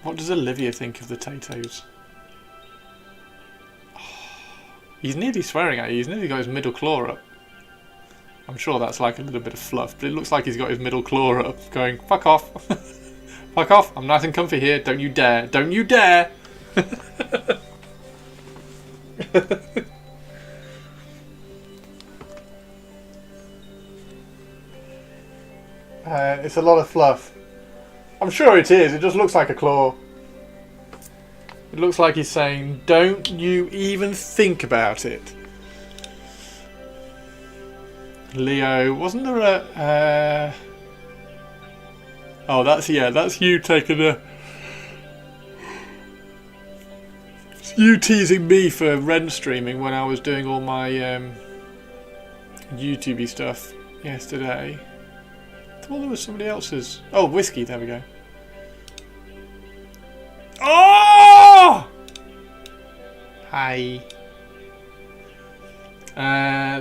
What does Olivia think of the Tatos? Oh, he's nearly swearing at you. He's nearly got his middle claw up. I'm sure that's like a little bit of fluff, but it looks like he's got his middle claw up, going, "Fuck off." "Fuck off. I'm nice and comfy here. Don't you dare. Don't you dare." It's a lot of fluff. I'm sure it is. It just looks like a claw. It looks like he's saying, "Don't you even think about it." Leo, wasn't there a... Oh, that's you taking a... It's you teasing me for rent streaming when I was doing all my YouTube-y stuff yesterday. I thought there was somebody else's... Oh, whiskey, there we go. Oh! Hi.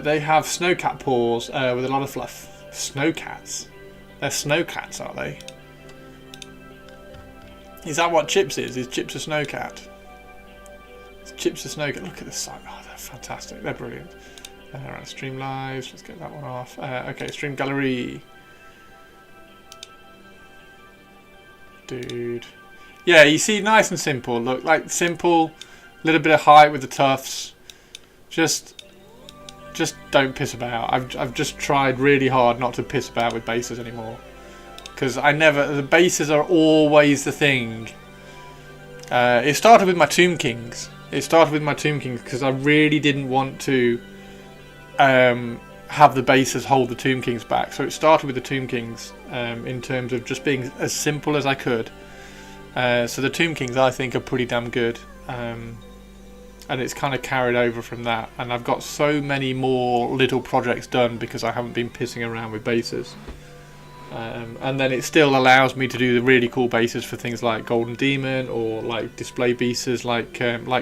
They have snowcat paws with a lot of fluff. Snowcats? They're snowcats, are they? Is that what Chips is? Is Chips a snowcat? Chips the Snow. Look at the site. Oh, they're fantastic. They're brilliant. Right, stream lives. Let's get that one off. Okay, stream gallery. Dude. Yeah, you see, nice and simple. Look, like simple, little bit of height with the tufts. Just don't piss about. I've just tried really hard not to piss about with bases anymore, because the bases are always the thing. It started with my Tomb Kings. Because I really didn't want to have the bases hold the Tomb Kings back. So it started with the Tomb Kings in terms of just being as simple as I could. So the Tomb Kings, I think, are pretty damn good. And it's kind of carried over from that. And I've got so many more little projects done because I haven't been pissing around with bases. And then it still allows me to do the really cool bases for things like Golden Demon, or like display pieces like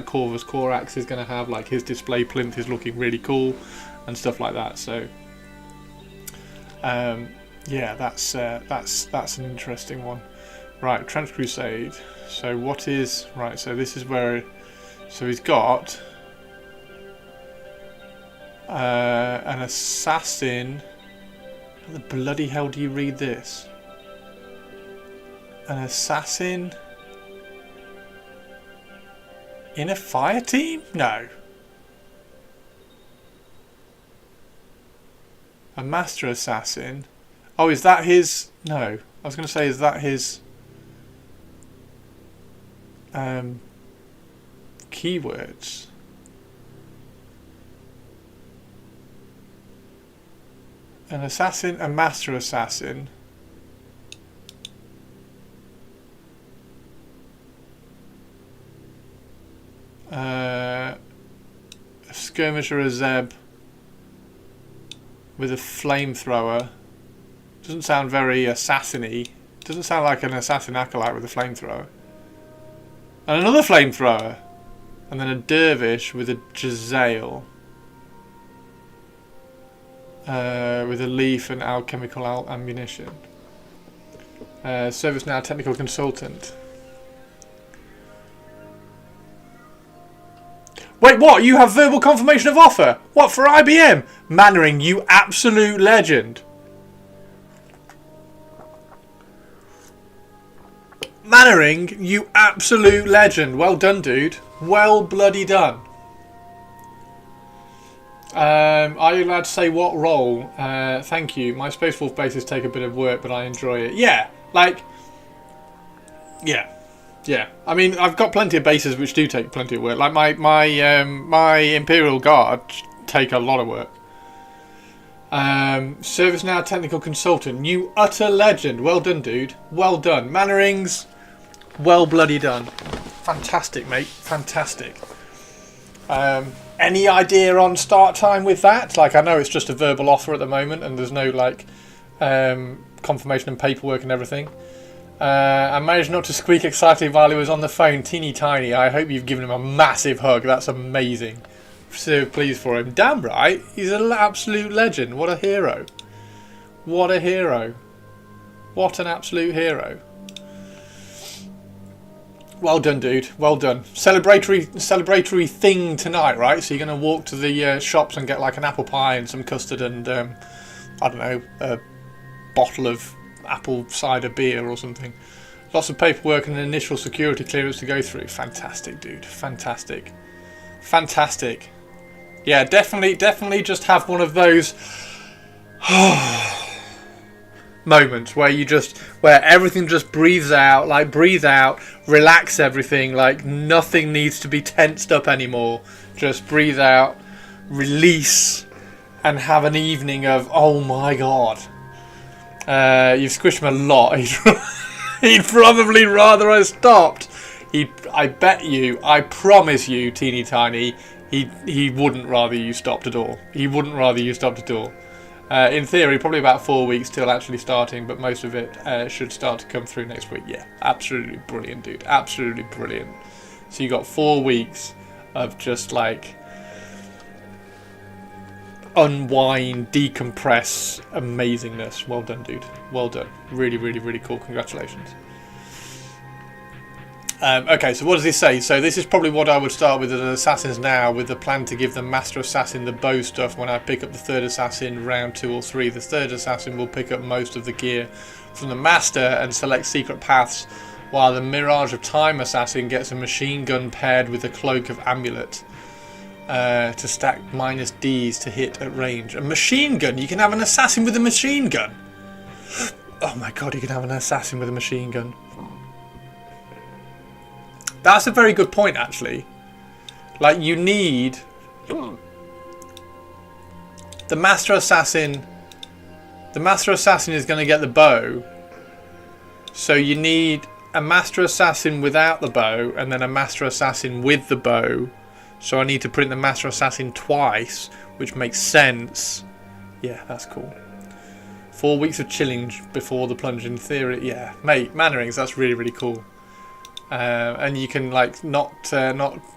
Corvus Corax is going to have. Like his display plinth is looking really cool and stuff like that. So yeah, that's an interesting one. Right, Trench Crusade. So what is right? So this is where. So he's got an assassin. How the bloody hell do you read this? An assassin in a fire team? No. A master assassin. Oh, is that his? No. I was going to say, is that his keywords? An assassin, a master assassin. A skirmisher, a Zeb with a flamethrower. Doesn't sound very assassin-y. Doesn't sound like an assassin acolyte with a flamethrower. And another flamethrower. And then a dervish with a Jezzail. With a leaf and alchemical ammunition. Service now technical consultant. Wait, what? You have verbal confirmation of offer? What, for IBM? Mannering, you absolute legend. Mannering, you absolute legend. Well done, dude. Well bloody done. Are you allowed to say what role? Thank you. My Space Wolf bases take a bit of work, but I enjoy it. Yeah, like... Yeah. Yeah. I mean, I've got plenty of bases which do take plenty of work. Like my Imperial Guard take a lot of work. Service now technical consultant. You utter legend. Well done, dude. Well done. Mannerings, well bloody done. Fantastic, mate. Fantastic. Any idea on start time with that? Like, I know it's just a verbal offer at the moment, and there's no like confirmation and paperwork and everything. I managed not to squeak excitedly while he was on the phone. Teeny tiny. I hope you've given him a massive hug. That's amazing. So pleased for him. Damn right. He's an absolute legend. What a hero. What a hero. What an absolute hero. Well done, dude. Well done. Celebratory thing tonight, right? So you're going to walk to the shops and get like an apple pie and some custard and, I don't know, a bottle of apple cider beer or something. Lots of paperwork and an initial security clearance to go through. Fantastic, dude. Fantastic. Fantastic. Yeah, definitely just have one of those moments where where everything just breathes out, like breathe out, relax everything, like nothing needs to be tensed up anymore. Just breathe out, release, and have an evening of, oh my god. You've squished him a lot. He'd probably rather have stopped. I bet you, I promise you, teeny tiny, he wouldn't rather you stopped at all. He wouldn't rather you stopped at all. In theory, probably about 4 weeks till actually starting, but most of it should start to come through next week. Yeah, absolutely brilliant, dude. Absolutely brilliant. So you got 4 weeks of just like unwind, decompress, amazingness. Well done, dude. Well done. Really, really, really cool. Congratulations. Okay, so what does this say? So this is probably what I would start with as assassins now, with the plan to give the Master Assassin the bow stuff when I pick up the third assassin round 2 or 3. The third assassin will pick up most of the gear from the Master and select secret paths, while the Mirage of Time assassin gets a machine gun paired with a Cloak of Amulet to stack -Ds to hit at range. A machine gun? You can have an assassin with a machine gun? Oh my god, you can have an assassin with a machine gun. That's a very good point, actually. Like, you need the Master Assassin. The Master Assassin is going to get the bow, so you need a Master Assassin without the bow and then a Master Assassin with the bow. So I need to print the Master Assassin twice, which makes sense. Yeah, that's cool. 4 weeks of chilling before the plunge. In theory, yeah, mate, Mannerings. That's really, really cool. And you can like not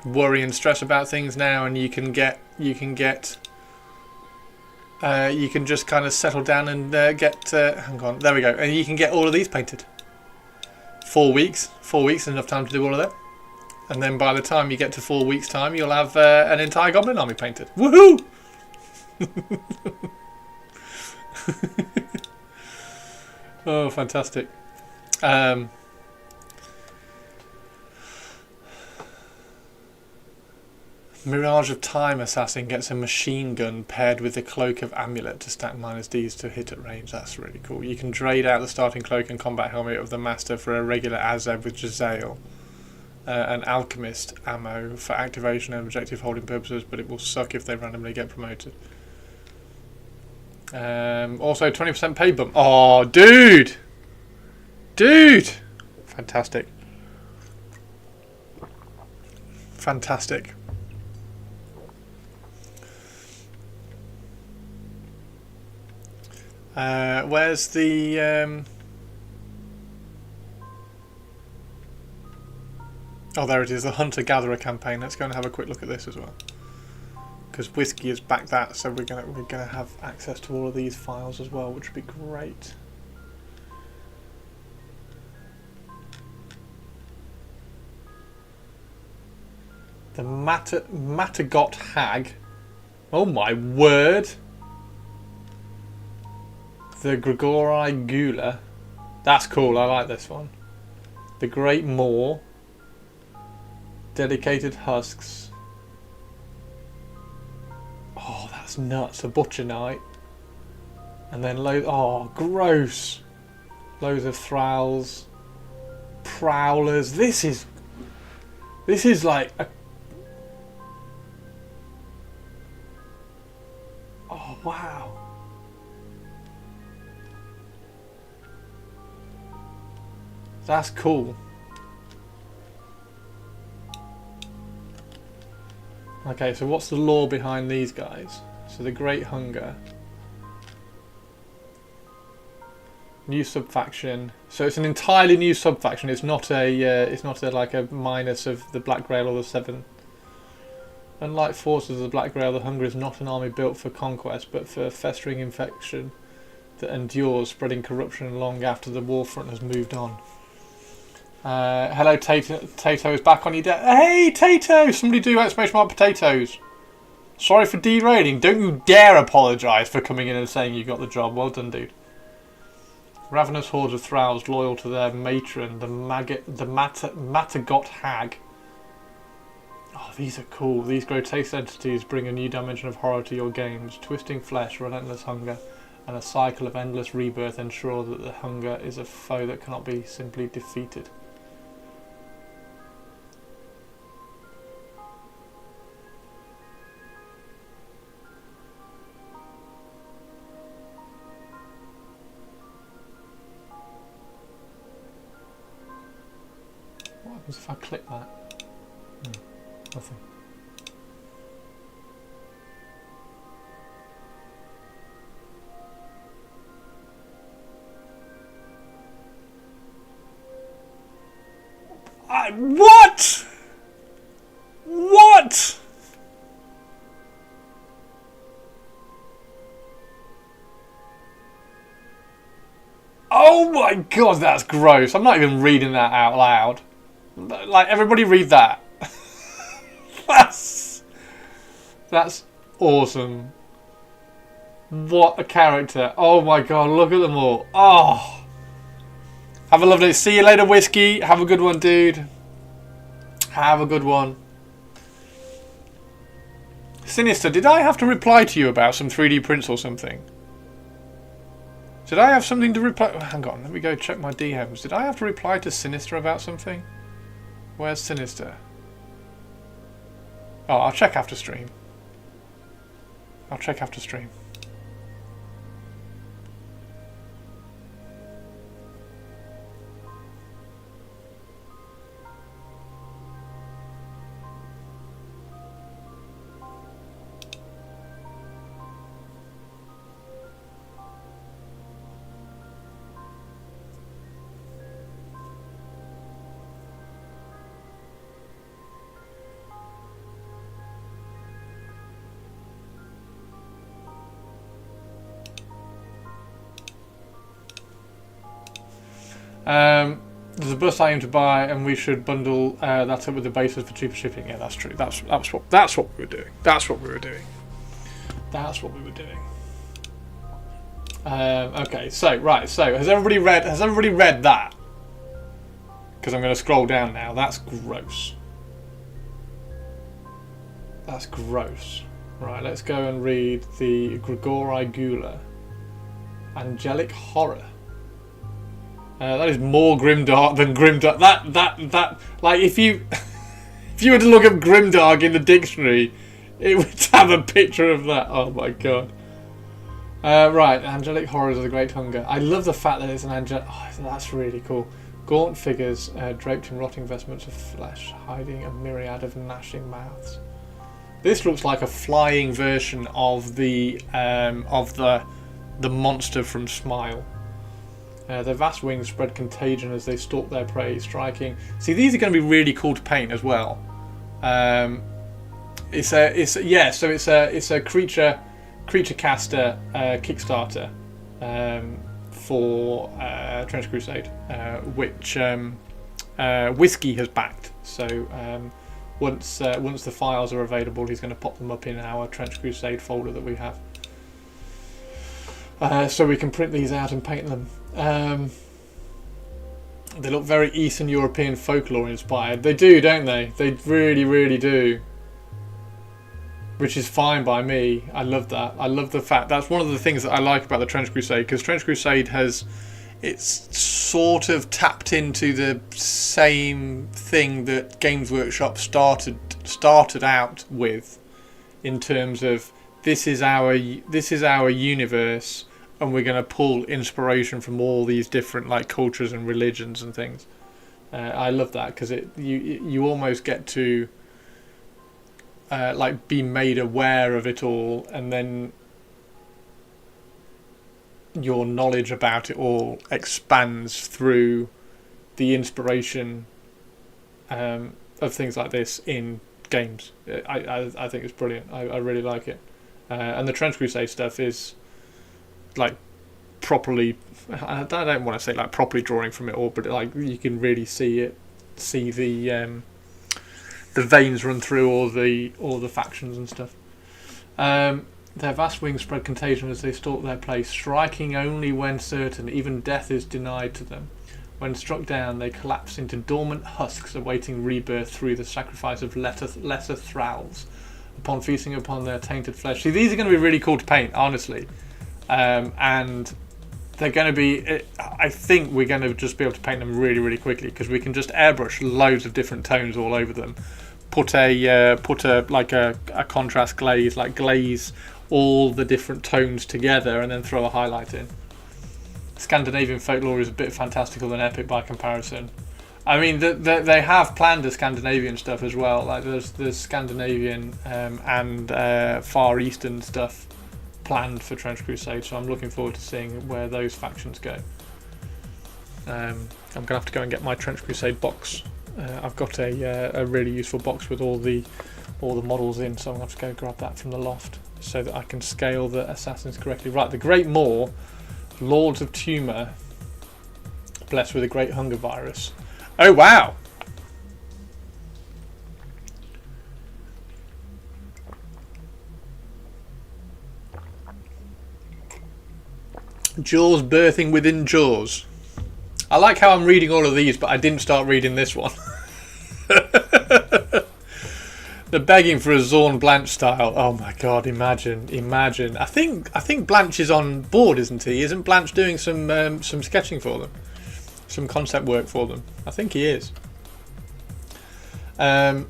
worry and stress about things now, and you can just kind of settle down and get. Hang on, there we go, and you can get all of these painted. 4 weeks, 4 weeks is enough time to do all of that, and then by the time you get to 4 weeks' time, you'll have an entire Goblin army painted. Woohoo! Oh, fantastic. Mirage of Time assassin gets a machine gun paired with the Cloak of Amulet to stack -Ds to hit at range. That's really cool. You can trade out the starting cloak and combat helmet of the Master for a regular Azeb with Jezzail. An Alchemist ammo for activation and objective holding purposes, but it will suck if they randomly get promoted. Also 20% pay bump. Oh, dude! Dude! Fantastic. Fantastic. Where's the oh, there it is, the Hunter-Gatherer campaign. Let's go and have a quick look at this as well, because Whiskey has backed that, so we're gonna have access to all of these files as well, which would be great. The Matagot Hag. Oh my word! The Grigori Gula. That's cool, I like this one. The Great Maw. Dedicated Husks. Oh, that's nuts. A Butcher Knight. And then oh, gross. Loads of Thralls. Prowlers. This is like a... Oh, wow. That's cool. Okay, so what's the lore behind these guys? So the Great Hunger. New subfaction. So it's an entirely new subfaction. It's not a like a minus of the Black Grail or the Seven. Unlike forces of the Black Grail, the Hunger is not an army built for conquest, but for festering infection that endures, spreading corruption long after the warfront has moved on. Hello, Tato is back on your deck. Hey, Tato! Somebody do exclamation mark potatoes. Sorry for derailing. Don't you dare apologise for coming in and saying you got the job. Well done, dude. Ravenous hordes of Thralls loyal to their matron, the Matagot Hag. Oh, these are cool. These grotesque entities bring a new dimension of horror to your games. Twisting flesh, relentless hunger, and a cycle of endless rebirth ensure that the hunger is a foe that cannot be simply defeated. What happens if I click that? Nothing. What? What? Oh my god, that's gross. I'm not even reading that out loud. Like, everybody read that. That's awesome. What a character. Oh my god, look at them all. Oh. Have a lovely... See you later, Whiskey. Have a good one, dude. Have a good one. Sinister, did I have to reply to you about some 3D prints or something? Did I have something to reply... Hang on, let me go check my DMs. Did I have to reply to Sinister about something? Where's Sinister? Oh, I'll check after stream. I'll check after stream. There's a bus I aim to buy, and we should bundle that up with the bases for cheaper shipping. Yeah, that's true. That's what we were doing. That's what we were doing. That's what we were doing. Okay, so right. So has everybody read that? Because I'm going to scroll down now. That's gross. That's gross. Right, let's go and read the Grigori Gula. Angelic Horror. That is more grimdark than grimdark. That like if you were to look up grimdark in the dictionary, it would have a picture of that. Oh my god. Right, angelic horrors of the Great Hunger. I love the fact that it's an angelic. Oh, that's really cool. Gaunt figures draped in rotting vestments of flesh, hiding a myriad of gnashing mouths. This looks like a flying version of the monster from Smile. Their vast wings spread contagion as they stalk their prey, striking. See, these are going to be really cool to paint as well. It's a creature caster Kickstarter for Trench Crusade, which Whiskey has backed. So once the files are available, he's going to pop them up in our Trench Crusade folder that we have. So we can print these out and paint them. They look very Eastern European folklore inspired. They do, don't they? They really, really do. Which is fine by me. I love that. I love the fact that's one of the things that I like about the Trench Crusade, because Trench Crusade it's sort of tapped into the same thing that Games Workshop started out with, in terms of this is our universe. And we're going to pull inspiration from all these different like cultures and religions and things. I love that, because you almost get to like be made aware of it all, and then your knowledge about it all expands through the inspiration of things like this in games. I think it's brilliant. I really like it, and the Trench Crusade stuff is like properly, I don't want to say like properly drawing from it all, but like you can really see the veins run through all the factions and stuff. Their vast wings spread contagion as they stalk their prey, striking only when certain, even death is denied to them. When struck down, they collapse into dormant husks awaiting rebirth through the sacrifice of lesser thralls upon feasting upon their tainted flesh. See, these are going to be really cool to paint, honestly. And they're going to be, I think we're going to just be able to paint them really, really quickly, because we can just airbrush loads of different tones all over them. Put a contrast glaze, like glaze all the different tones together, and then throw a highlight in. Scandinavian folklore is a bit fantastical than epic by comparison. I mean, they have planned the Scandinavian stuff as well. Like there's Scandinavian and Far Eastern stuff planned for Trench Crusade, so I'm looking forward to seeing where those factions go. I'm going to have to go and get my Trench Crusade box. I've got a really useful box with all the models in, so I'm going to have to go grab that from the loft so that I can scale the assassins correctly. Right, the Great Maw, Lords of Tumor, blessed with a Great Hunger virus. Oh wow! Jaws birthing within Jaws. I like how I'm reading all of these, but I didn't start reading this one. They're begging for a Zorn Blanche style. Oh my god! Imagine. I think Blanche is on board, isn't he? Isn't Blanche doing some sketching for them, some concept work for them? I think he is. And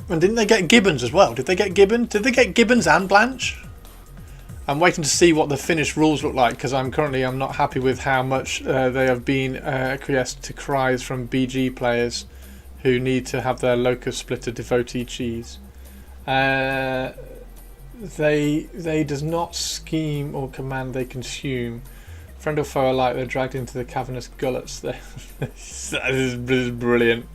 didn't they get Gibbons as well? Did they get Gibbons? Did they get Gibbons and Blanche? I'm waiting to see what the finished rules look like, because I'm not happy with how much they have been acquiesced to cries from BG players who need to have their locus splitter devotee cheese. They does not scheme or command, they consume. Friend or foe alike, they're dragged into the cavernous gullets. This is brilliant.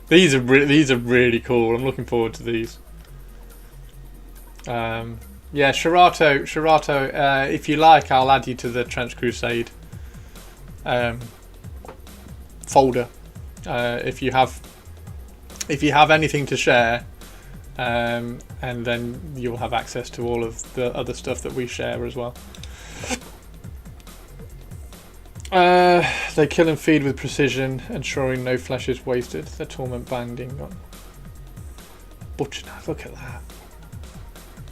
These are really cool. I'm looking forward to these. Yeah, Shirato, if you like, I'll add you to the Trench Crusade folder. If you have anything to share, and then you'll have access to all of the other stuff that we share as well. They kill and feed with precision, ensuring no flesh is wasted. Their torment binding on. Butcher Knights, look at that.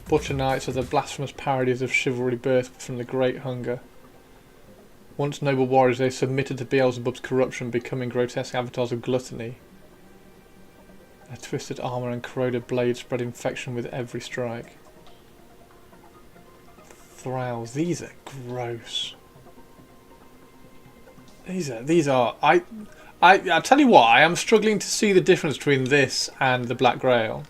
Butcher Knights are the blasphemous parodies of chivalry birthed from the Great Hunger. Once noble warriors, they submitted to Beelzebub's corruption, becoming grotesque avatars of gluttony. Their twisted armour and corroded blades spread infection with every strike. Thralls, these are gross. These are I tell you what, I am struggling to see the difference between this and the Black Grail.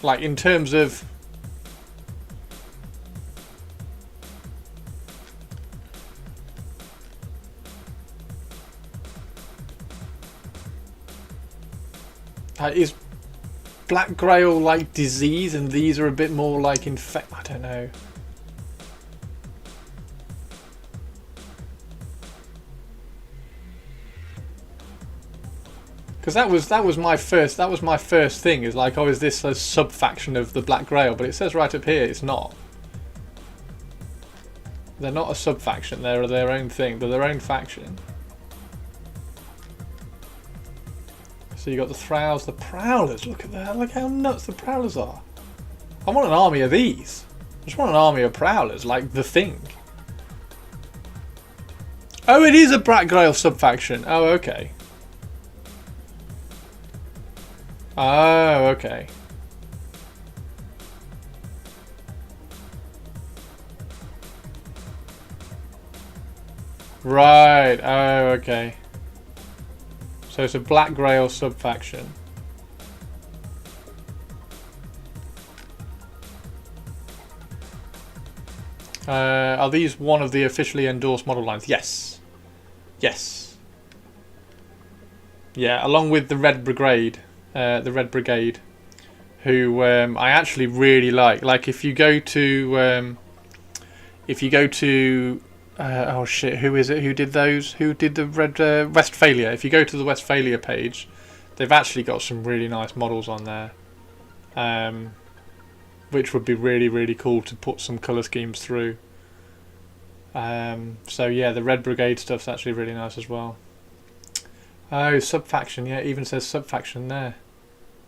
Like, in terms of is Black Grail like disease and these are a bit more like infect? I don't know. Because that was my first thing, is like, oh, is this a sub-faction of the Black Grail? But it says right up here it's not. They're not a sub-faction, they're their own thing, they're their own faction. So you got the Thralls, the Prowlers, look at that, look how nuts the Prowlers are. I want an army of these. I just want an army of Prowlers, like the Thing. Oh, it is a Black Grail sub-faction. Oh, okay. Oh, okay. Right, oh, okay. So it's a Black Grail sub-faction. Are these one of the officially endorsed model lines? Yes. Yes. Yeah, along with the Red Brigade. The Red Brigade, who I actually really like. Like, if you go to oh shit, who is it? Who did those? Who did the Red Westphalia? If you go to the Westphalia page, they've actually got some really nice models on there, which would be really cool to put some colour schemes through. So yeah, the Red Brigade stuff's actually really nice as well. Oh, sub-faction, yeah, it even says sub-faction there.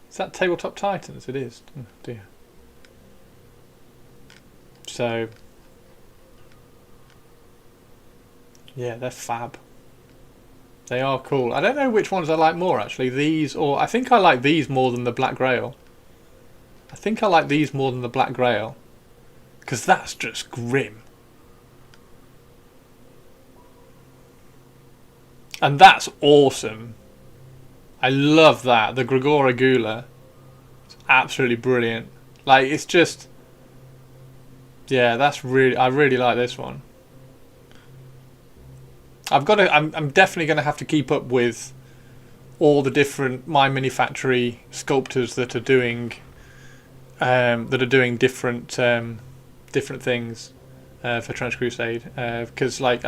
Is that Tabletop Titans? It is. Oh dear. So, yeah, they're fab. They are cool. I don't know which ones I like more, actually. These, or I think I like these more than the Black Grail. I think I like these more than the Black Grail. Because that's just grim. And that's awesome. I love that. The Gregora Gula. It's absolutely brilliant. Like, it's just... Yeah, that's really... I really like this one. I'm definitely going to have to keep up with all the different My Mini Factory sculptors that are doing... different things for Trench Crusade. Because, like,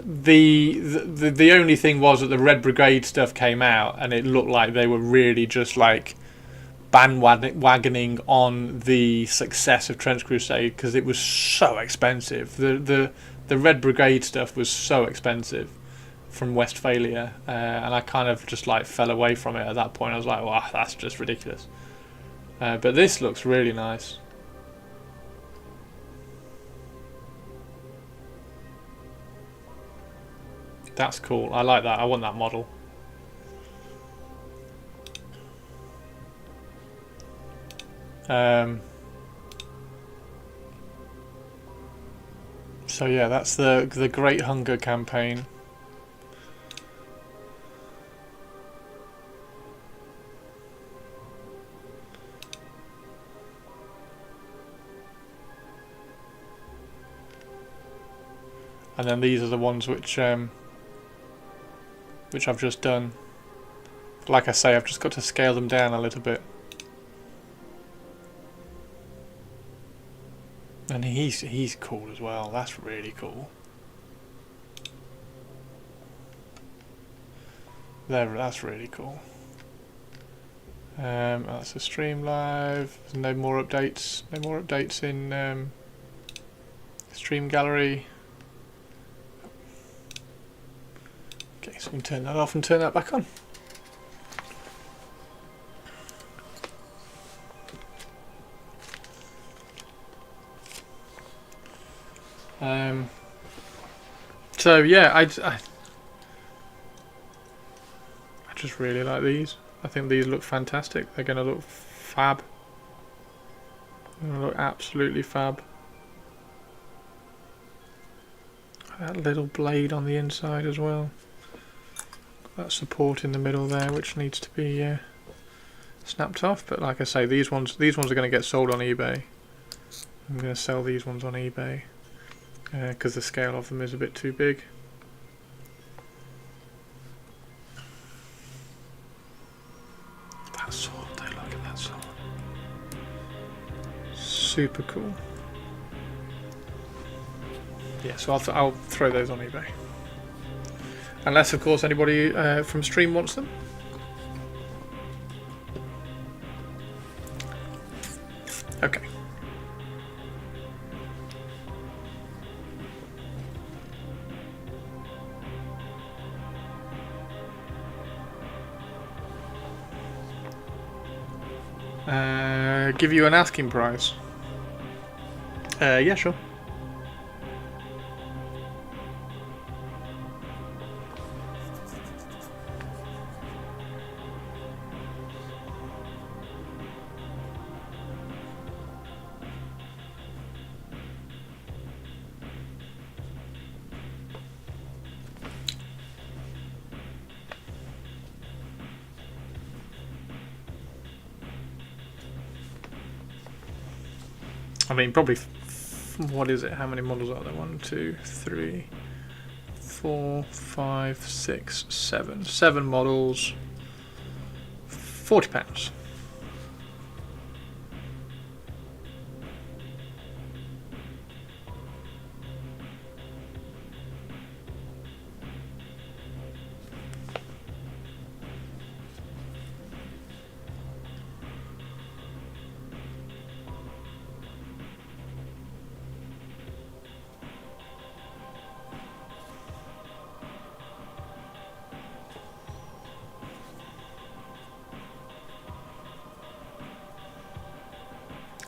the only thing was that the Red Brigade stuff came out and it looked like they were really just like bandwagoning on the success of Trench Crusade because it was so expensive. The Red Brigade stuff was so expensive from Westphalia, and I kind of just like fell away from it at that point. I was like, wow, that's just ridiculous. But this looks really nice. That's cool. I like that. I want that model. So yeah, that's the Great Hunger campaign. And then these are the ones which I've just done. Like I say, I've just got to scale them down a little bit. And he's cool as well. That's really cool. That's really cool. That's a stream live. There's no more updates. No more updates in stream gallery. Okay, so we can turn that off and turn that back on. So yeah, I just really like these. I think these look fantastic. They're going to look fab. They're going to look absolutely fab. That little blade on the inside as well. That support in the middle there, which needs to be snapped off. But like I say, these ones are going to get sold on eBay. I'm going to sell these ones on eBay because the scale of them is a bit too big. That sword, though, look at that sword. Super cool. Yeah, so I'll throw those on eBay. Unless, of course, anybody from stream wants them. Okay. Give you an asking price. Yeah, sure. I mean, probably, what is it? How many models are there? 1, 2, 3, 4, 5, 6, 7. 7 models, £40.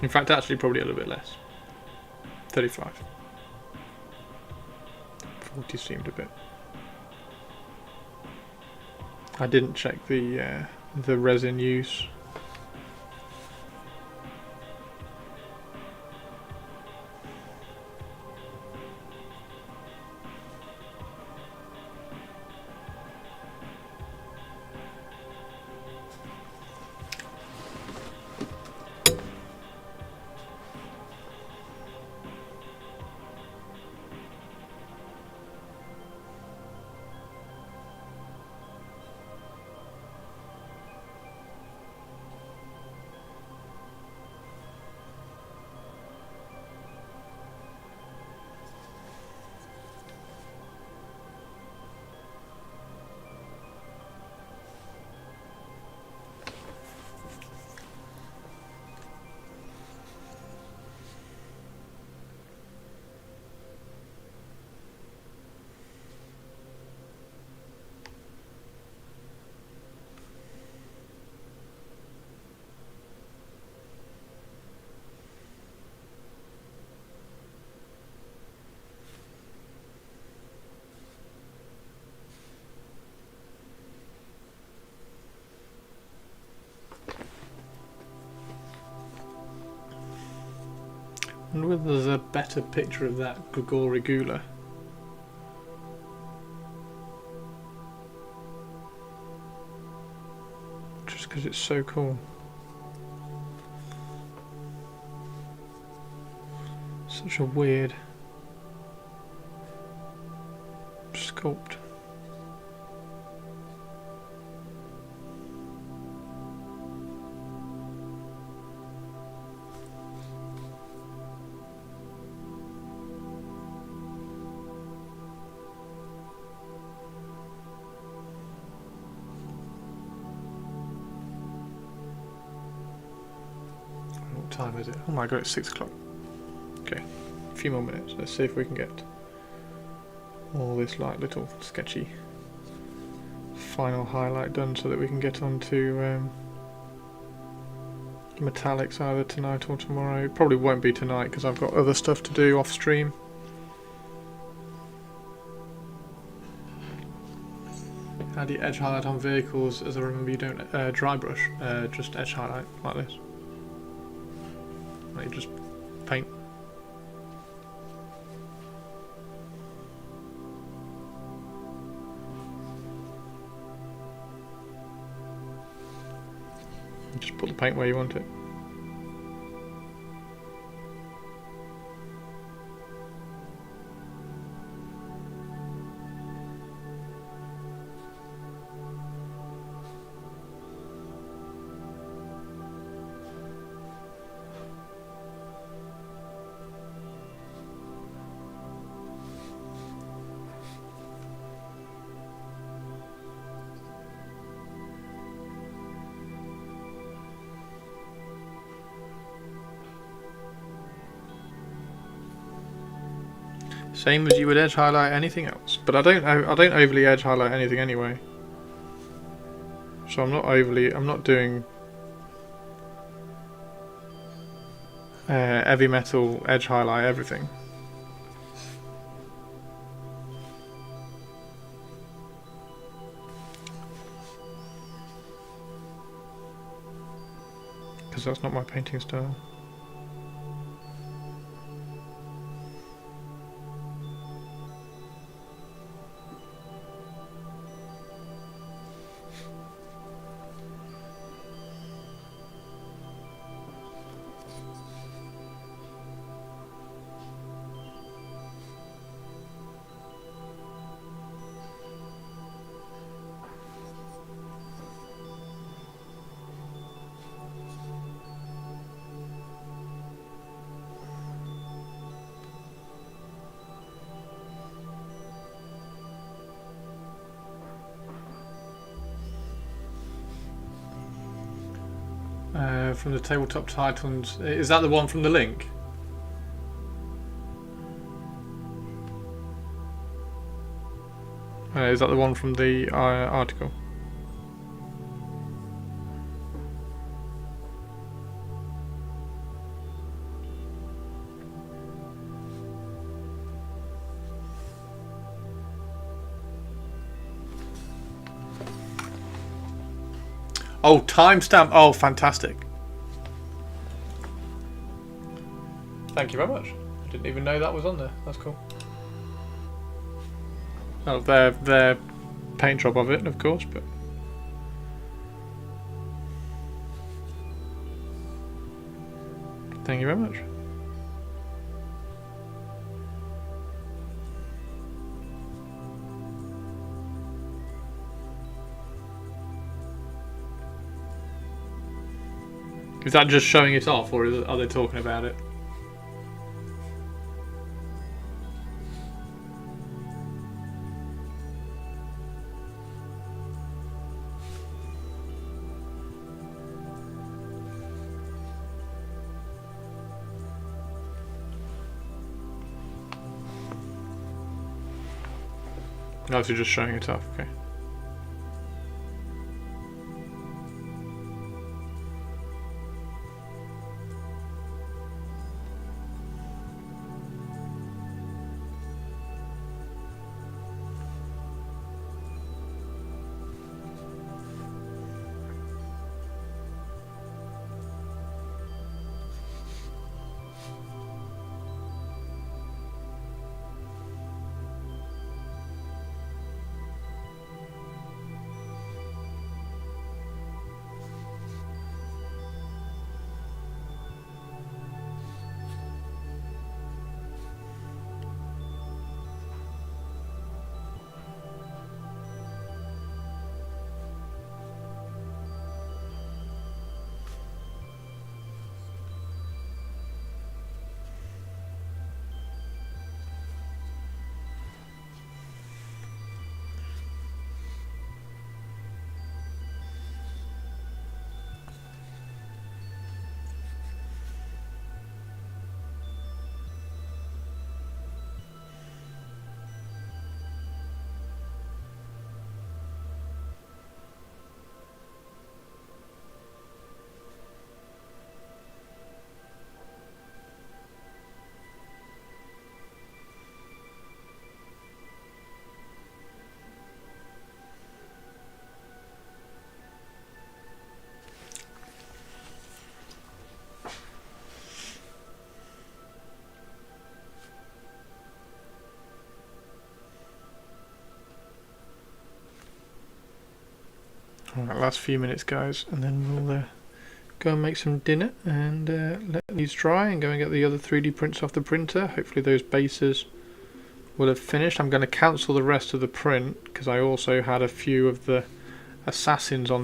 In fact, actually, probably a little bit less. 35. 40 seemed a bit. I didn't check the resin use. I wonder whether there's a better picture of that Grigori Gula. Just because it's so cool. Such a weird sculpt. What time is it? Oh my god, it's 6 o'clock. Okay, a few more minutes. Let's see if we can get all this like little sketchy final highlight done so that we can get on to metallics either tonight or tomorrow. It probably won't be tonight because I've got other stuff to do off stream. How do you edge highlight on vehicles? As I remember, you don't dry brush, just edge highlight like this. Like you just paint. Just put the paint where you want it. Same as you would edge highlight anything else, but I don't overly edge highlight anything anyway. So I'm not doing heavy metal edge highlight everything. Because that's not my painting style. From the tabletop titles, is that the one from the link? Is that the one from the article? Oh, timestamp. Oh, fantastic. Thank you very much. I didn't even know that was on there. That's cool. Oh, their paint job of it, of course, but thank you very much. Is that just showing it off, or are they talking about it? No, so just showing it off, okay. Alright, last few minutes, guys, and then we'll go and make some dinner and let these dry and go and get the other 3D prints off the printer. Hopefully those bases will have finished. I'm going to cancel the rest of the print because I also had a few of the assassins on